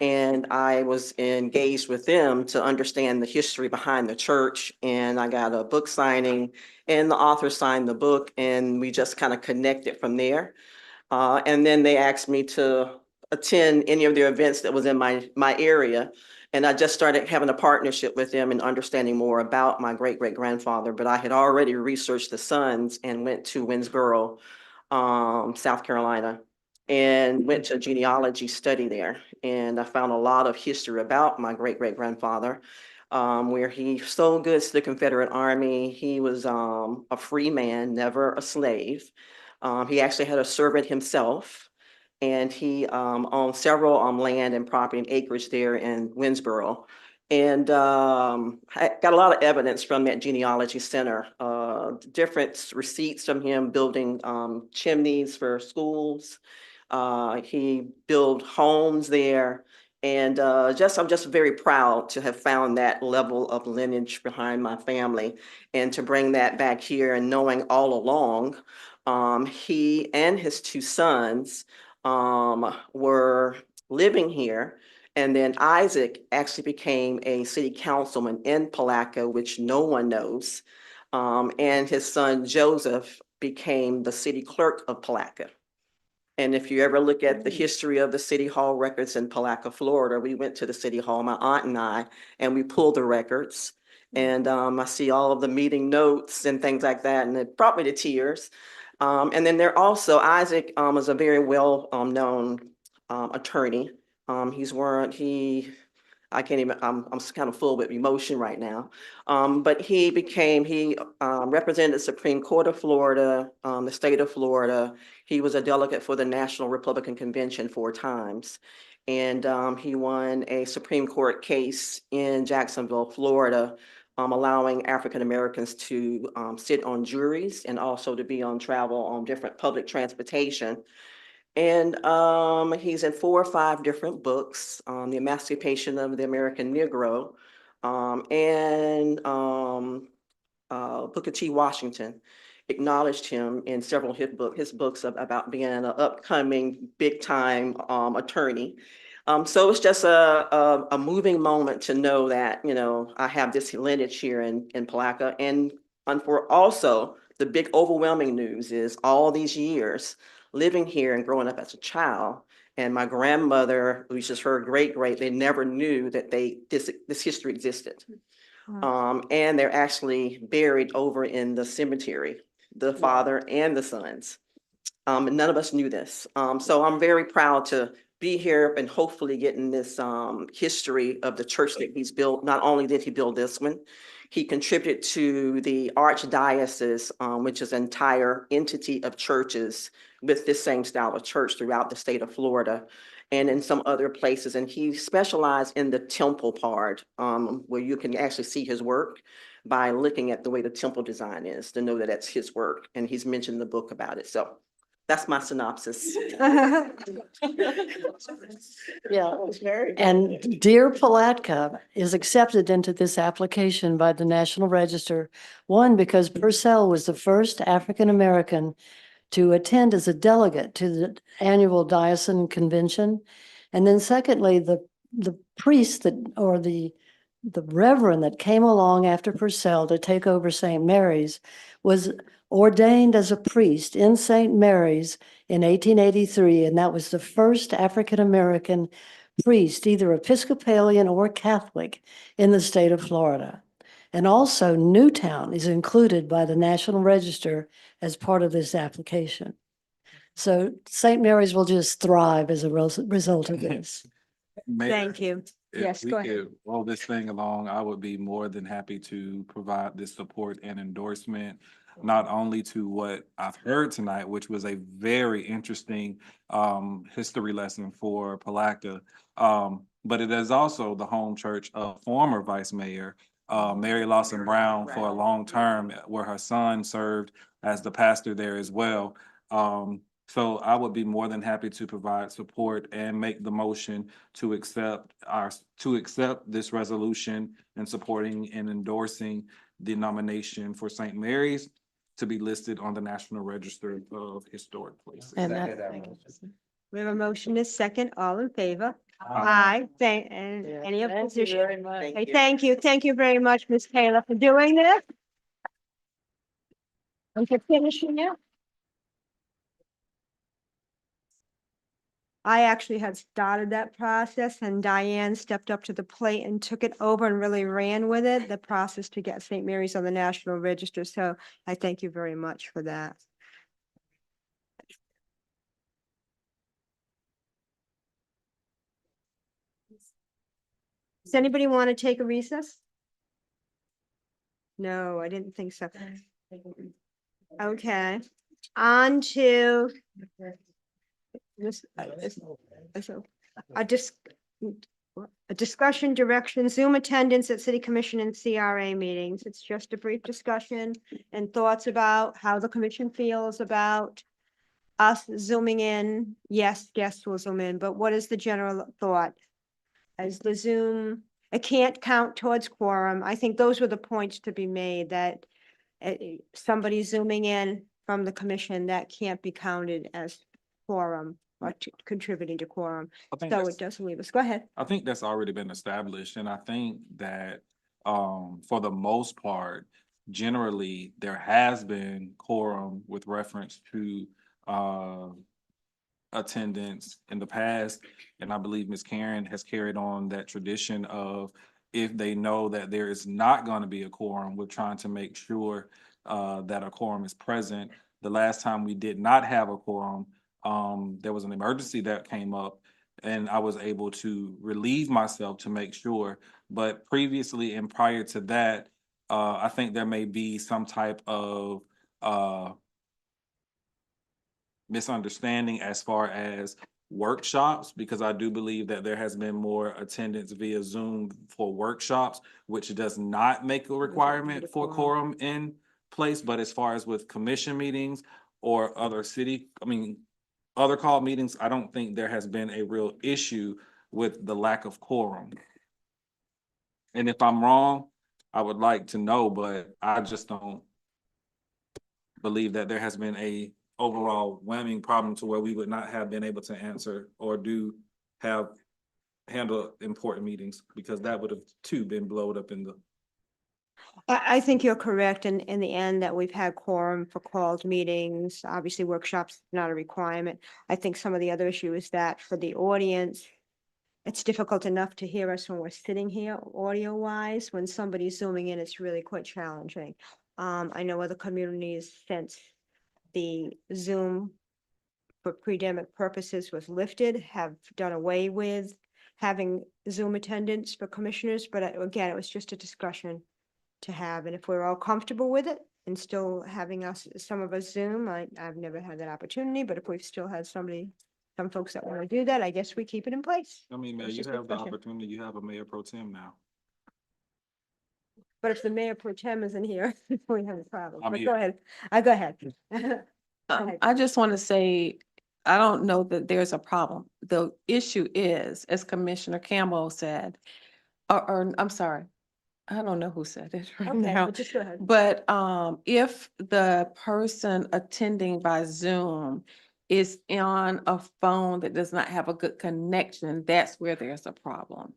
And I was engaged with them to understand the history behind the church. And I got a book signing and the author signed the book and we just kind of connected from there. And then they asked me to attend any of their events that was in my area. And I just started having a partnership with them and understanding more about my great-great-grandfather. But I had already researched the sons and went to Winnsboro, South Carolina, and went to a genealogy study there. And I found a lot of history about my great-great-grandfather, where he sold goods to the Confederate Army. He was a free man, never a slave. He actually had a servant himself. And he owned several land and property and acreage there in Winnsboro. And I got a lot of evidence from that genealogy center, different receipts from him building chimneys for schools. He built homes there. And I'm just very proud to have found that level of lineage behind my family and to bring that back here and knowing all along, he and his two sons were living here. And then Isaac actually became a city councilman in Palatka, which no one knows. And his son Joseph became the city clerk of Palatka. And if you ever look at the history of the city hall records in Palatka, Florida, we went to the city hall, my aunt and I, and we pulled the records. And I see all of the meeting notes and things like that, and it brought me to tears. And then there also, Isaac is a very well known attorney. I can't even, I'm kind of full with emotion right now. But he represented the Supreme Court of Florida, the state of Florida. He was a delegate for the National Republican Convention 4 times. And he won a Supreme Court case in Jacksonville, Florida, allowing African Americans to sit on juries and also to be on travel on different public transportation. And he's in 4 or 5 different books, The Emancipation of the American Negro, and Booker T. Washington acknowledged him in several his books about being an upcoming big-time attorney. So it's just a moving moment to know that, you know, I have this lineage here in Palatka. And for also, the big overwhelming news is all these years living here and growing up as a child, and my grandmother, which is her great, they never knew that this history existed. And they're actually buried over in the cemetery, the father and the sons. And none of us knew this. So I'm very proud to be here and hopefully getting this history of the church that he's built. Not only did he build this one, he contributed to the archdiocese, which is an entire entity of churches with this same style of church throughout the state of Florida and in some other places. And he specialized in the temple part, where you can actually see his work by looking at the way the temple design is to know that that's his work. And he's mentioned in the book about it. So that's my synopsis. Yeah. was very good. And Dear Palatka is accepted into this application by the National Register. One, because Purcell was the first African-American to attend as a delegate to the annual diocesan convention. And then secondly, the priest that, or the reverend that came along after Purcell to take over St. Mary's was ordained as a priest in St. Mary's in 1883, and that was the first African-American priest, either Episcopalian or Catholic, in the state of Florida. And also Newtown is included by the National Register as part of this application. So St. Mary's will just thrive as a result of this. Thank you. If Yes, we go ahead. could roll this thing along, I would be more than happy to provide this support and endorsement, not only to what I've heard tonight, which was a very interesting history lesson for Palatka, but it is also the home church of former Vice Mayor Mary Lawson Brown for a long term, where her son served as the pastor there as well. So I would be more than happy to provide support and make the motion to accept this resolution and supporting and endorsing the nomination for St. Mary's to be listed on the National Register of Historic Places. And We have a motion is second, all in favor? Aye. And any Thank you opposition? very much. Okay, thank you very much, Ms. Taylor, for doing this. And for finishing it. I actually had started that process and Diane stepped up to the plate and took it over and really ran with it, the process to get St. Mary's on the National Register. So I thank you very much for that. Does anybody want to take a recess? No, I didn't think so. Okay, on to this, a discussion direction, Zoom attendance at City Commission and CRA meetings. It's just a brief discussion and thoughts about how the commission feels about us zooming in. Yes, guests will zoom in, but what is the general thought? As the Zoom, it can't count towards quorum. I think those were the points to be made, that somebody zooming in from the commission, that can't be counted as quorum or contributing to quorum. I think So that's- it doesn't leave us. Go ahead. I think that's already been established, and I think that for the most part, generally, there has been quorum with reference to attendance in the past. And I believe Ms. Karen has carried on that tradition of, if they know that there is not going to be a quorum, we're trying to make sure that a quorum is present. The last time we did not have a quorum, there was an emergency that came up and I was able to relieve myself to make sure. But previously and prior to that, I think there may be some type of misunderstanding as far as workshops, because I do believe that there has been more attendance via Zoom for workshops, which does not make a requirement for quorum in place, but as far as with commission meetings or other other call meetings, I don't think there has been a real issue with the lack of quorum. And if I'm wrong, I would like to know, but I just don't believe that there has been a overall whelming problem to where we would not have been able to answer or handle important meetings, because that would have too been blowed up in the. I think you're correct in the end that we've had quorum for called meetings. Obviously, workshops, not a requirement. I think some of the other issue is that for the audience, it's difficult enough to hear us when we're sitting here audio wise. When somebody's zooming in, it's really quite challenging. I know other communities, since the Zoom for pre-pandemic purposes was lifted, have done away with having Zoom attendance for commissioners, but again, it was just a discussion to have, and if we're all comfortable with it and still having some of us Zoom, I've never had that opportunity, but if we've still had some folks that want to do that, I guess we keep it in place. I mean, Mayor, It's you just a have the discussion. opportunity, you have a mayor pro tem now. But if the mayor pro tem isn't here, we have a problem. I'm But here. go ahead. Go ahead. Go ahead. I just want to say, I don't know that there's a problem. The issue is, as Commissioner Campbell said, or I'm sorry, I don't know who said it right Okay, now. but just go ahead. But if the person attending by Zoom is on a phone that does not have a good connection, that's where there's a problem,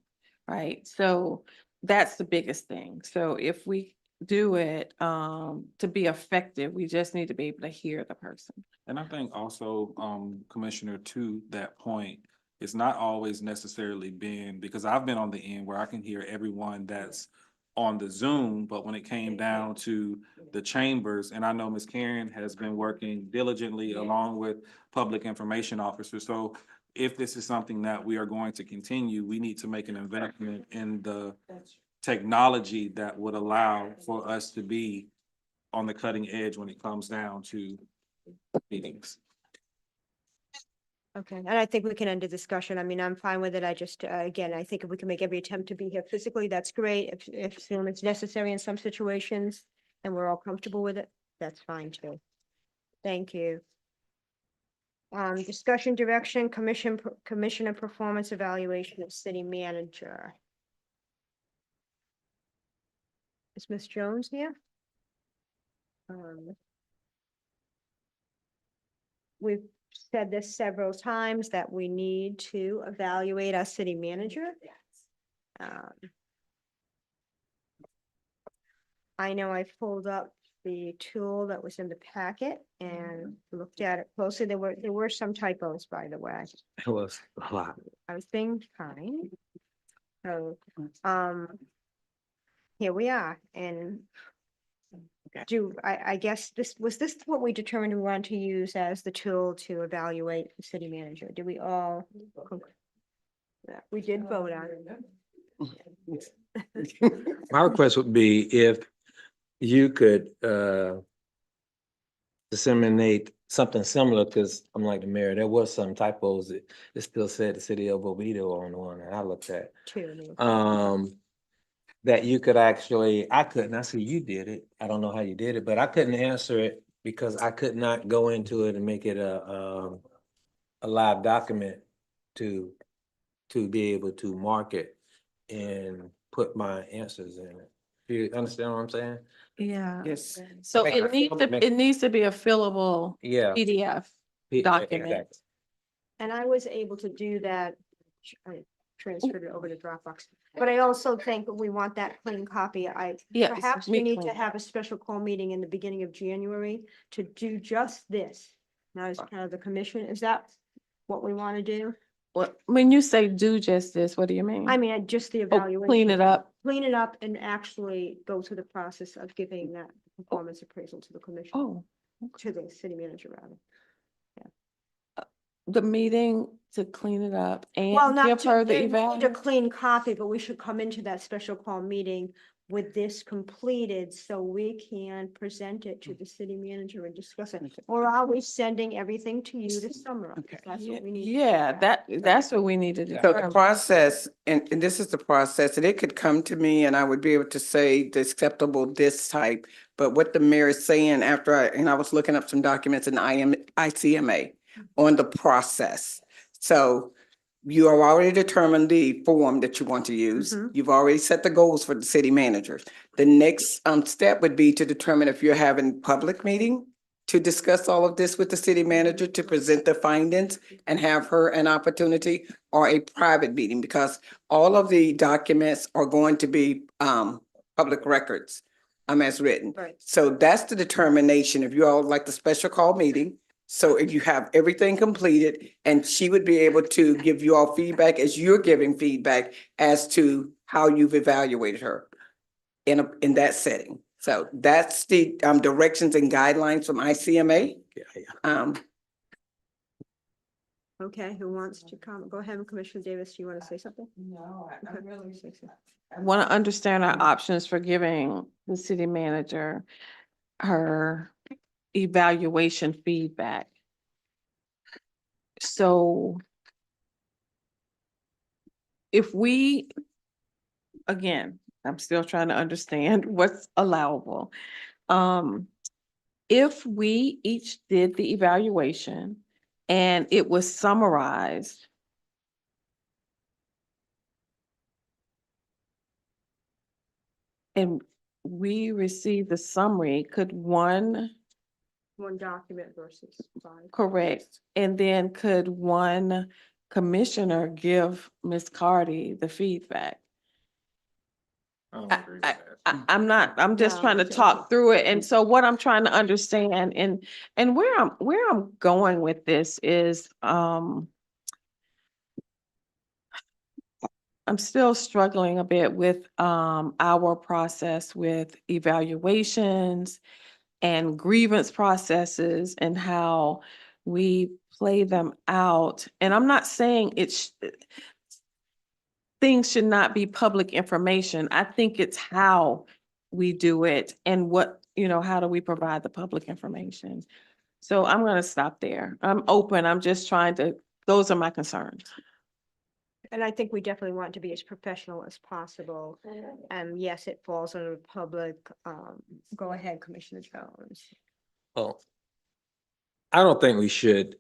right? So that's the biggest thing. So if we do it to be effective, we just need to be able to hear the person. And I think also, Commissioner, to that point, it's not always necessarily been, because I've been on the end where I can hear everyone that's on the Zoom, but when it came down to the chambers, and I know Ms. Karen has been working diligently along with public information officers. So if this is something that we are going to continue, we need to make an investment in the technology that would allow for us to be on the cutting edge when it comes down to meetings. Okay, and I think we can end the discussion. I mean, I'm fine with it. I just, again, I think if we can make every attempt to be here physically, that's great. If Zoom is necessary in some situations and we're all comfortable with it, that's fine too. Thank you. Discussion direction, commissioner performance evaluation of city manager. Is Ms. Jones here? We've said this several times that we need to evaluate our city manager. I know I pulled up the tool that was in the packet and looked at it closely. There were some typos, by the way. It was a lot. I was being kind. So, here we are, and I guess this what we determined we want to use as the tool to evaluate the city manager? Did we all? Yeah, we did vote on it. My request would be if you could disseminate something similar, because I'm like the mayor, there was some typos that it still said the city of Oviedo on the one that I looked at. That you could actually, I see you did it. I don't know how you did it, but I couldn't answer it because I could not go into it and make it a live document to be able to mark it and put my answers in it. Do you understand what I'm saying? Yeah. Yes. So Make it needs to be a fillable Yeah. PDF document. Exactly. And I was able to do that. I transferred it over to Dropbox, but I also think we want that clean copy. Yes, Perhaps me we need to clean. have a special call meeting in the beginning of January to do just this. Now, as part of the commission, is that what we want to do? When you say do just this, what do you mean? I mean, just the Oh, evaluation. clean it up. Clean it up and actually go through the process of giving that performance appraisal to the commission, Oh, to the city manager rather. the meeting to clean it up Well, and not give to, her the they need a evaluation. clean copy, but we should come into that special call meeting with this completed so we can present it to the city manager and discuss it? Or are we sending everything to you to summarize? That's what we need. to Yeah, figure out. that's what we need to do. So the process, and this is the process, and it could come to me and I would be able to say the acceptable this type. But what the mayor is saying after I was looking up some documents in ICMA on the process. So you have already determined the form that you want to use. Mhm. You've already set the goals for the city managers. The next step would be to determine if you're having public meeting to discuss all of this with the city manager, to present the findings and have her an opportunity, or a private meeting, because all of the documents are going to be public records as written. Right. So that's the determination. If you all like the special call meeting, so if you have everything completed, and she would be able to give you all feedback as you're giving feedback as to how you've evaluated her in that setting. So that's the directions and guidelines from ICMA. Okay, who wants to comment? Go ahead, Commissioner Davis, do you want to say something? No, I Okay. really. I want to understand our options for giving the city manager her evaluation feedback. So if we, again, I'm still trying to understand what's allowable. If we each did the evaluation and it was summarized, and we received the summary, could one One document versus five. correct? And then could one commissioner give Ms. Cardy the feedback? I'm just No, trying to it's- talk through it. And so what I'm trying to understand and where I'm going with this is, I'm still struggling a bit with, our process with evaluations and grievance processes and how we play them out. And I'm not saying things should not be public information. I think it's how we do it and what, how do we provide the public information? So I'm gonna stop there. I'm open. I'm just trying to, those are my concerns. And I think we definitely want to be as professional as possible. Yes, it falls under the public. Go ahead, Commissioner Jones. Well, I don't think we should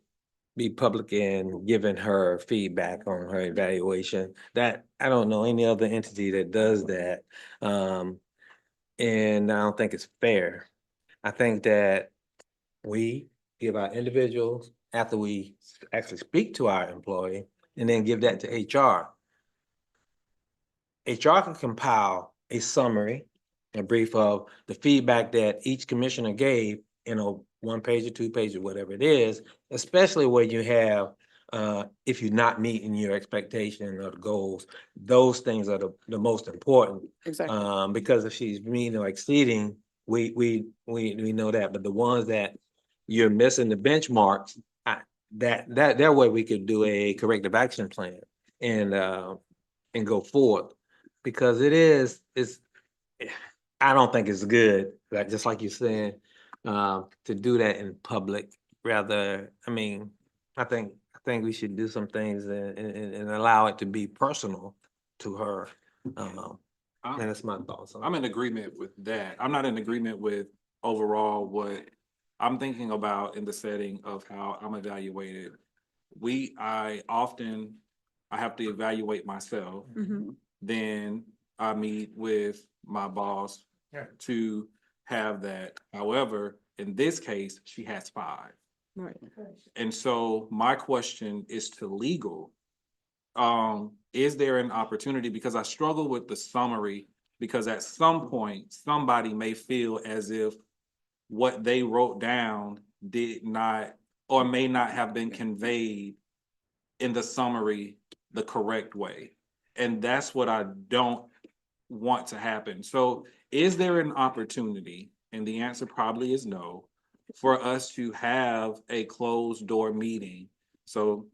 be public in giving her feedback on her evaluation. That, I don't know any other entity that does that. And I don't think it's fair. I think that we give our individuals, after we actually speak to our employee, and then give that to HR. HR can compile a summary, a brief of the feedback that each commissioner gave in a 1 page or 2 page or whatever it is, especially where you have, if you're not meeting your expectation or the goals, those things are the most important. Exactly. Because if she's meeting or exceeding, we know that, but the ones that you're missing the benchmarks, that way we could do a corrective action plan and go forward. Because I don't think it's good, like, just like you're saying, to do that in public. Rather, I think we should do some things and allow it to be personal to her. And that's my thoughts on it. I'm in agreement with that. I'm not in agreement with overall what I'm thinking about in the setting of how I'm evaluated. I have to evaluate myself. Then I meet with my boss to have that. However, in this case, she has 5. Right. And so my question is to legal. Is there an opportunity, because I struggle with the summary, because at some point, somebody may feel as if what they wrote down did not, or may not have been conveyed in the summary the correct way. And that's what I don't want to happen. So is there an opportunity, and the answer probably is no, for us to have a closed door meeting? So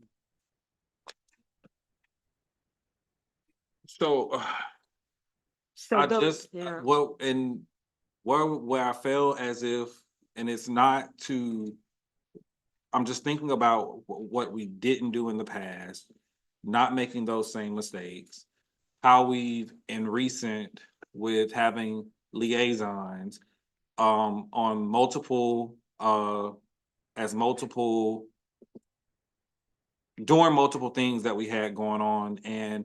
So I those, just, yeah. well, and where I feel as if, and it's not to, I'm just thinking about what we didn't do in the past, not making those same mistakes. How we've in recent with having liaisons on multiple as multiple doing multiple things that we had going on, and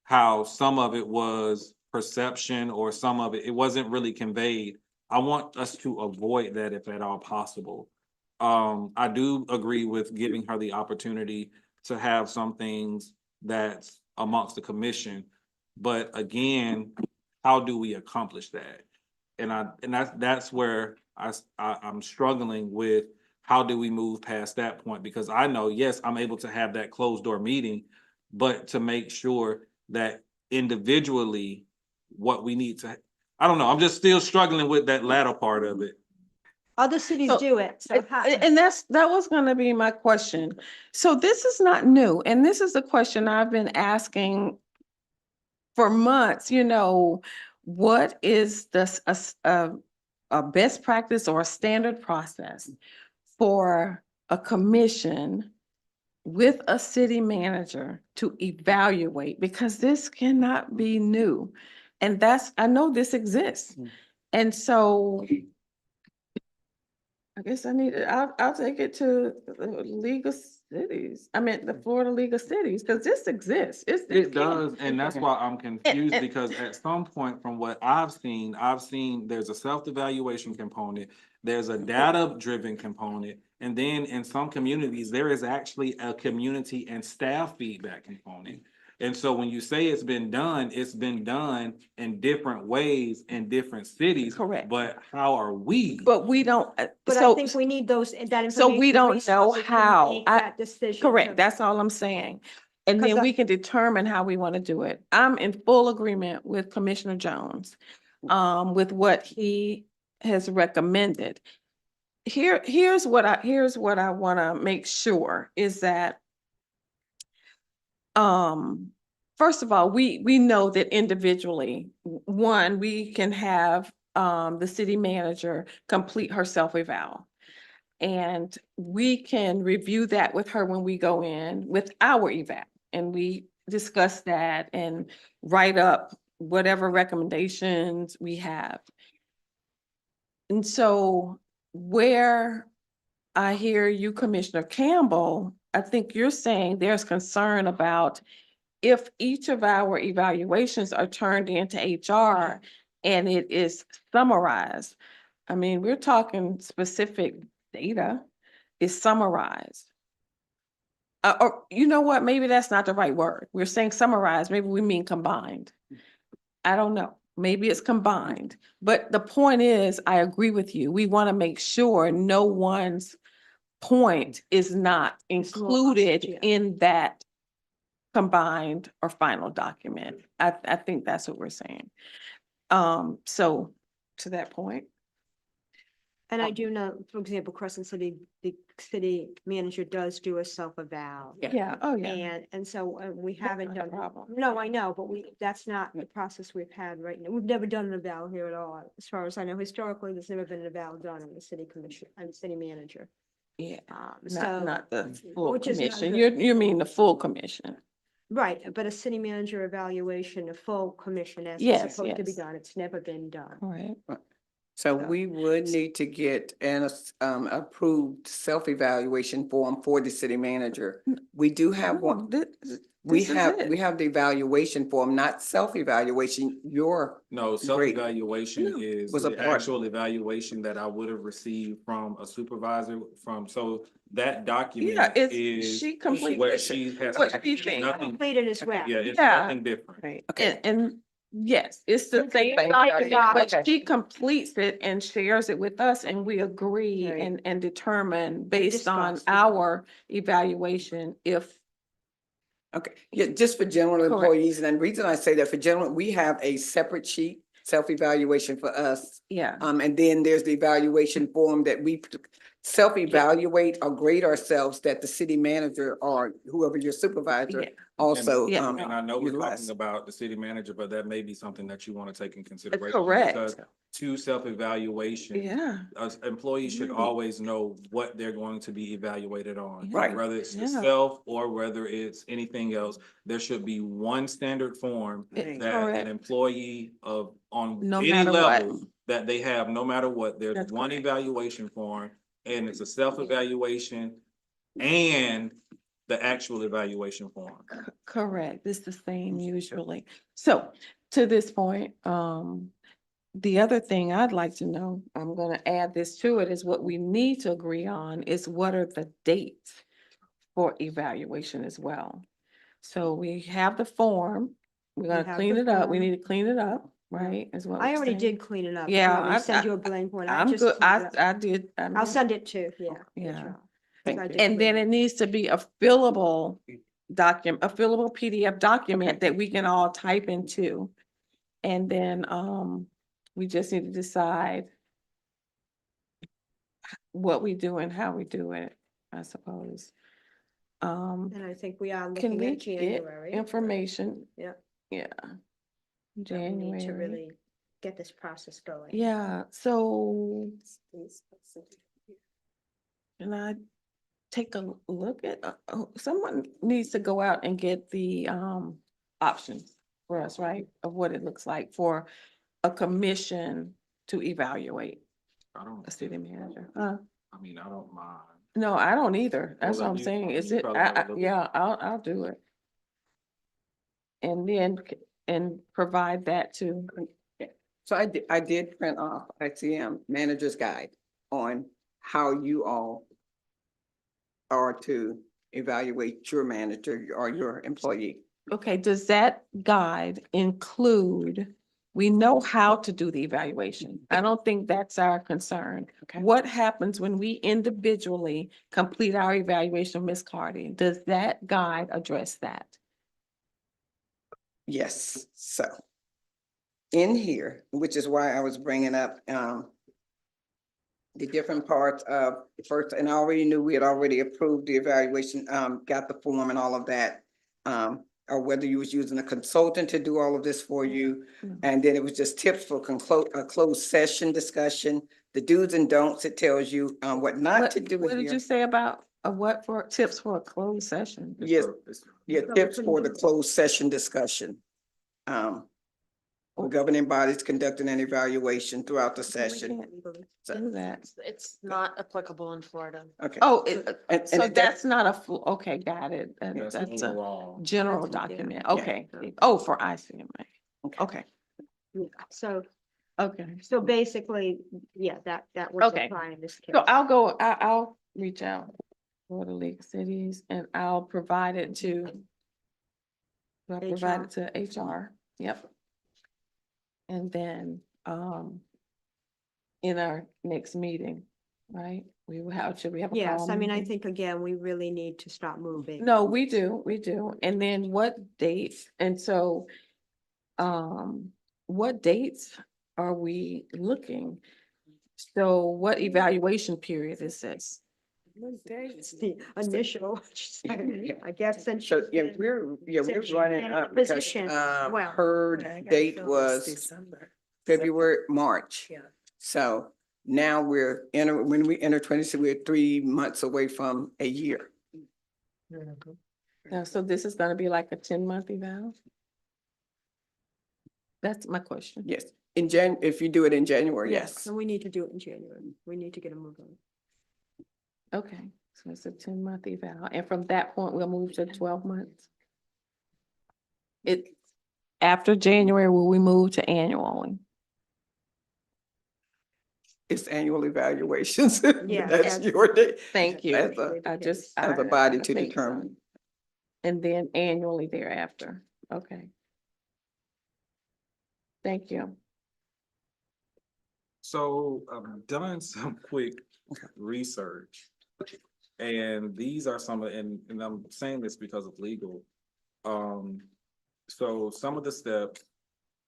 how some of it was perception or some of it wasn't really conveyed. I want us to avoid that if at all possible. I do agree with giving her the opportunity to have some things that's amongst the commission, but again, how do we accomplish that? And that's where I'm struggling with, how do we move past that point? Because I know, yes, I'm able to have that closed door meeting, but to make sure that individually what we need to, I don't know, I'm just still struggling with that latter part of it. Other cities So, do it, so how, And that was gonna be my question. So this is not new, and this is a question I've been asking for months, what is a best practice or a standard process for a commission with a city manager to evaluate? Because this cannot be new. And I know this exists. And so I guess I'll take it to the League of Cities. I mean, the Florida League of Cities, because this exists. It does, and that's why I'm confused, and- because at some point from what I've seen there's a self-evaluation component, there's a data-driven component, and then in some communities, there is actually a community and staff feedback component. And so when you say it's been done in different ways in different cities. Correct. But how are we? But we don't, but I think we need that information. so we don't know resources to how. make that decision. Correct, that's all I'm saying. And 'Cause then I- we can determine how we want to do it. I'm in full agreement with Commissioner Jones, with what he has recommended. Here's what I want to make sure is that, first of all, we know that individually, one, we can have, the city manager complete her self-eval. And we can review that with her when we go in with our eval, and we discuss that and write up whatever recommendations we have. And so where I hear you, Commissioner Campbell, I think you're saying there's concern about if each of our evaluations are turned into HR and it is summarized. I mean, we're talking specific data is summarized. Or you know what, maybe that's not the right word. We're saying summarized, maybe we mean combined. I don't know, maybe it's combined. But the point is, I agree with you. We want to make sure no one's point is not included yeah. in that combined or final document. I think that's what we're saying. So to that point. And I do know, for example, Crescent City, the city manager does do a self-eval. Yeah, oh, yeah. And so we haven't not a done, problem. no, I know, but that's not the process we've had right now. We've never done an eval here at all. As far as I know, historically, there's never been an eval done on the city commission and city manager. Yeah, So, not the full which is not commission. good. You mean the full commission? Right, but a city manager evaluation, a full commission as it's Yes, supposed to be yes. done, it's never been done. All right. So we would need to get an approved self-evaluation form for the city manager. We do have one. We this is have it. the evaluation form, not self-evaluation. No, self-evaluation is Was a the part- actual evaluation that I would have received from a supervisor so that document Yeah, is she completed where it. she has. What she thinks. nothing- Completed as well. Yeah, it's Yeah. nothing different. Okay. And yes, it's the same document, but she completes it and shares it with us, and we agree Right. and determine based on discuss. our evaluation if. Okay, yeah, just for general Correct. employees, and the reason I say that for general, we have a separate sheet, self-evaluation for us. Yeah. And then there's the evaluation form that we self-evaluate or grade ourselves that the city manager or whoever your supervisor Yeah. also Yeah. And I know we're utilize. talking about the city manager, but that may be something that you want to take in consideration. Correct. Because to self-evaluation. Yeah. Employees should Right. always know what they're going to be evaluated on. Right. Whether it's the Yeah. self or whether it's anything else, there should be one standard form It- that an correct. employee of, on No any matter what. level, that they have, no matter what, there's That's one correct. evaluation form, and it's a self-evaluation and the actual evaluation form. Correct. It's the same usually. So to this point, the other thing I'd like to know, I'm gonna add this to it, is what we need to agree on is what are the dates for evaluation as well. So we have the form, we're We gonna have clean the it up, we form. need to clean it up, right, is what I we're already saying. did clean it up. If you Yeah, want me to send I- you a blank one. I I'm just good, cleaned it up. I did. I'll send it too, yeah. Yeah. sure. Thank I you. did And clean then it needs to be a fillable document, a fillable PDF document that we can all type into. And then, we just need to decide what we do and how we do it, I suppose. And I think we are Can looking we at get January. information? Yeah. Yeah. But we need to January. really get this process going. Yeah, so can I take a look at, someone needs to go out and get the options for us, right? Of what it looks like for a commission to evaluate I don't, a city manager. I mean, I don't mind. No, I don't either. That's Well, what I'm then saying. Is you it, probably have a little- yeah, I'll do it. And then, and provide that to, So I did print off ICM Manager's Guide on how you all are to evaluate your manager or your employee. okay, does that guide include, we know how to do the evaluation. I don't think that's our concern. Okay. What happens when we individually complete our evaluation, Ms. Cardy? Does that guide address that? Yes, so in here, which is why I was bringing up the different parts of first, and I already knew we had already approved the evaluation, got the form and all of that. Or whether you was using a consultant to do all of this for you. And then it was just tips for a closed session discussion, the do's and don'ts. It tells you what not to do What in did here. you say about, what for tips for a closed session? Yes, yeah, tips for the closed session discussion. For governing bodies conducting an evaluation throughout the session. Do that. It's not applicable in Florida. Okay. Oh, And so that- that's not a, okay, got it. That's That's a overall. general document. Okay. Oh, for ICMA. Okay, Yeah, So, okay. so basically, yeah, that would Okay. apply in this case. So I'll reach out for the League of Cities and I'll provide it to HR. Yep. And then, in our next meeting, right? We will have, should we have a? Yes, call I mean, I meeting? think again, we really need to start moving. No, we do. And then what dates? And so, what dates are we looking? So what evaluation period is this? It's the initial, I guess, since. So, yeah, we're running up because, Position, well. her date was February, March. Yeah. So now when we enter 26, we're 3 months away from a year. Now, so this is gonna be like a 10-month eval? That's my question. Yes, if you do it in January, yes. So we need to do it in January. We need to get a move on. Okay, so it's a 10-month eval, and from that point, we'll move to 12 months. After January, will we move to annually? It's annual evaluations. Yeah, That's that's- your day. Thank you. As a- I just. as a I- body I to think so. determine. And then annually thereafter. Okay. Thank you. So I've done some quick research. And these are some of, and I'm saying this because of legal. So some of the steps,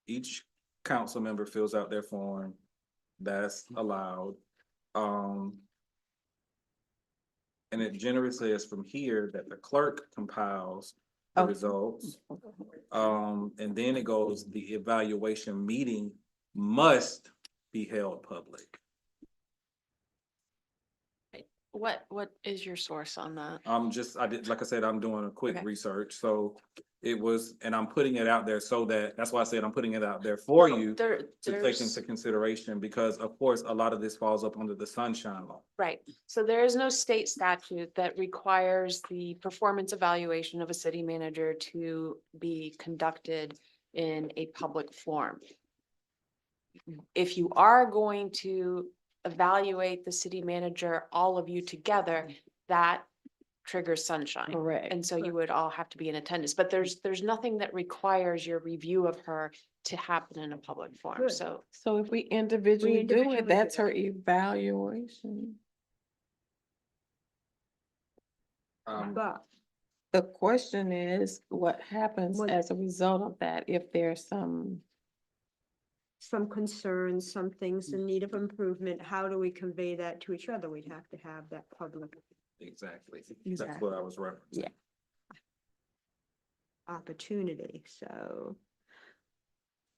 each council member fills out their form, that's allowed. And it generally says from here that the clerk compiles the Oh. results. And then it goes, the evaluation meeting must be held public. What is your source on that? Like I said, I'm doing a quick Okay. research, so it was, and I'm putting it out there so that's why I said I'm putting it out there for you to take There's- into consideration, because of course, a lot of this falls up under the sunshine law. Right, so there is no state statute that requires the performance evaluation of a city manager to be conducted in a public forum. If you are going to evaluate the city manager, all of you together, that triggers sunshine. Correct. And so you would all have to be in attendance, but there's nothing that requires your review of her to happen in a public forum, Good. so. So if we individually do individually it, do that's it. her evaluation. But The question is, what happens What- as a result of that if there's some? some concerns, some things in need of improvement, how do we convey that to each other? We'd have to have that public Exactly. That's Exactly. what I was referencing. Yeah. opportunity, so.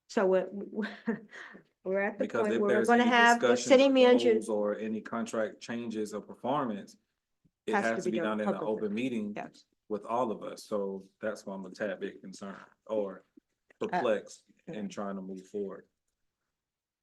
So we're at the Because point if where we're there's gonna any have the discussion, city manager. proposals, or any contract changes or performance, it has to be done in an publicly. open meeting Yes. with all of us. So that's why I'm a tad bit concerned or perplexed in trying to move forward.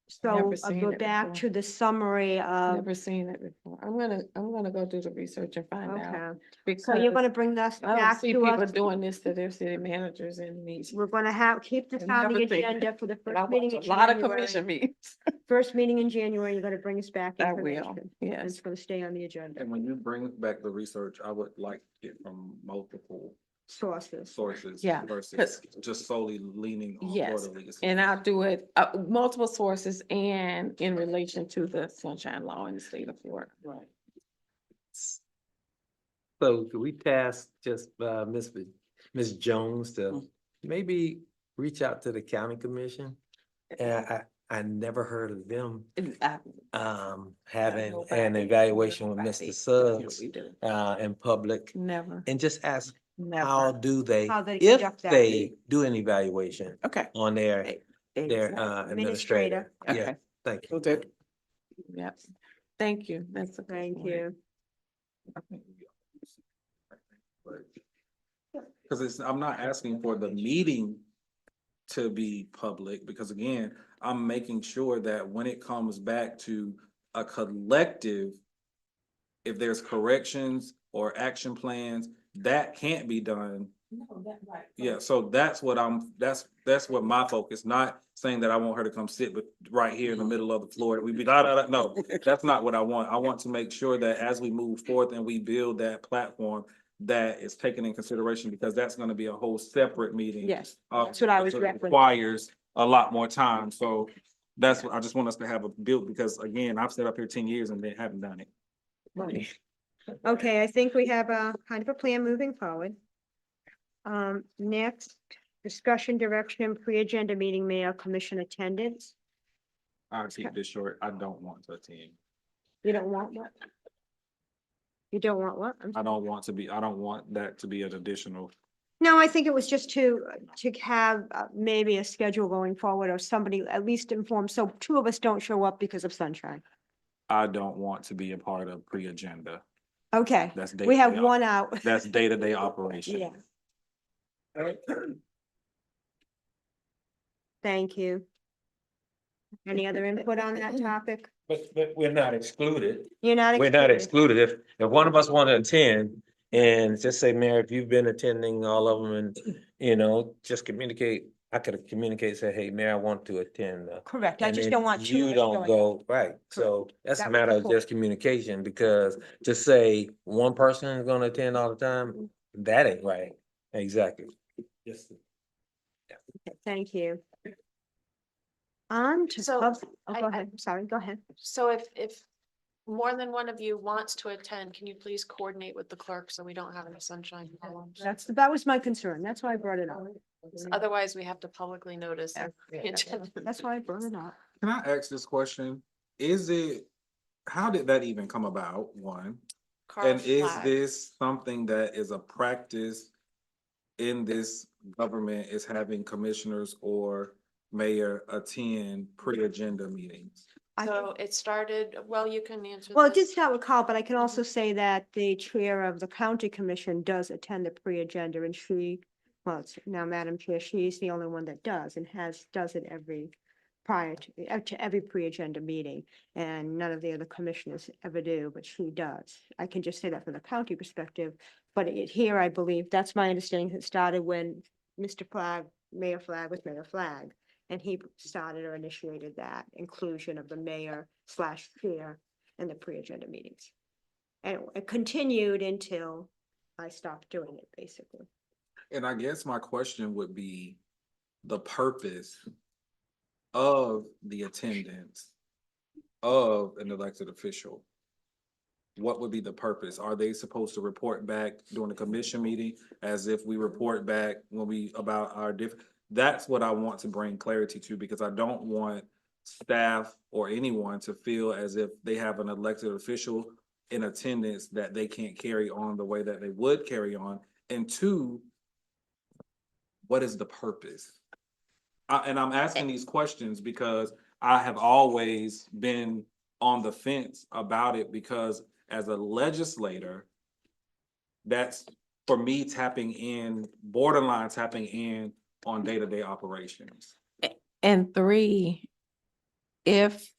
So Never I'll seen go it back before. to the summary of, Never seen it before. I'm gonna go do the research and find out. okay, Because so you're gonna bring this I don't back see to people us. doing this to their city managers in meetings. We're gonna keep this I've on the never seen it. agenda for the And I first meeting in watch a lot of January. commission meetings. First meeting in January, you're gonna bring us back I will, information. And yes. it's gonna stay on the agenda, And when you bring back the research, I would like it from multiple sources. sources. Yeah, Versus just solely leaning on Yes, Florida League. and I'll do it, multiple sources and in relation to the sunshine law in the state of Florida. Right. So could we task just Ms. Jones to maybe reach out to the county commission? And I never heard of them having an evaluation with Mr. Suggs in public, Never, and just ask how never. do they, How they if conduct that. they do an evaluation Okay. on their Administrator. administrator. Yeah, Okay. thank you. Will do. Yep. Thank you. That's a good Thank point. you. Because I'm not asking for the meeting to be public, because again, I'm making sure that when it comes back to a collective, if there's corrections or action plans, that can't be done. No, that right. Yeah, so that's what that's what my focus, not saying that I want her to come sit right here in the middle of the floor. We be no, that's not what I want. I want to make sure that as we move forth and we build that platform, that is taken in consideration, because that's gonna be a whole separate meeting. Yes, that's what I was It referencing. requires a lot more time, so that's what I just want us to have a build, because again, I've sat up here 10 years and they haven't done it. Right. Okay, I think we have a kind of a plan moving forward. Next, discussion direction, pre-agenda meeting, mayor commission attendance. I'll keep this short. I don't want to attend. You don't want what? You don't want what? I don't want that to be an additional. No, I think it was just to have maybe a schedule going forward, or somebody at least informed, so two of us don't show up because of sunshine. I don't want to be a part of pre-agenda. Okay, That's we have day-to-day one out. That's day-to-day operation. Yeah. Thank you. Any other input on that topic? But we're not excluded. You're not. We're not excluded. excluded. If one of us want to attend, and just say, Mayor, if you've been attending all of them, and, just communicate, I could communicate, say, hey, Mayor, I want to attend. Correct, I and just then don't want two of You us don't going. go, right, so that's That a was matter the of point. just communication, because to say one person is gonna attend all the time, that ain't right. Exactly. Yes. Thank you. On to. So, oh, I- go ahead, sorry, go ahead. So if more than one of you wants to attend, can you please coordinate with the clerk so we don't have any sunshine problems? That was my concern, that's why I brought it up. Otherwise, we have to publicly notice. That's why I brought it up. Can I ask this question? How did that even come about, one? And is this something that is a practice in this government is having commissioners or mayor attend pre-agenda meetings? So it started, well, you can answer Well, it did this. start with Carl, but I can also say that the chair of the county commission does attend the pre-agenda and she, well, it's now Madam Chair, she's the only one that does and does it every prior to every pre-agenda meeting. And none of the other commissioners ever do, but she does. I can just say that from the county perspective, but here, I believe, that's my understanding, it started when Mr. Flagg, Mayor Flagg was Mayor Flagg. And he started or initiated that inclusion of the mayor / chair in the pre-agenda meetings. And it continued until I stopped doing it, basically. And I guess my question would be the purpose of the attendance of an elected official. What would be the purpose? Are they supposed to report back during the commission meeting as if we report back when we about our different? That's what I want to bring clarity to, because I don't want staff or anyone to feel as if they have an elected official in attendance that they can't carry on the way that they would carry on. And two, what is the purpose? And I'm asking these questions because I have always been on the fence about it, because as a legislator, that's for me tapping in, borderline tapping in on day-to-day operations. And three, if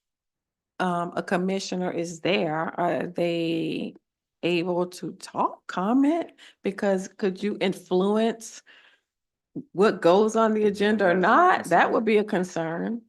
a commissioner is there, are they able to talk, comment? Because could you influence what goes on the agenda or That's a not? That concern. would be a concern.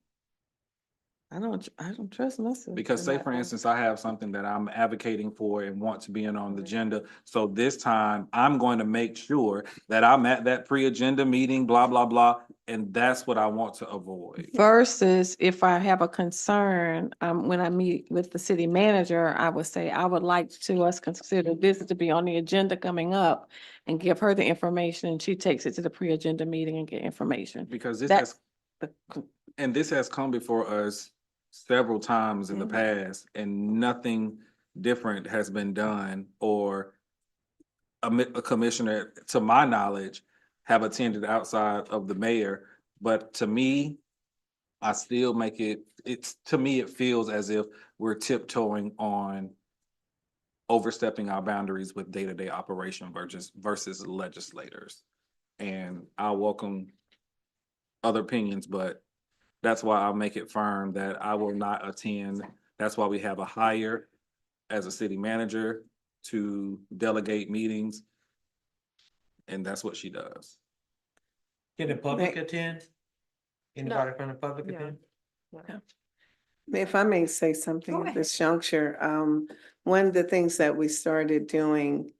I don't trust myself. Because in say, that for way. instance, I have something that I'm advocating for and want to be in on the agenda. So this time, I'm going to make sure that I'm at that pre-agenda meeting, blah, blah, blah. And that's what I want to avoid. Versus if I have a concern, when I meet with the city manager, I would say, I would like to us consider this to be on the agenda coming up and give her the information, and she takes it to the pre-agenda meeting and get information. Because this That's has, and this has come before us several times in the past, and nothing different has been done, or a commissioner, to my knowledge, have attended outside of the mayor. But to me, I still make to me, it feels as if we're tiptoeing on overstepping our boundaries with day-to-day operation versus legislators. And I welcome other opinions, but that's why I'll make it firm that I will not attend. That's why we have a hire as a city manager to delegate meetings. And that's what she does. Can the public attend? Anybody from the public No. attend? If I may say Go something ahead. at this juncture, one of the things that we started doing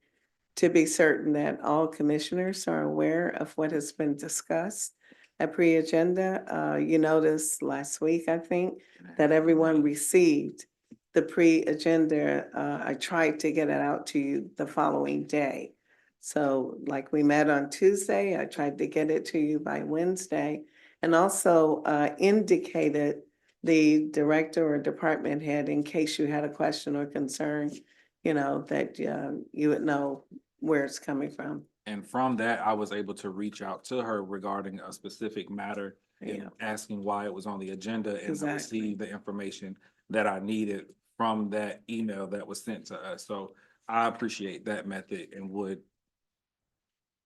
to be certain that all commissioners are aware of what has been discussed at pre-agenda, you noticed last week, I think, that everyone received the pre-agenda. I tried to get it out to you the following day. So like we met on Tuesday, I tried to get it to you by Wednesday, and also indicated the director or department head, in case you had a question or concern, you know, that you would know where it's coming from. And from that, I was able to reach out to her regarding a specific matter Yeah. and asking why it was on the agenda, and I Exactly. received the information that I needed from that email that was sent to us. So I appreciate that method and would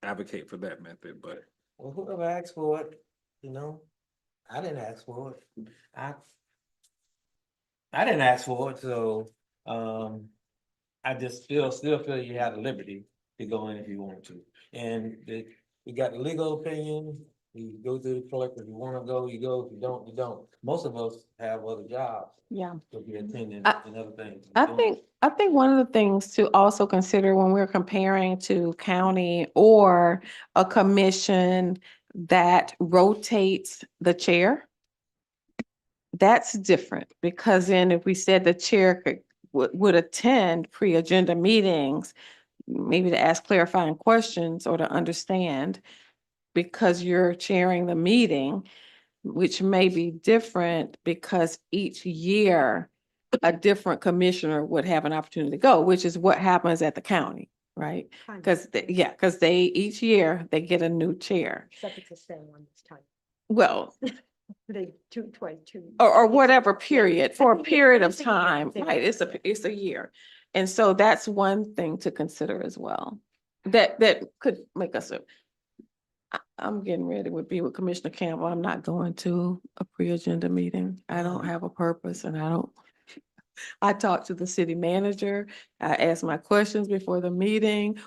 advocate for that method, but Well, whoever asked for it, you know, I didn't ask for it. I didn't ask for it, so, I just still feel you have the liberty to go in if you want to. And you got the legal opinion, you go to the clerk, if you wanna go, you go, if you don't, you don't. Most of us have other jobs Yeah. to be attending I- and other things. I think one of the things to also consider when we're comparing to county or a commission that rotates the chair, that's different, because then if we said the chair would attend pre-agenda meetings, maybe to ask clarifying questions or to understand, because you're chairing the meeting, which may be different because each year a different commissioner would have an opportunity to go, which is what happens at the county. right? Kind of, Because, because they, each year, they get a new chair. except it's the same one this time. Well, They two. or years whatever ago. Yeah. period, for a period of It's a year, time, it's a right? year. It's a year. And so that's one thing to consider as well. That could make us I'm getting ready to be with Commissioner Campbell. I'm not going to a pre-agenda meeting. I don't have a purpose and I talk to the city manager. I ask my questions before the meeting.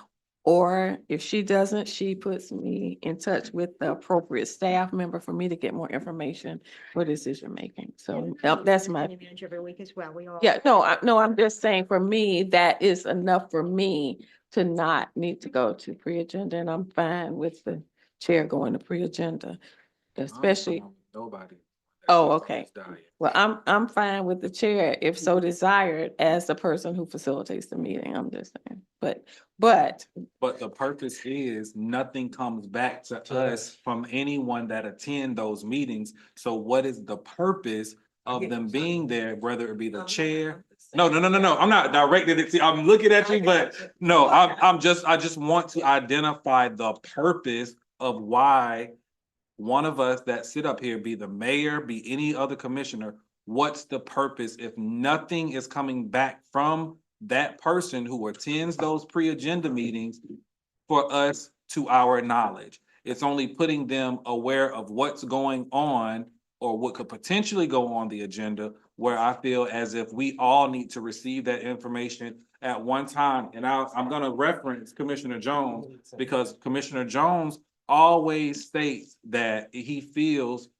Or if she doesn't, she puts me in touch with the appropriate staff member for me to get more information for decision making. So that's my, City manager every week as well. We all. yeah, no, I'm just saying for me, that is enough for me to not need to go to pre-agenda, and I'm fine with the chair going to pre-agenda, especially. Nobody. Oh, okay. Well, I'm fine with the chair if so desired as the person who facilitates the meeting. I'm just saying, but But the purpose is nothing comes back to us from anyone that attend those meetings. So what is the purpose of them being there, whether it be the chair? No, I'm not directed at, I'm looking at you, but no, I just want to identify the purpose of why one of us that sit up here, be the mayor, be any other commissioner, what's the purpose if nothing is coming back from that person who attends those pre-agenda meetings for us to our knowledge? It's only putting them aware of what's going on or what could potentially go on the agenda, where I feel as if we all need to receive that information at one time. And I'm gonna reference Commissioner Jones, because Commissioner Jones always states that he feels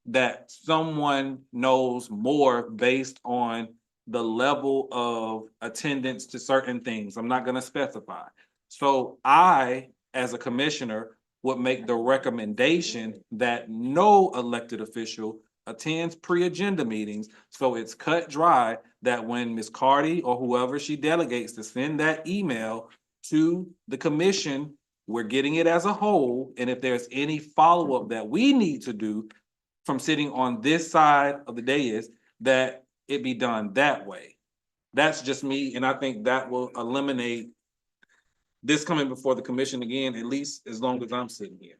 that someone knows more based on the level of attendance to certain things. I'm not gonna specify. So I, as a commissioner, would make the recommendation that no elected official attends pre-agenda meetings. So it's cut dry that when Ms. Cardy or whoever she delegates to send that email to the commission, we're getting it as a whole. And if there's any follow-up that we need to do from sitting on this side of the dais, that it be done that way. That's just me, and I think that will eliminate this coming before the commission again, at least as long as I'm sitting here.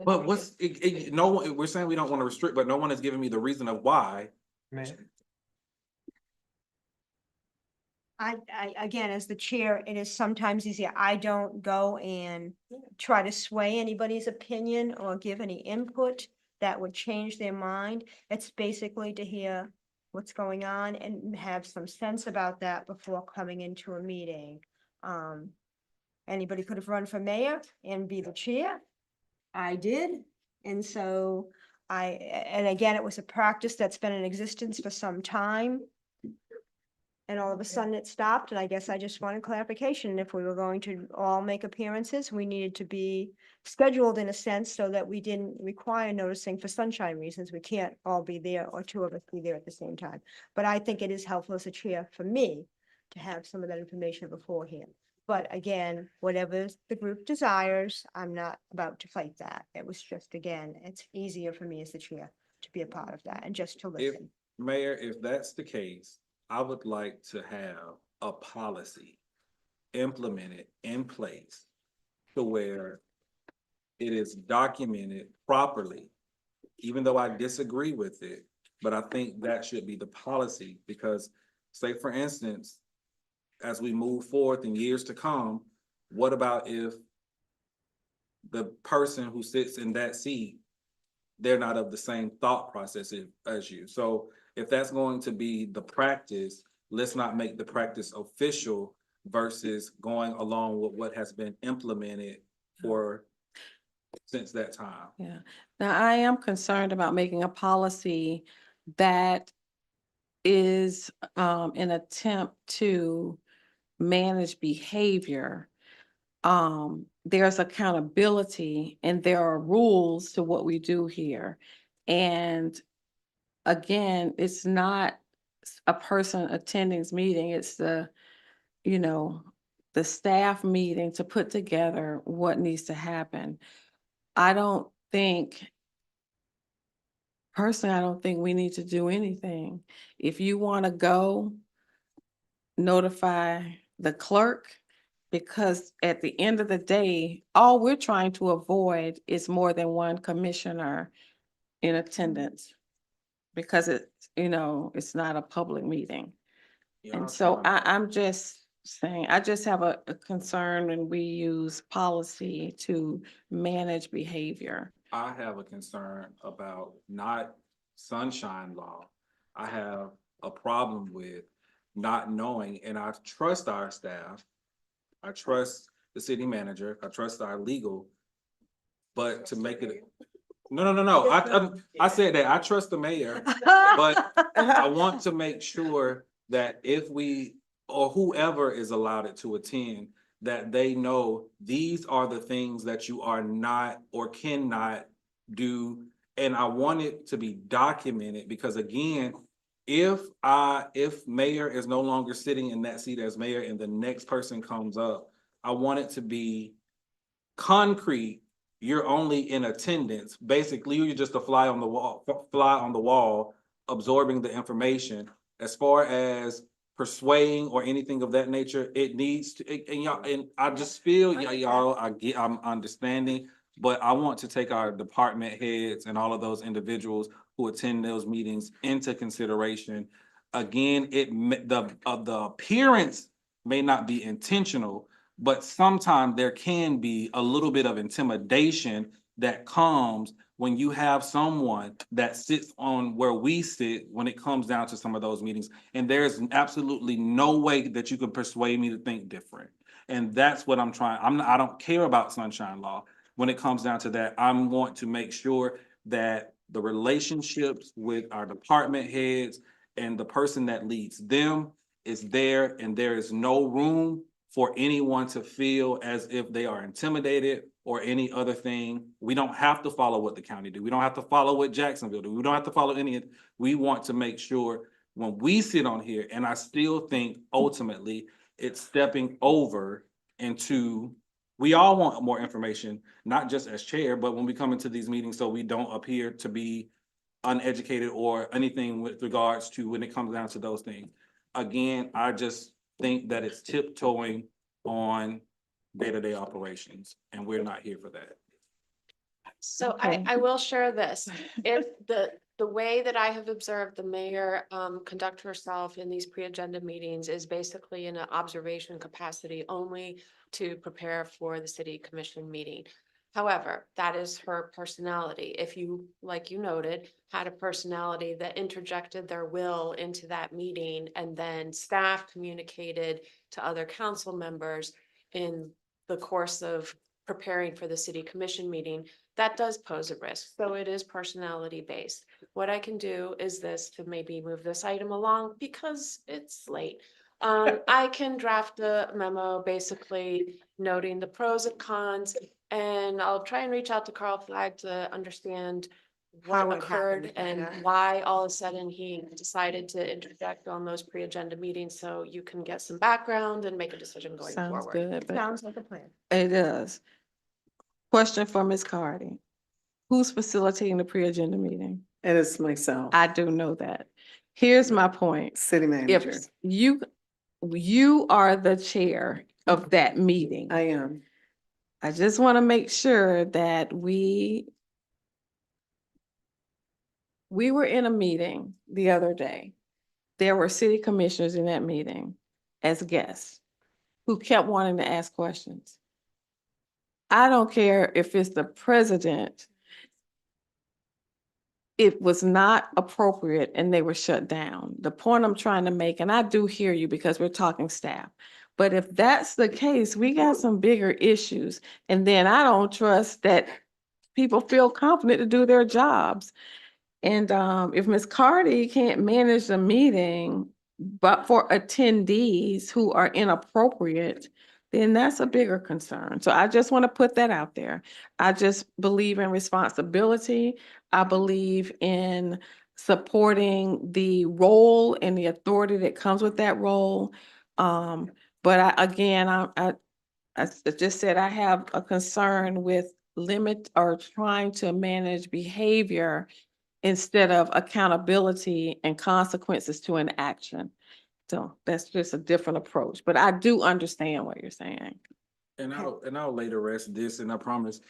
But no one, we're saying we don't want to restrict, but no one has given me the reason of why. Again, as the chair, it is sometimes easier. I don't go and try to sway anybody's opinion or give any input that would change their mind. It's basically to hear what's going on and have some sense about that before coming into a meeting. Anybody could have run for mayor and be the chair. I did. And so and again, it was a practice that's been in existence for some time. And all of a sudden it stopped, and I guess I just wanted clarification. If we were going to all make appearances, we needed to be scheduled in a sense so that we didn't require noticing for sunshine reasons. We can't all be there or two of us be there at the same time. But I think it is helpful as a chair for me to have some of that information beforehand. But again, whatever the group desires, I'm not about to fight that. It was just, again, it's easier for me as the chair to be a part of that and just to If, listen. Mayor, if that's the case, I would like to have a policy implemented in place to where it is documented properly, even though I disagree with it, but I think that should be the policy, because say, for instance, as we move forth in years to come, what about if the person who sits in that seat, they're not of the same thought process as you? So if that's going to be the practice, let's not make the practice official versus going along with what has been implemented since that time. yeah. Now, I am concerned about making a policy that is an attempt to manage behavior. There's accountability and there are rules to what we do here. And again, it's not a person attending this meeting, it's the staff meeting to put together what needs to happen. I don't think personally, I don't think we need to do anything. If you want to go, notify the clerk, because at the end of the day, all we're trying to avoid is more than one commissioner in attendance. Because it's not a public meeting. And so I'm just saying, I just have a concern when we use policy to manage behavior. I have a concern about not sunshine law. I have a problem with not knowing, and I trust our staff. I trust the city manager. I trust our legal. But to make it, no. I said that I trust the mayor, but I want to make sure that if we, or whoever is allowed it to attend, that they know these are the things that you are not or cannot do. And I want it to be documented because again, if mayor is no longer sitting in that seat as mayor and the next person comes up, I want it to be concrete. You're only in attendance. Basically, you're just a fly on the wall, absorbing the information. As far as persuading or anything of that nature, it needs to, and y'all, and I just feel y'all, I'm understanding, but I want to take our department heads and all of those individuals who attend those meetings into consideration. Again, the appearance may not be intentional, but sometimes there can be a little bit of intimidation that comes when you have someone that sits on where we sit when it comes down to some of those meetings. And there's absolutely no way that you can persuade me to think different. And that's what I'm trying. I don't care about sunshine law. When it comes down to that, I want to make sure that the relationships with our department heads and the person that leads them is there, and there is no room for anyone to feel as if they are intimidated or any other thing. We don't have to follow what the county do. We don't have to follow what Jacksonville do. We don't have to follow any. We want to make sure when we sit on here, and I still think ultimately it's stepping over into, we all want more information, not just as chair, but when we come into these meetings, so we don't appear to be uneducated or anything with regards to when it comes down to those things. Again, I just think that it's tiptoeing on day-to-day operations, and we're not here for that. So Okay. I will share this. If the way that I have observed the mayor conduct herself in these pre-agenda meetings is basically in an observation capacity only to prepare for the city commission meeting. However, that is her personality. If you, like you noted, had a personality that interjected their will into that meeting and then staff communicated to other council members in the course of preparing for the city commission meeting, that does pose a risk. So it is personality based. What I can do is this to maybe move this item along because it's late. I can draft a memo basically noting the pros and cons, and I'll try and reach out to Carl Flagg to understand How what it occurred happened, and yeah. why all of a sudden he decided to interject on those pre-agenda meetings, so you can get some background and make a decision going Sounds forward. good, but Sounds like a plan. it does. Question for Ms. Cardy. Who's facilitating the pre-agenda meeting? And it's myself, I do know that. Here's my point. city manager. If you are the chair of that meeting, I am. I just want to make sure that we were in a meeting the other day. There were city commissioners in that meeting as guests who kept wanting to ask questions. I don't care if it's the president. It was not appropriate and they were shut down. The point I'm trying to make, and I do hear you because we're talking staff, but if that's the case, we got some bigger issues. And then I don't trust that people feel confident to do their jobs. And if Ms. Cardy can't manage the meeting, but for attendees who are inappropriate, then that's a bigger concern. So I just want to put that out there. I just believe in responsibility. I believe in supporting the role and the authority that comes with that role. But I just said I have a concern with limit or trying to manage behavior instead of accountability and consequences to an action. So that's just a different approach, but I do understand what you're saying. And I'll later rest this, and I promise,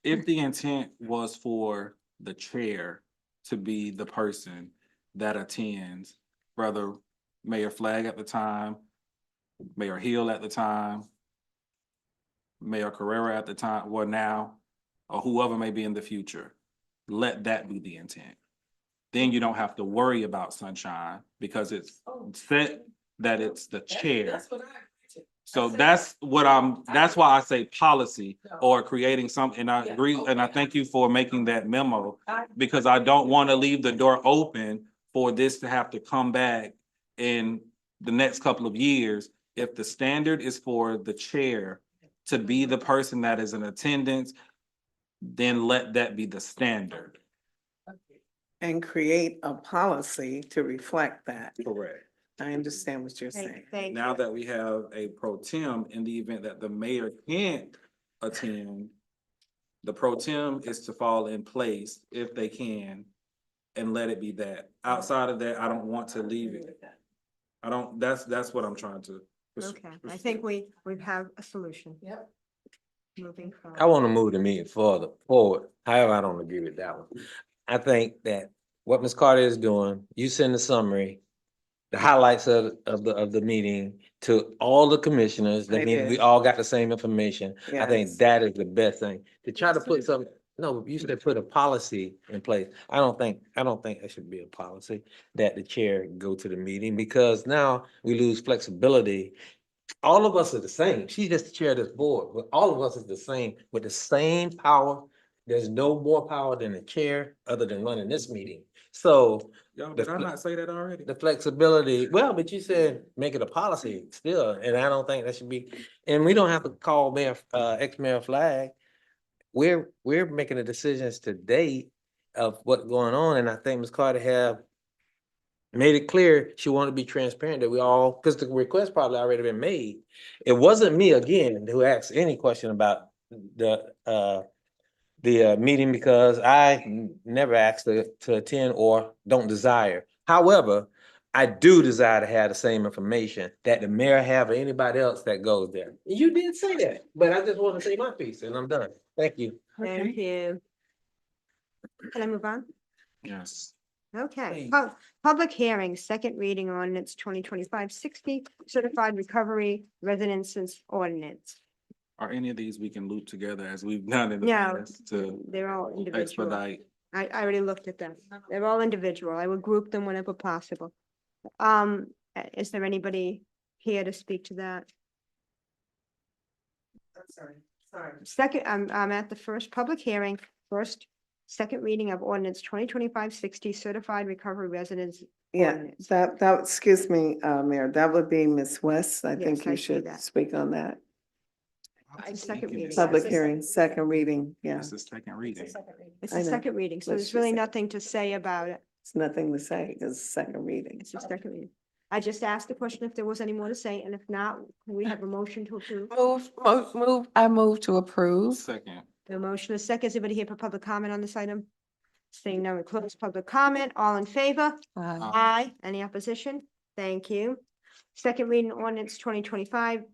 if the intent was for the chair to be the person that attends, whether Mayor Flagg at the time, Mayor Hill at the time, Mayor Carrera at the time, well now, or whoever may be in the future, let that be the intent. Then you don't have to worry about sunshine because it's set that it's the chair. That's what I agree to. So that's why I say policy or creating something. And I agree, and I thank you for making that memo, because I don't want to leave the door open for this to have to come back in the next couple of years. If the standard is for the chair to be the person that is in attendance, then let that be the standard. And create a policy to reflect that. Correct. I understand what you're saying. Thank Now you. that we have a pro tem, in the event that the mayor can't attend, the pro tem is to fall in place if they can, and let it be that. Outside of that, I don't want to leave it. I don't, that's what I'm trying to. Okay, I think we have a solution. Yep. Moving forward. I want to move the meeting forward. However, I don't agree with that one. I think that what Ms. Carter is doing, you send the summary, the highlights of the meeting to all the commissioners. That I means we did. all got the same information. I think Yes. that is the best thing. To try to put some, no, you should put a policy in place. I don't think it should be a policy that the chair go to the meeting, because now we lose flexibility. All of us are the same. She's just the chair of this board, but all of us is the same with the same power. There's no more power than the chair other than running this meeting. So Y'all, the did I not say that already? the flexibility, well, but you said make it a policy still, and I don't think that should be, and we don't have to call Mayor, ex-Mayor Flagg. We're making the decisions today of what's going on, and I think Ms. Carter have made it clear she wanted to be transparent that we all, because the request probably already been made. It wasn't me again who asked any question about the meeting, because I never asked to attend or don't desire. However, I do desire to have the same information that the mayor have or anybody else that goes there. You did say that, but I just want to say my piece and I'm done. Thank you. Thank you. Can I move on? Yes. Okay, public hearing, second reading ordinance 2025-60 certified recovery residences ordinance. Are any of these we can loop together as we've done in the No, past to they're all individual. expedite? I already looked at them. They're all individual. I would group them whenever possible. Is there anybody here to speak to that? Sorry. Second, I'm at the first public hearing, second reading of ordinance 2025-60 certified recovery residence. Yeah, ordinance. that, excuse me, Mayor, that would be Ms. West. I think Yes, I you see should that. speak on that. It's second reading. Public hearing, second reading, yeah. This is second reading. It's I the know. second reading, so Let's there's really just say- nothing to say about it. It's nothing to say, it's second reading. It's the second reading. I just asked the question if there was any more to say, and if not, can we have a motion to approve? I move to approve. Second. The motion is second. Is anybody here for public comment on this item? Seeing none, we close public comment. All in favor? Aye. Any opposition? Thank you. Second reading ordinance 2025-61,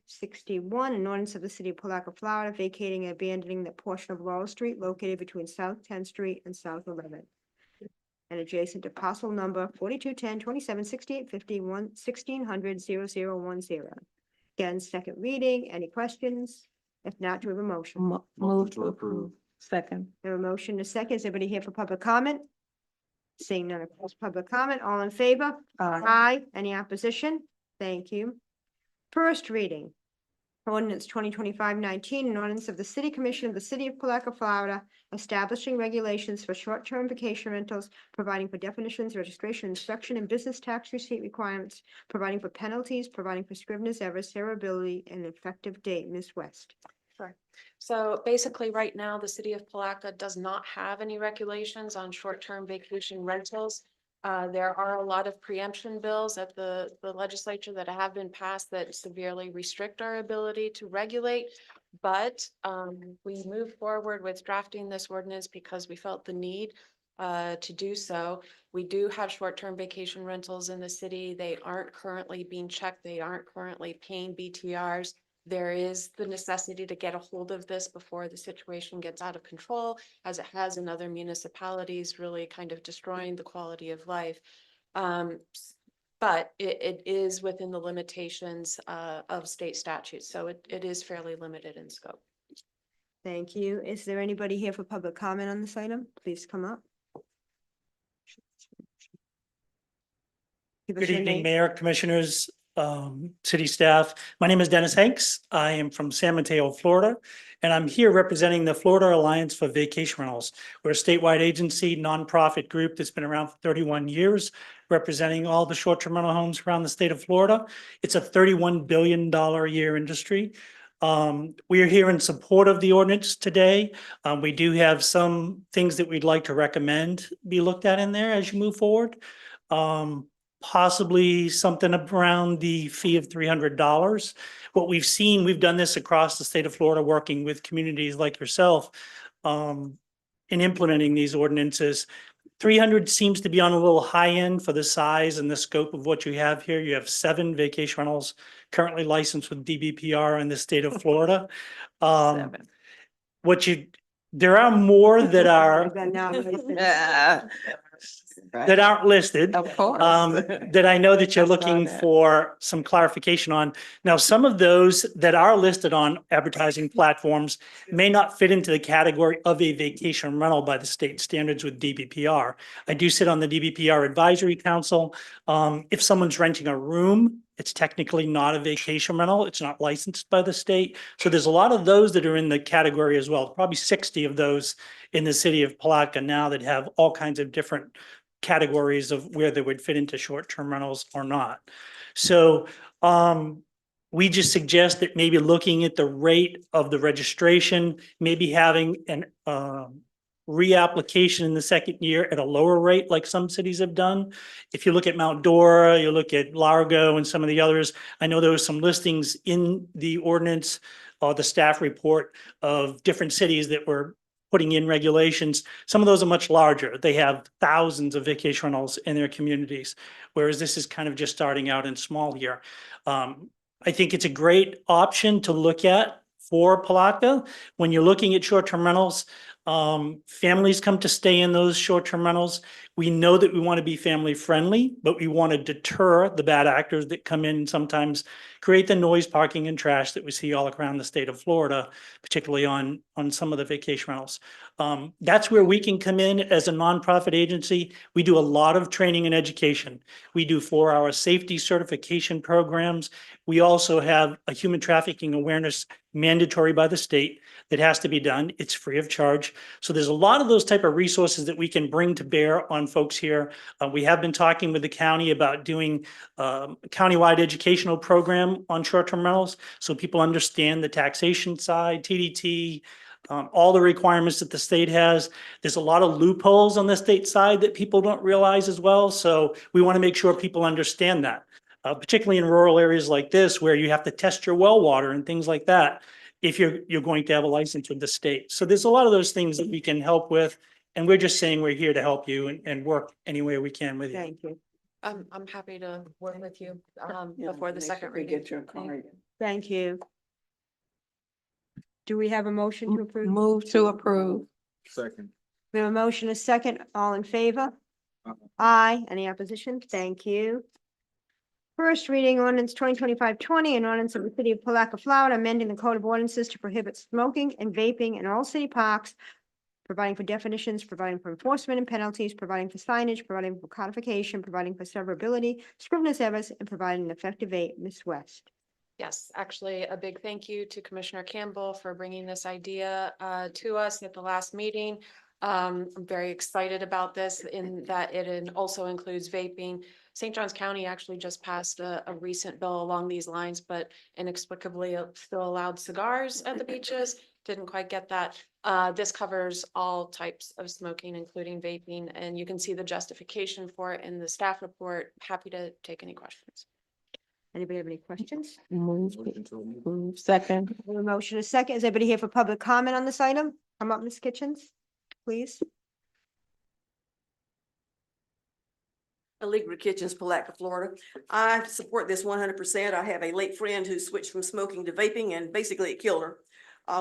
an ordinance of the city of Palatka, Florida, vacating and abandoning that portion of Laurel Street located between South 10th Street and South 11th. And adjacent to parcel number 4210-2768-51-1600-0010. Again, second reading. Any questions? If not, do we have a motion? Move to approve. Second. There a motion to second. Is anybody here for public comment? Seeing none, close public comment. All in favor? Aye. Any opposition? Thank you. First reading. Ordinance 2025-19, an ordinance of the City Commission of the City of Palatka, Florida, establishing regulations for short-term vacation rentals, providing for definitions, registration, inspection, and business tax receipt requirements, providing for penalties, providing for scrivener's errors, severability, and effective date. Ms. West. Sure. So basically, right now, the city of Palatka does not have any regulations on short-term vacation rentals. There are a lot of preemption bills at the legislature that have been passed that severely restrict our ability to regulate. But we moved forward with drafting this ordinance because we felt the need to do so. We do have short-term vacation rentals in the city. They aren't currently being checked. They aren't currently paying BTRs. There is the necessity to get a hold of this before the situation gets out of control, as it has in other municipalities, really kind of destroying the quality of life. But it is within the limitations of state statutes, so it is fairly limited in scope. Thank you. Is there anybody here for public comment on this item? Please come up. Give us Good your evening, name. Mayor, Commissioners, city staff. My name is Dennis Hanks. I am from San Mateo, Florida, and I'm here representing the Florida Alliance for Vacation Rentals. We're a statewide agency, nonprofit group that's been around for 31 years, representing all the short-term rental homes around the state of Florida. It's a $31 billion a year industry. We are here in support of the ordinance today. We do have some things that we'd like to recommend be looked at in there as you move forward. Possibly something around the fee of $300. What we've seen, we've done this across the state of Florida, working with communities like yourself in implementing these ordinances. 300 seems to be on a little high end for the size and the scope of what you have here. You have 7 vacation rentals currently licensed with DBPR in the state of Florida. There are more that are that aren't listed. Of course. That I know that you're looking for some clarification on. Now, some of those that are listed on advertising platforms may not fit into the category of a vacation rental by the state standards with DBPR. I do sit on the DBPR Advisory Council. If someone's renting a room, it's technically not a vacation rental. It's not licensed by the state. So there's a lot of those that are in the category as well. Probably 60 of those in the city of Palatka now that have all kinds of different categories of where they would fit into short-term rentals or not. So we just suggest that maybe looking at the rate of the registration, maybe having an reapplication in the second year at a lower rate like some cities have done. If you look at Mount Dora, you look at Largo and some of the others, I know there was some listings in the ordinance or the staff report of different cities that were putting in regulations. Some of those are much larger. They have thousands of vacation rentals in their communities, whereas this is kind of just starting out in small here. I think it's a great option to look at for Palatka. When you're looking at short-term rentals, families come to stay in those short-term rentals. We know that we want to be family friendly, but we want to deter the bad actors that come in and sometimes create the noise, parking, and trash that we see all around the state of Florida, particularly on some of the vacation rentals. That's where we can come in as a nonprofit agency. We do a lot of training and education. We do 4-hour safety certification programs. We also have a human trafficking awareness mandatory by the state that has to be done. It's free of charge. So there's a lot of those type of resources that we can bring to bear on folks here. We have been talking with the county about doing a countywide educational program on short-term rentals, so people understand the taxation side, TDT, all the requirements that the state has. There's a lot of loopholes on the state side that people don't realize as well. So we want to make sure people understand that, particularly in rural areas like this, where you have to test your well water and things like that if you're going to have a license with the state. So there's a lot of those things that we can help with. And we're just saying we're here to help you and work any way we can with you. Thank you. I'm happy to work with you Yeah, before the make second sure we reading. get your card. Thank you. Do we have a motion to approve? Move to approve. Second. We have a motion, a second. All in favor? Aye. Any opposition? Thank you. First reading ordinance 2025-20, an ordinance of the city of Palatka, Florida, amending the code of ordinances to prohibit smoking and vaping in all city parks, providing for definitions, providing for enforcement and penalties, providing for signage, providing for codification, providing for severability, scrivener's errors, and providing an effective date. Ms. West. Yes, actually, a big thank you to Commissioner Campbell for bringing this idea to us at the last meeting. I'm very excited about this in that it also includes vaping. St. Johns County actually just passed a recent bill along these lines, but inexplicably it still allowed cigars at the beaches. Didn't quite get that. This covers all types of smoking, including vaping, and you can see the justification for it in the staff report. Happy to take any questions. Anybody have any questions? Move, second. We have a motion, a second. Is anybody here for public comment on this item? Come up, Ms. Kitchens, please. Allegra Kitchens, Palatka, Florida. I support this 100%. I have a late friend who switched from smoking to vaping and basically it killed her.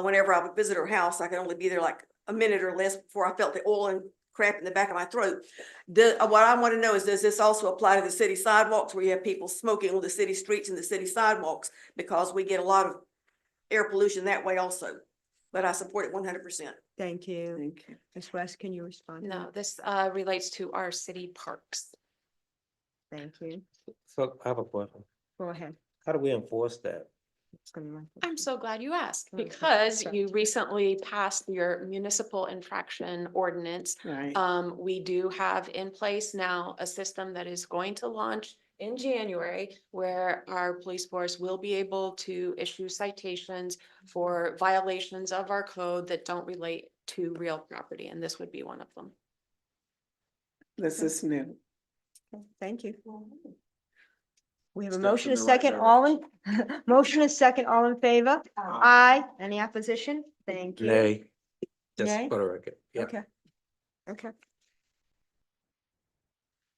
Whenever I would visit her house, I could only be there like a minute or less before I felt the oil and crap in the back of my throat. What I want to know is, does this also apply to the city sidewalks where you have people smoking on the city streets and the city sidewalks? Because we get a lot of air pollution that way also. But I support it 100%. Thank you. Thank you. Ms. West, can you respond? to No, that? this relates to our city parks. Thank you. So I have a question. Go ahead. How do we enforce that? It's gonna be my- I'm so glad you asked, Okay, because sure. you recently passed your municipal infraction ordinance. Right. We do have in place now a system that is going to launch in January, where our police force will be able to issue citations for violations of our code that don't relate to real property, and this would be one of them. This is new. Thank you. We have a Steps motion, in a the right second, all in, motion, a second, all in favor? Aye. Any opposition? Thank you. Nay. Just Nay? for the record. Yeah. Okay. Okay.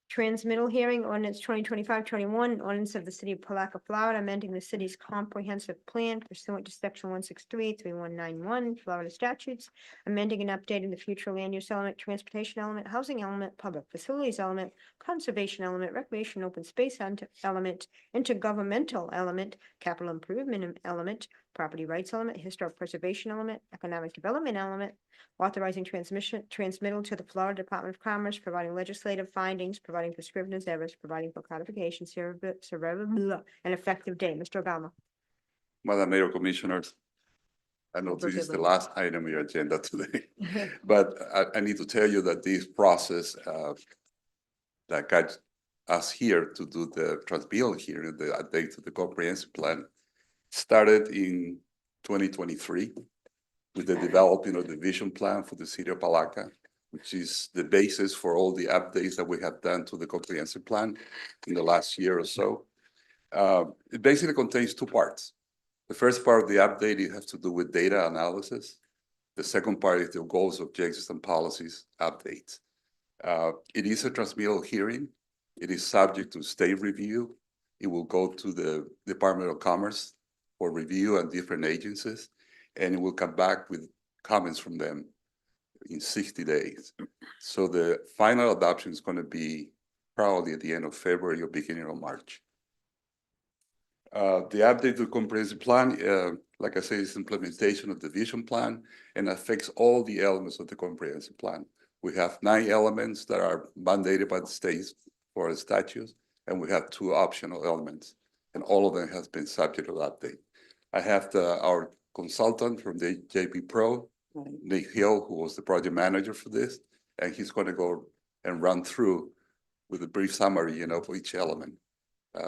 Transmittal hearing ordinance 2025-21, ordinance of the city of Palatka, Florida, amending the city's comprehensive plan pursuant to section 163-3191 Florida statutes, amending and updating the future land use element, transportation element, housing element, public facilities element, conservation element, recreation, open space element, intergovernmental element, capital improvement element, property rights element, historic preservation element, economic development element, authorizing transmittal to the Florida Department of Commerce, providing legislative findings, providing for scrivener's errors, providing for codification, and effective date. Mr. Obama. Madam Mayor, Commissioners, I know this is the Okay. last item on your agenda today, but I need to tell you that this process that got us here to do the transmittal hearing, the update to the comprehensive plan, started in 2023 with the developing of the vision plan for the city of Palatka, which is the basis for all the updates that we have done to the comprehensive plan in the last year or so. It basically contains two parts. The first part of the update, it has to do with data analysis. The second part is the goals, objectives, and policies updates. It is a transmittal hearing. It is subject to state review. It will go to the Department of Commerce for review and different agencies, and it will come back with comments from them in 60 days. So the final adoption is going to be probably at the end of February or beginning of March. The update to the comprehensive plan, like I say, is implementation of the vision plan and affects all the elements of the comprehensive plan. We have 9 elements that are mandated by the states for statutes, and we have 2 optional elements, and all of them has been subject to update. I have our consultant from the JP Pro, Nick Hill, who was the project manager for this, and he's going to go and run through with a brief summary, for each element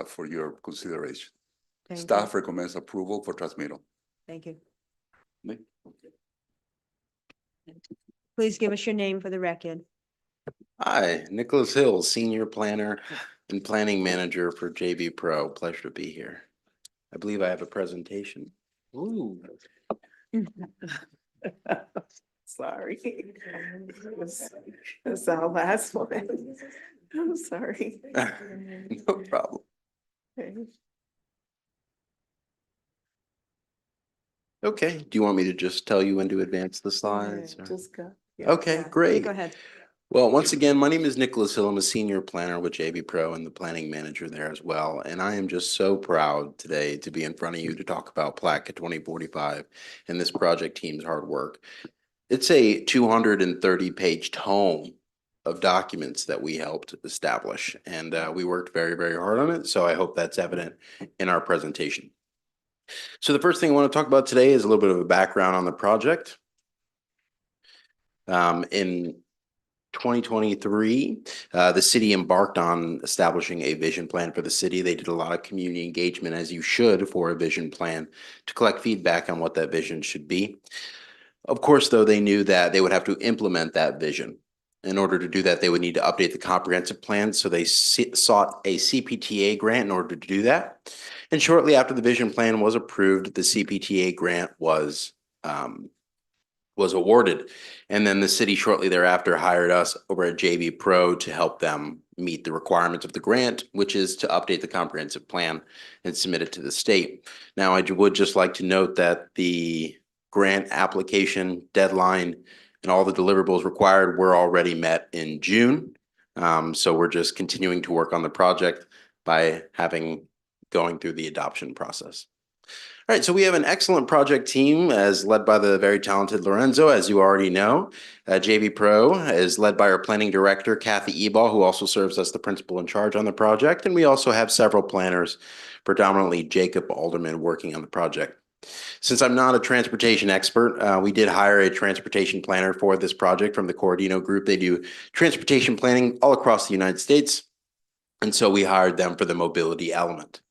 for your consideration. Thank Staff recommends approval for transmittal. Thank you. Nick? Please give us your name for the record. Hi, Nicholas Hill, Senior Planner and Planning Manager for JB Pro. Pleasure to be here. I believe I have a presentation. Ooh. Sorry. That's our last one. I'm sorry. No problem. Okay, do you want me to just tell you when to advance the slides? or- Just go. Okay, Yeah, great. Go ahead. Well, once again, my name is Nicholas Hill. I'm a senior planner with JB Pro and the planning manager there as well. And I am just so proud today to be in front of you to talk about Palatka 2045 and this project team's hard work. It's a 230-page tome of documents that we helped establish, and we worked very, very hard on it. So I hope that's evident in our presentation. So the first thing I want to talk about today is a little bit of a background on the project. In 2023, the city embarked on establishing a vision plan for the city. They did a lot of community engagement, as you should, for a vision plan to collect feedback on what that vision should be. Of course, though, they knew that they would have to implement that vision. In order to do that, they would need to update the comprehensive plan. So they sought a CPTA grant in order to do that. And shortly after the vision plan was approved, the CPTA grant was awarded. And then the city shortly thereafter hired us over at JB Pro to help them meet the requirements of the grant, which is to update the comprehensive plan and submit it to the state. Now, I would just like to note that the grant application deadline and all the deliverables required were already met in June. So we're just continuing to work on the project by going through the adoption process. All right, so we have an excellent project team as led by the very talented Lorenzo, as you already know. JV Pro is led by our planning director, Kathy Ebal, who also serves as the principal in charge on the project. And we also have several planners, predominantly Jacob Alderman, working on the project. Since I'm not a transportation expert, we did hire a transportation planner for this project from the Corradino Group. They do transportation planning all across the United States. And so we hired them for the mobility element.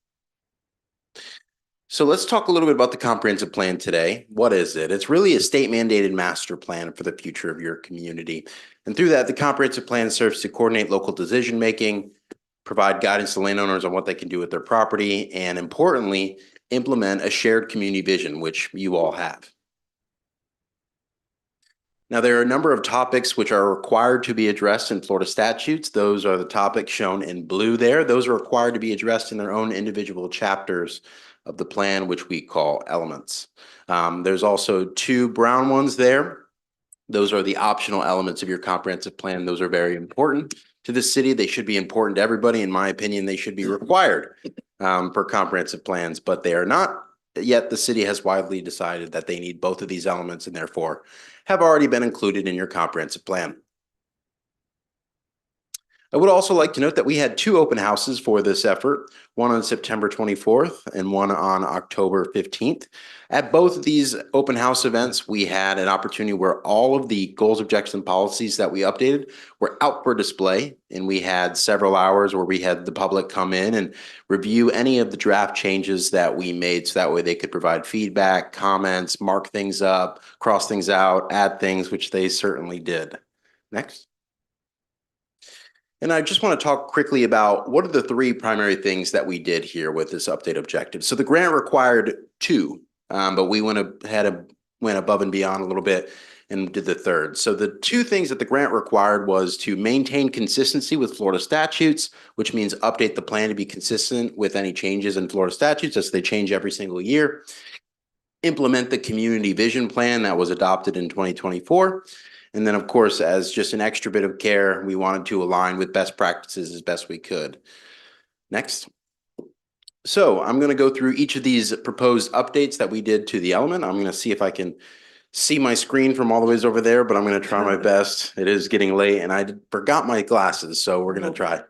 So let's talk a little bit about the comprehensive plan today. What is it? It's really a state mandated master plan for the future of your community. And through that, the comprehensive plan serves to coordinate local decision making, provide guidance to landowners on what they can do with their property, and importantly, implement a shared community vision, which you all have. Now, there are a number of topics which are required to be addressed in Florida statutes. Those are the topics shown in blue there. Those are required to be addressed in their own individual chapters of the plan, which we call elements. There's also 2 brown ones there. Those are the optional elements of your comprehensive plan. Those are very important to the city. They should be important to everybody. In my opinion, they should be required for comprehensive plans, but they are not. Yet the city has widely decided that they need both of these elements and therefore have already been included in your comprehensive plan. I would also like to note that we had 2 open houses for this effort, one on September 24th and one on October 15th. At both of these open house events, we had an opportunity where all of the goals, objectives, and policies that we updated were out for display. And we had several hours where we had the public come in and review any of the draft changes that we made. So that way they could provide feedback, comments, mark things up, cross things out, add things, which they certainly did. Next. And I just want to talk quickly about what are the 3 primary things that we did here with this update objective. So the grant required 2, but we went above and beyond a little bit and did the 3rd. So the 2 things that the grant required was to maintain consistency with Florida statutes, which means update the plan to be consistent with any changes in Florida statutes as they change every single year. Implement the community vision plan that was adopted in 2024. And then, of course, as just an extra bit of care, we wanted to align with best practices as best we could. Next. So I'm going to go through each of these proposed updates that we did to the element. I'm going to see if I can see my screen from all the ways over there, but I'm going to try my best. It is getting late and I forgot my glasses, so we're going to try.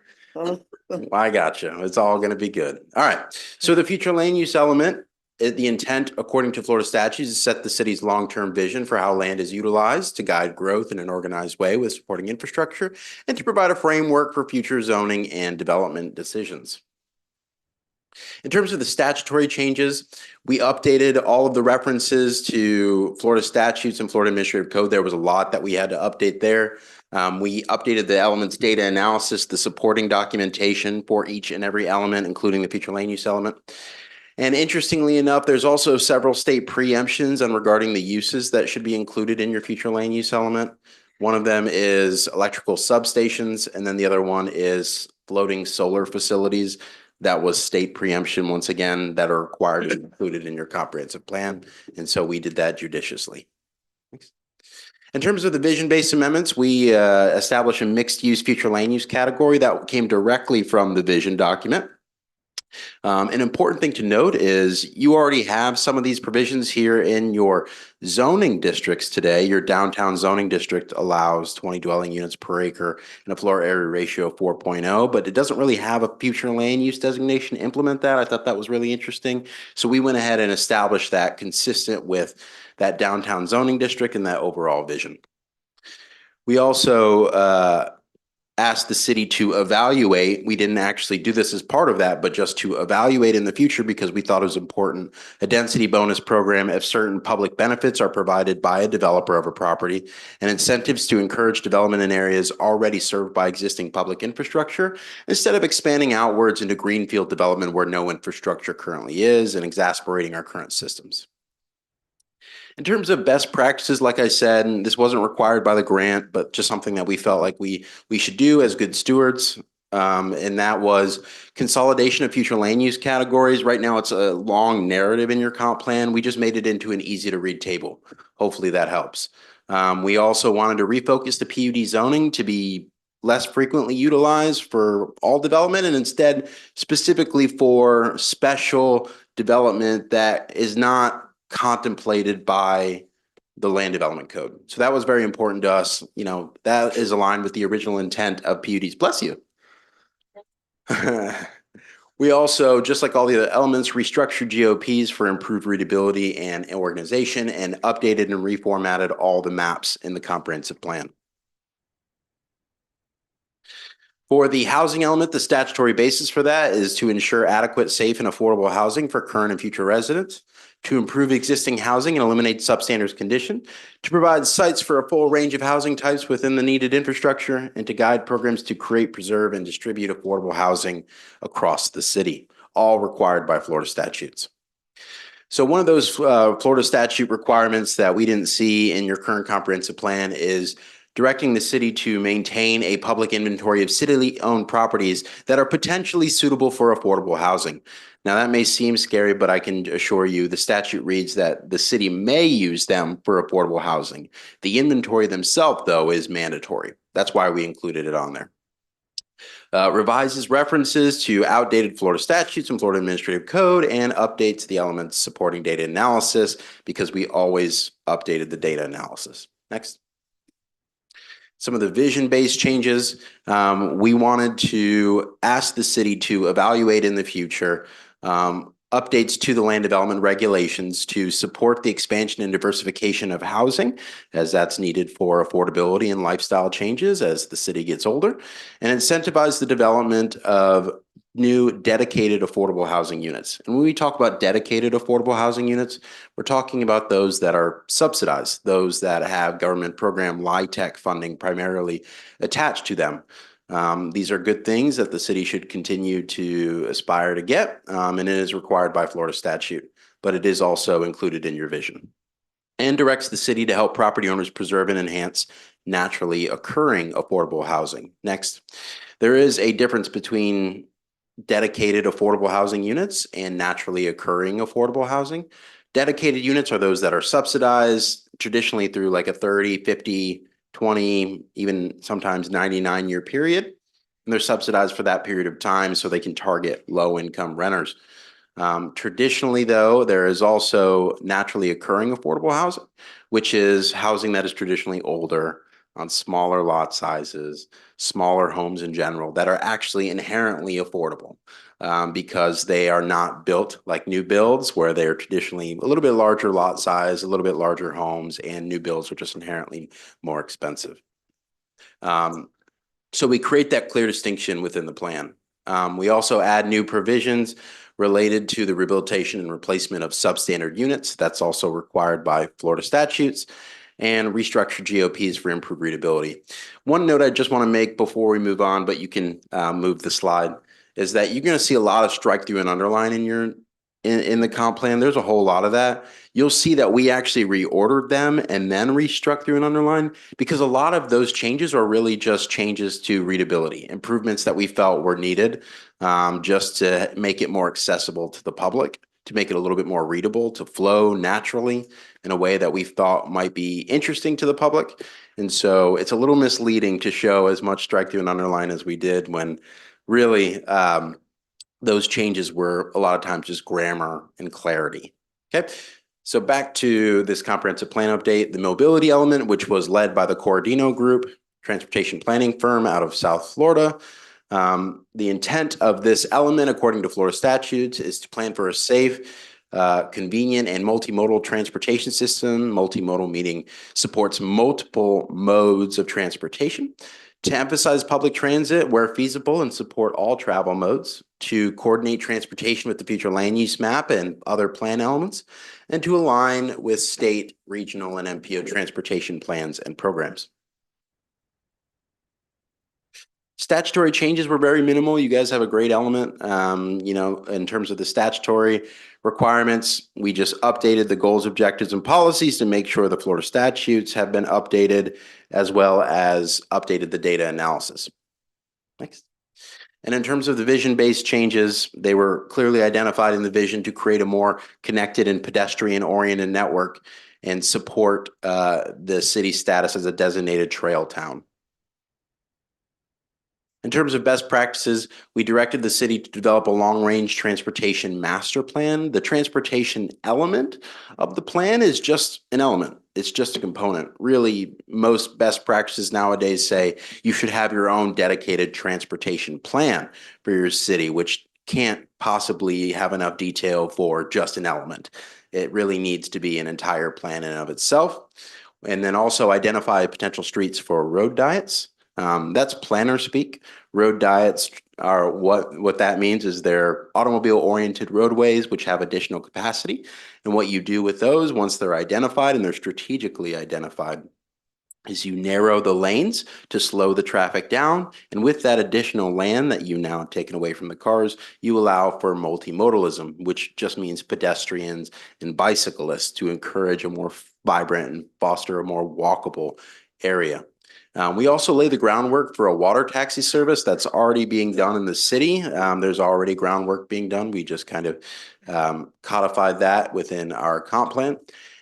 I got you. It's all going to be good. All right. So the future land use element, the intent, according to Florida statutes, is to set the city's long-term vision for how land is utilized to guide growth in an organized way with supporting infrastructure and to provide a framework for future zoning and development decisions. In terms of the statutory changes, we updated all of the references to Florida statutes and Florida Administrative Code. There was a lot that we had to update there. We updated the elements data analysis, the supporting documentation for each and every element, including the future land use element. And interestingly enough, there's also several state preemptions on regarding the uses that should be included in your future land use element. One of them is electrical substations, and then the other one is floating solar facilities. That was state preemption, once again, that are required to be included in your comprehensive plan. And so we did that judiciously. In terms of the vision-based amendments, we established a mixed-use future land use category that came directly from the vision document. An important thing to note is you already have some of these provisions here in your zoning districts today. Your downtown zoning district allows 20 dwelling units per acre and a floor area ratio of 4.0, but it doesn't really have a future land use designation to implement that. I thought that was really interesting. So we went ahead and established that consistent with that downtown zoning district and that overall vision. We also asked the city to evaluate. We didn't actually do this as part of that, but just to evaluate in the future because we thought it was important. A density bonus program if certain public benefits are provided by a developer of a property and incentives to encourage development in areas already served by existing public infrastructure instead of expanding outwards into greenfield development where no infrastructure currently is and exasperating our current systems. In terms of best practices, like I said, and this wasn't required by the grant, but just something that we felt like we should do as good stewards. And that was consolidation of future land use categories. Right now, it's a long narrative in your comp plan. We just made it into an easy to read table. Hopefully that helps. We also wanted to refocus the PUD zoning to be less frequently utilized for all development and instead specifically for special development that is not contemplated by the land development code. So that was very important to us. You know, that is aligned with the original intent of PUDs. Bless you. We also, just like all the other elements, restructured GOPs for improved readability and organization and updated and reformatted all the maps in the comprehensive plan. For the housing element, the statutory basis for that is to ensure adequate, safe, and affordable housing for current and future residents, to improve existing housing and eliminate substandard condition, to provide sites for a full range of housing types within the needed infrastructure, and to guide programs to create, preserve, and distribute affordable housing across the city, all required by Florida statutes. So one of those Florida statute requirements that we didn't see in your current comprehensive plan is directing the city to maintain a public inventory of city-owned properties that are potentially suitable for affordable housing. Now, that may seem scary, but I can assure you the statute reads that the city may use them for affordable housing. The inventory themselves, though, is mandatory. That's why we included it on there. Revises references to outdated Florida statutes and Florida Administrative Code and updates the elements supporting data analysis because we always updated the data analysis. Next. Some of the vision-based changes, we wanted to ask the city to evaluate in the future updates to the land development regulations to support the expansion and diversification of housing as that's needed for affordability and lifestyle changes as the city gets older, and incentivize the development of new dedicated affordable housing units. And when we talk about dedicated affordable housing units, we're talking about those that are subsidized, those that have government program LIHTC funding primarily attached to them. These are good things that the city should continue to aspire to get, and it is required by Florida statute, but it is also included in your vision. And directs the city to help property owners preserve and enhance naturally occurring affordable housing. Next, there is a difference between dedicated affordable housing units and naturally occurring affordable housing. Dedicated units are those that are subsidized traditionally through like a 30, 50, 20, even sometimes 99-year period. And they're subsidized for that period of time so they can target low-income renters. Traditionally, though, there is also naturally occurring affordable housing, which is housing that is traditionally older, on smaller lot sizes, smaller homes in general that are actually inherently affordable because they are not built like new builds where they're traditionally a little bit larger lot size, a little bit larger homes, and new builds are just inherently more expensive. So we create that clear distinction within the plan. We also add new provisions related to the rehabilitation and replacement of substandard units. That's also required by Florida statutes, and restructure GOPs for improved readability. One note I just want to make before we move on, but you can move the slide, is that you're going to see a lot of strike through and underline in the comp plan. There's a whole lot of that. You'll see that we actually reordered them and then restruck through and underline because a lot of those changes are really just changes to readability, improvements that we felt were needed just to make it more accessible to the public, to make it a little bit more readable, to flow naturally in a way that we thought might be interesting to the public. And so it's a little misleading to show as much strike through and underline as we did when really those changes were a lot of times just grammar and clarity. Okay, so back to this comprehensive plan update, the mobility element, which was led by the Corradino Group, transportation planning firm out of South Florida. The intent of this element, according to Florida statutes, is to plan for a safe, convenient, and multimodal transportation system. Multimodal meaning supports multiple modes of transportation. To emphasize public transit where feasible and support all travel modes. To coordinate transportation with the future land use map and other plan elements. And to align with state, regional, and MPO transportation plans and programs. Statutory changes were very minimal. You guys have a great element, in terms of the statutory requirements. We just updated the goals, objectives, and policies to make sure the Florida statutes have been updated, as well as updated the data analysis. Next. And in terms of the vision-based changes, they were clearly identified in the vision to create a more connected and pedestrian-oriented network and support the city's status as a designated trail town. In terms of best practices, we directed the city to develop a long-range transportation master plan. The transportation element of the plan is just an element. It's just a component. Really, most best practices nowadays say you should have your own dedicated transportation plan for your city, which can't possibly have enough detail for just an element. It really needs to be an entire plan in and of itself. And then also identify potential streets for road diets. That's planner speak. Road diets are what that means is they're automobile-oriented roadways which have additional capacity. And what you do with those once they're identified and they're strategically identified is you narrow the lanes to slow the traffic down. And with that additional land that you now have taken away from the cars, you allow for multimodalism, which just means pedestrians and bicyclists to encourage a more vibrant and foster a more walkable area. We also lay the groundwork for a water taxi service that's already being done in the city. There's already groundwork being done. We just kind of codified that within our comp plan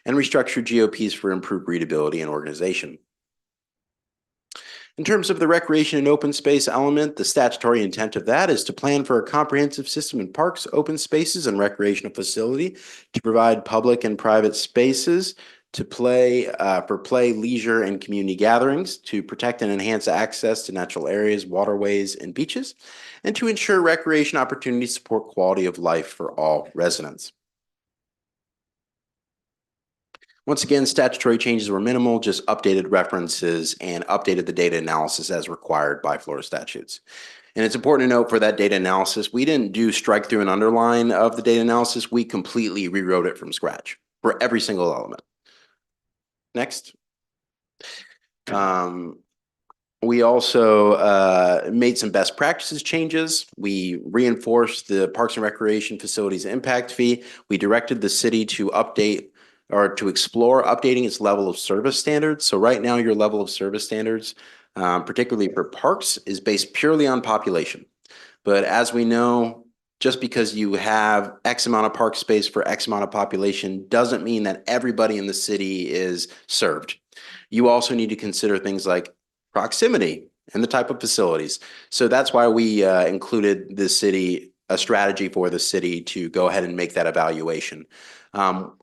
and restructured GOPs for improved readability and organization. In terms of the recreation and open space element, the statutory intent of that is to plan for a comprehensive system in parks, open spaces, and recreational facility to provide public and private spaces to for play, leisure, and community gatherings, to protect and enhance access to natural areas, waterways, and beaches, and to ensure recreation opportunities support quality of life for all residents. Once again, statutory changes were minimal, just updated references and updated the data analysis as required by Florida statutes. And it's important to note for that data analysis, we didn't do strike through and underline of the data analysis. We completely rewrote it from scratch for every single element. Next. We also made some best practices changes. We reinforced the Parks and Recreation Facilities impact fee. We directed the city to update or to explore updating its level of service standards. So right now, your level of service standards, particularly for parks, is based purely on population. But as we know, just because you have X amount of park space for X amount of population doesn't mean that everybody in the city is served. You also need to consider things like proximity and the type of facilities. So that's why we included a strategy for the city to go ahead and make that evaluation.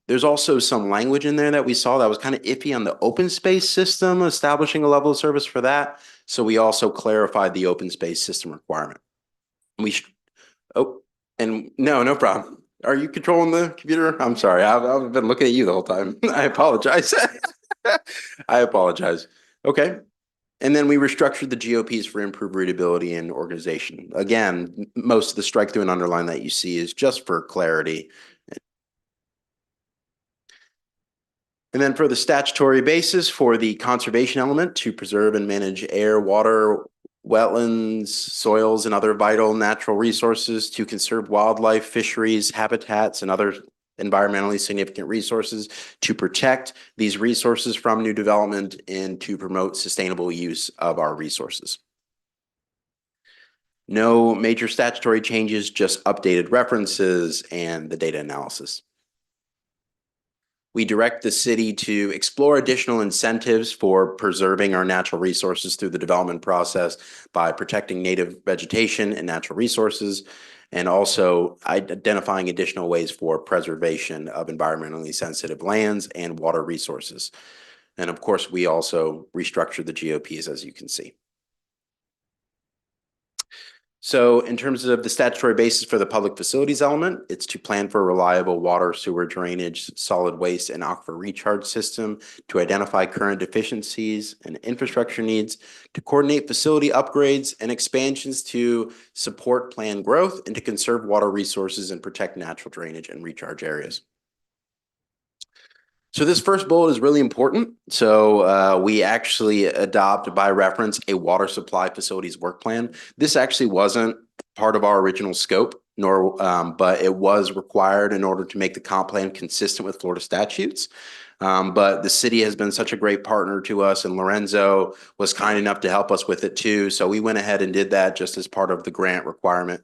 There's also some language in there that we saw that was kind of iffy on the open space system, establishing a level of service for that. So we also clarified the open space system requirement. No problem. Are you controlling the computer? I'm sorry. I've been looking at you the whole time. I apologize. I apologize. Okay. And then we restructured the GOPs for improved readability and organization. Again, most of the strike through and underline that you see is just for clarity. And then for the statutory basis for the conservation element to preserve and manage air, water, wetlands, soils, and other vital natural resources, to conserve wildlife, fisheries, habitats, and other environmentally significant resources, to protect these resources from new development, and to promote sustainable use of our resources. No major statutory changes, just updated references and the data analysis. We direct the city to explore additional incentives for preserving our natural resources through the development process by protecting native vegetation and natural resources, and also identifying additional ways for preservation of environmentally sensitive lands and water resources. And of course, we also restructured the GOPs, as you can see. So in terms of the statutory basis for the public facilities element, it's to plan for a reliable water, sewer drainage, solid waste, and aquifer recharge system, to identify current deficiencies and infrastructure needs, to coordinate facility upgrades and expansions to support planned growth, and to conserve water resources and protect natural drainage and recharge areas. So this first bullet is really important. So we actually adopt by reference a water supply facilities work plan. This actually wasn't part of our original scope. but it was required in order to make the comp plan consistent with Florida statutes. But the city has been such a great partner to us, and Lorenzo was kind enough to help us with it too. So we went ahead and did that just as part of the grant requirement.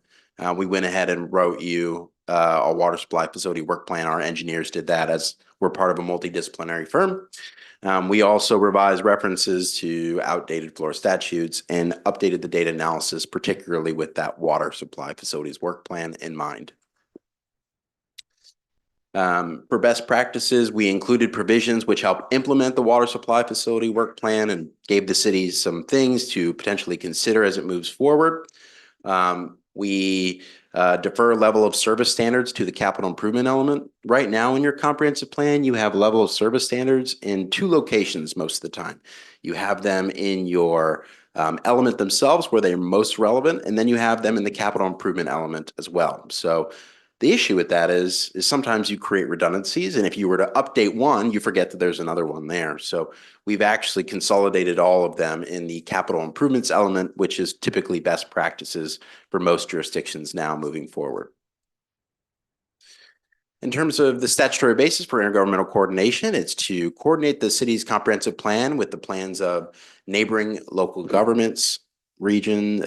We went ahead and wrote you a water supply facility work plan. Our engineers did that as we're part of a multidisciplinary firm. We also revised references to outdated Florida statutes and updated the data analysis, particularly with that water supply facilities work plan in mind. For best practices, we included provisions which help implement the water supply facility work plan and gave the city some things to potentially consider as it moves forward. We defer level of service standards to the capital improvement element. Right now in your comprehensive plan, you have level of service standards in 2 locations most of the time. You have them in your element themselves where they're most relevant, and then you have them in the capital improvement element as well. So the issue with that is sometimes you create redundancies, and if you were to update one, you forget that there's another one there. So we've actually consolidated all of them in the capital improvements element, which is typically best practices for most jurisdictions now moving forward. In terms of the statutory basis for intergovernmental coordination, it's to coordinate the city's comprehensive plan with the plans of neighboring local governments, region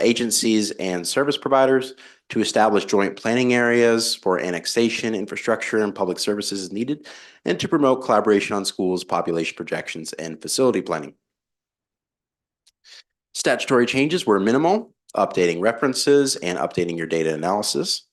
agencies, and service providers to establish joint planning areas for annexation, infrastructure, and public services as needed, and to promote collaboration on schools, population projections, and facility planning. Statutory changes were minimal, updating references and updating your data analysis.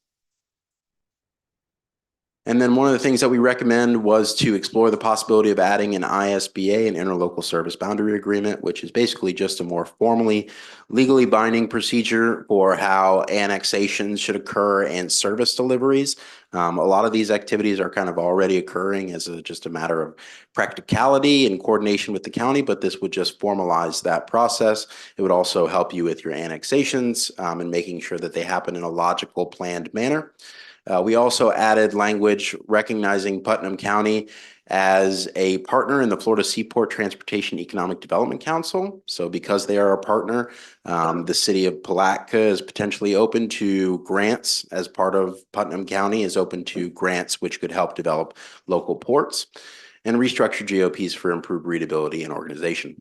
And then one of the things that we recommend was to explore the possibility of adding an ISBA, an interlocal service boundary agreement, which is basically just a more formally legally binding procedure for how annexations should occur and service deliveries. A lot of these activities are kind of already occurring as just a matter of practicality and coordination with the county, but this would just formalize that process. It would also help you with your annexations and making sure that they happen in a logical, planned manner. We also added language recognizing Putnam County as a partner in the Florida Seaport Transportation Economic Development Council. So because they are a partner, the city of Palatka is potentially open to grants as part of Putnam County is open to grants which could help develop local ports and restructure GOPs for improved readability and organization.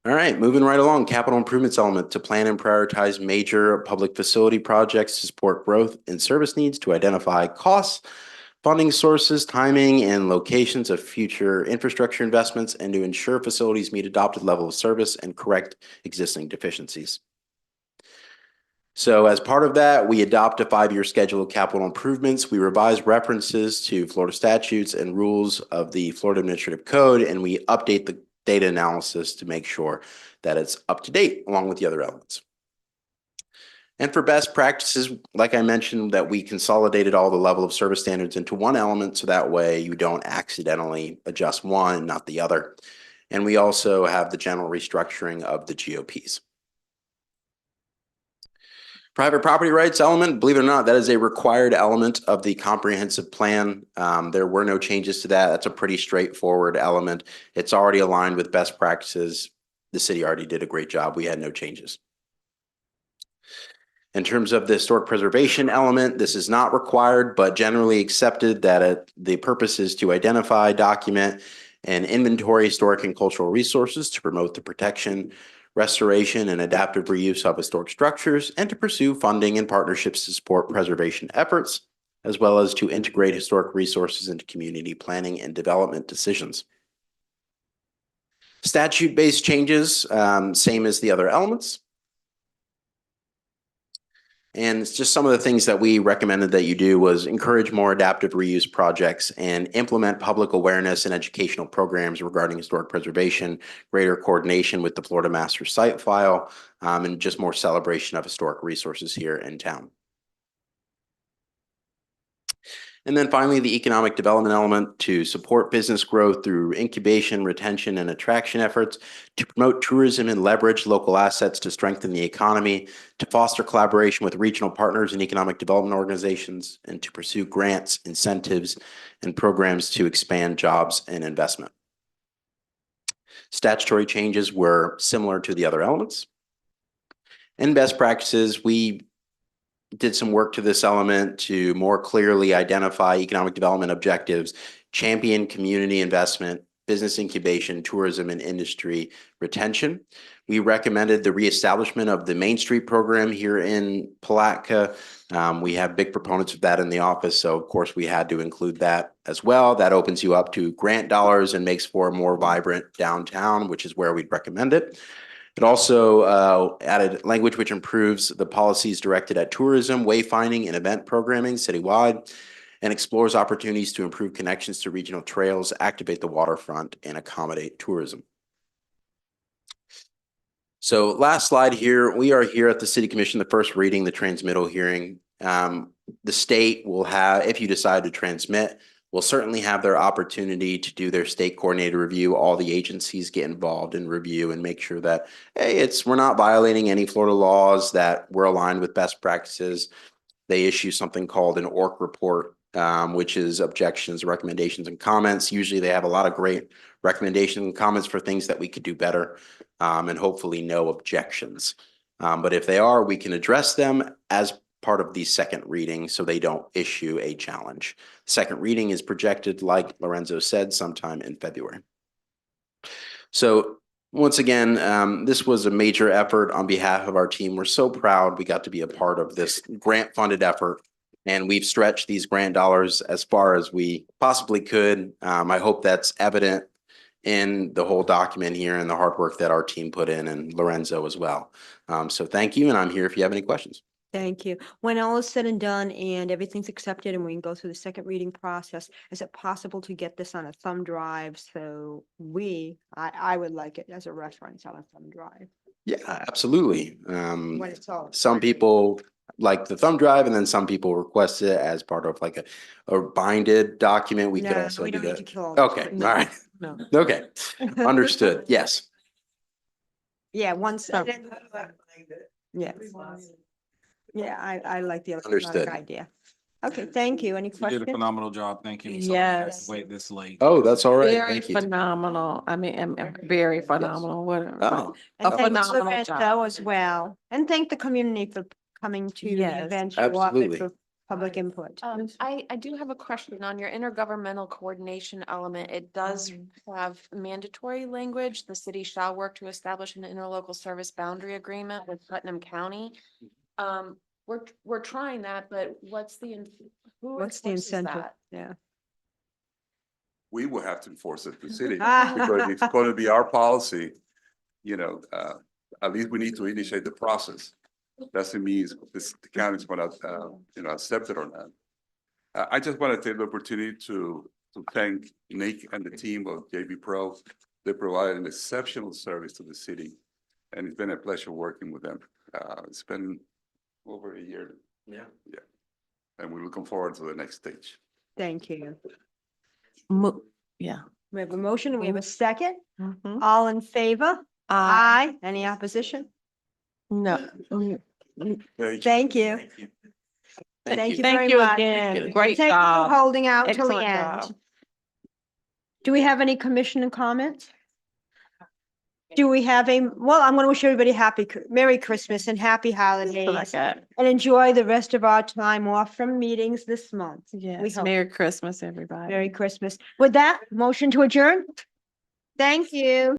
All right, moving right along, capital improvements element to plan and prioritize major public facility projects to support growth and service needs, to identify costs, funding sources, timing, and locations of future infrastructure investments, and to ensure facilities meet adopted level of service and correct existing deficiencies. So as part of that, we adopt a 5-year schedule of capital improvements. We revise references to Florida statutes and rules of the Florida Administrative Code, and we update the data analysis to make sure that it's up to date along with the other elements. And for best practices, like I mentioned, that we consolidated all the level of service standards into one element, so that way you don't accidentally adjust one and not the other. And we also have the general restructuring of the GOPs. Private property rights element, believe it or not, that is a required element of the comprehensive plan. There were no changes to that. That's a pretty straightforward element. It's already aligned with best practices. The city already did a great job. We had no changes. In terms of the historic preservation element, this is not required, but generally accepted that the purpose is to identify, document, and inventory historic and cultural resources to promote the protection, restoration, and adaptive reuse of historic structures, and to pursue funding and partnerships to support preservation efforts, as well as to integrate historic resources into community planning and development decisions. Statute-based changes, same as the other elements. And it's just some of the things that we recommended that you do was encourage more adaptive reuse projects and implement public awareness and educational programs regarding historic preservation, greater coordination with the Florida Master Site File, and just more celebration of historic resources here in town. And then finally, the economic development element to support business growth through incubation, retention, and attraction efforts, to promote tourism and leverage local assets to strengthen the economy, to foster collaboration with regional partners and economic development organizations, and to pursue grants, incentives, and programs to expand jobs and investment. Statutory changes were similar to the other elements. In best practices, we did some work to this element to more clearly identify economic development objectives, champion community investment, business incubation, tourism, and industry retention. We recommended the reestablishment of the Main Street program here in Palatka. We have big proponents of that in the office, so of course we had to include that as well. That opens you up to grant dollars and makes for a more vibrant downtown, which is where we'd recommend it. It also added language which improves the policies directed at tourism, wayfinding, and event programming citywide, and explores opportunities to improve connections to regional trails, activate the waterfront, and accommodate tourism. So last slide here, we are here at the City Commission, the first reading, the transmittal hearing. The state will have, if you decide to transmit, will certainly have their opportunity to do their state coordinated review. All the agencies get involved in review and make sure that, hey, we're not violating any Florida laws, that we're aligned with best practices. They issue something called an ORC report, which is objections, recommendations, and comments. Usually they have a lot of great recommendations and comments for things that we could do better, and hopefully no objections. But if they are, we can address them as part of the second reading so they don't issue a challenge. Second reading is projected, like Lorenzo said, sometime in February. So once again, this was a major effort on behalf of our team. We're so proud we got to be a part of this grant-funded effort, and we've stretched these grant dollars as far as we possibly could. I hope that's evident in the whole document here and the hard work that our team put in, and Lorenzo as well. So thank you, and I'm here if you have any questions. Thank you. When all is said and done and everything's accepted and we can go through the second reading process, is it possible to get this on a thumb drive? So I would like it as a reference on a thumb drive. Yeah, absolutely. When it's all. Some people like the thumb drive, and then some people request it as part of like a binded document. We could No, also we do don't need that. to kill all the Okay, trees. all right. No. Okay, understood. Yes. Yeah, once. Yeah. Yeah, I like the Understood. electronic idea. Okay, thank you. Any You did questions? a phenomenal job. Thank you. I'm sorry I had to Yes. Wait this late. Oh, that's all right. Very Thank you. phenomenal. I mean, very phenomenal. What Oh, And a thank phenomenal Lorenzo job. as well. And thank the community for coming to the Yes, event. show up and absolutely. for Public input. I do have a question on your intergovernmental coordination element. It does have mandatory language. The city shall work to establish an interlocal service boundary agreement with Putnam County. We're trying that, but what's the What's the enforces incentive? that? Yeah. We will have to enforce it, the city, because it's going to be our policy, at least we need to initiate the process. Doesn't mean the county's gonna, accept it or not. I just want to take the opportunity to thank Nick and the team of JB Pro. They provide an exceptional service to the city, and it's been a pleasure working with them. It's been over a year. Yeah. Yeah. And we're looking forward to the next stage. Thank you. Yeah. We have a motion. and We have a second. Mhm. All in favor? Aye. Any opposition? No. Thank you. Thank you very Thank you much. again. Great Thank you for job. holding out till the Excellent end. job. Do we have any commissioner comments? Do we have well, I'm going to wish everybody Merry Christmas and happy holidays and enjoy the rest of our time off from meetings this month. Yes. hope. Merry Christmas, everybody. Merry Christmas. With that, motion to adjourn? Thank you.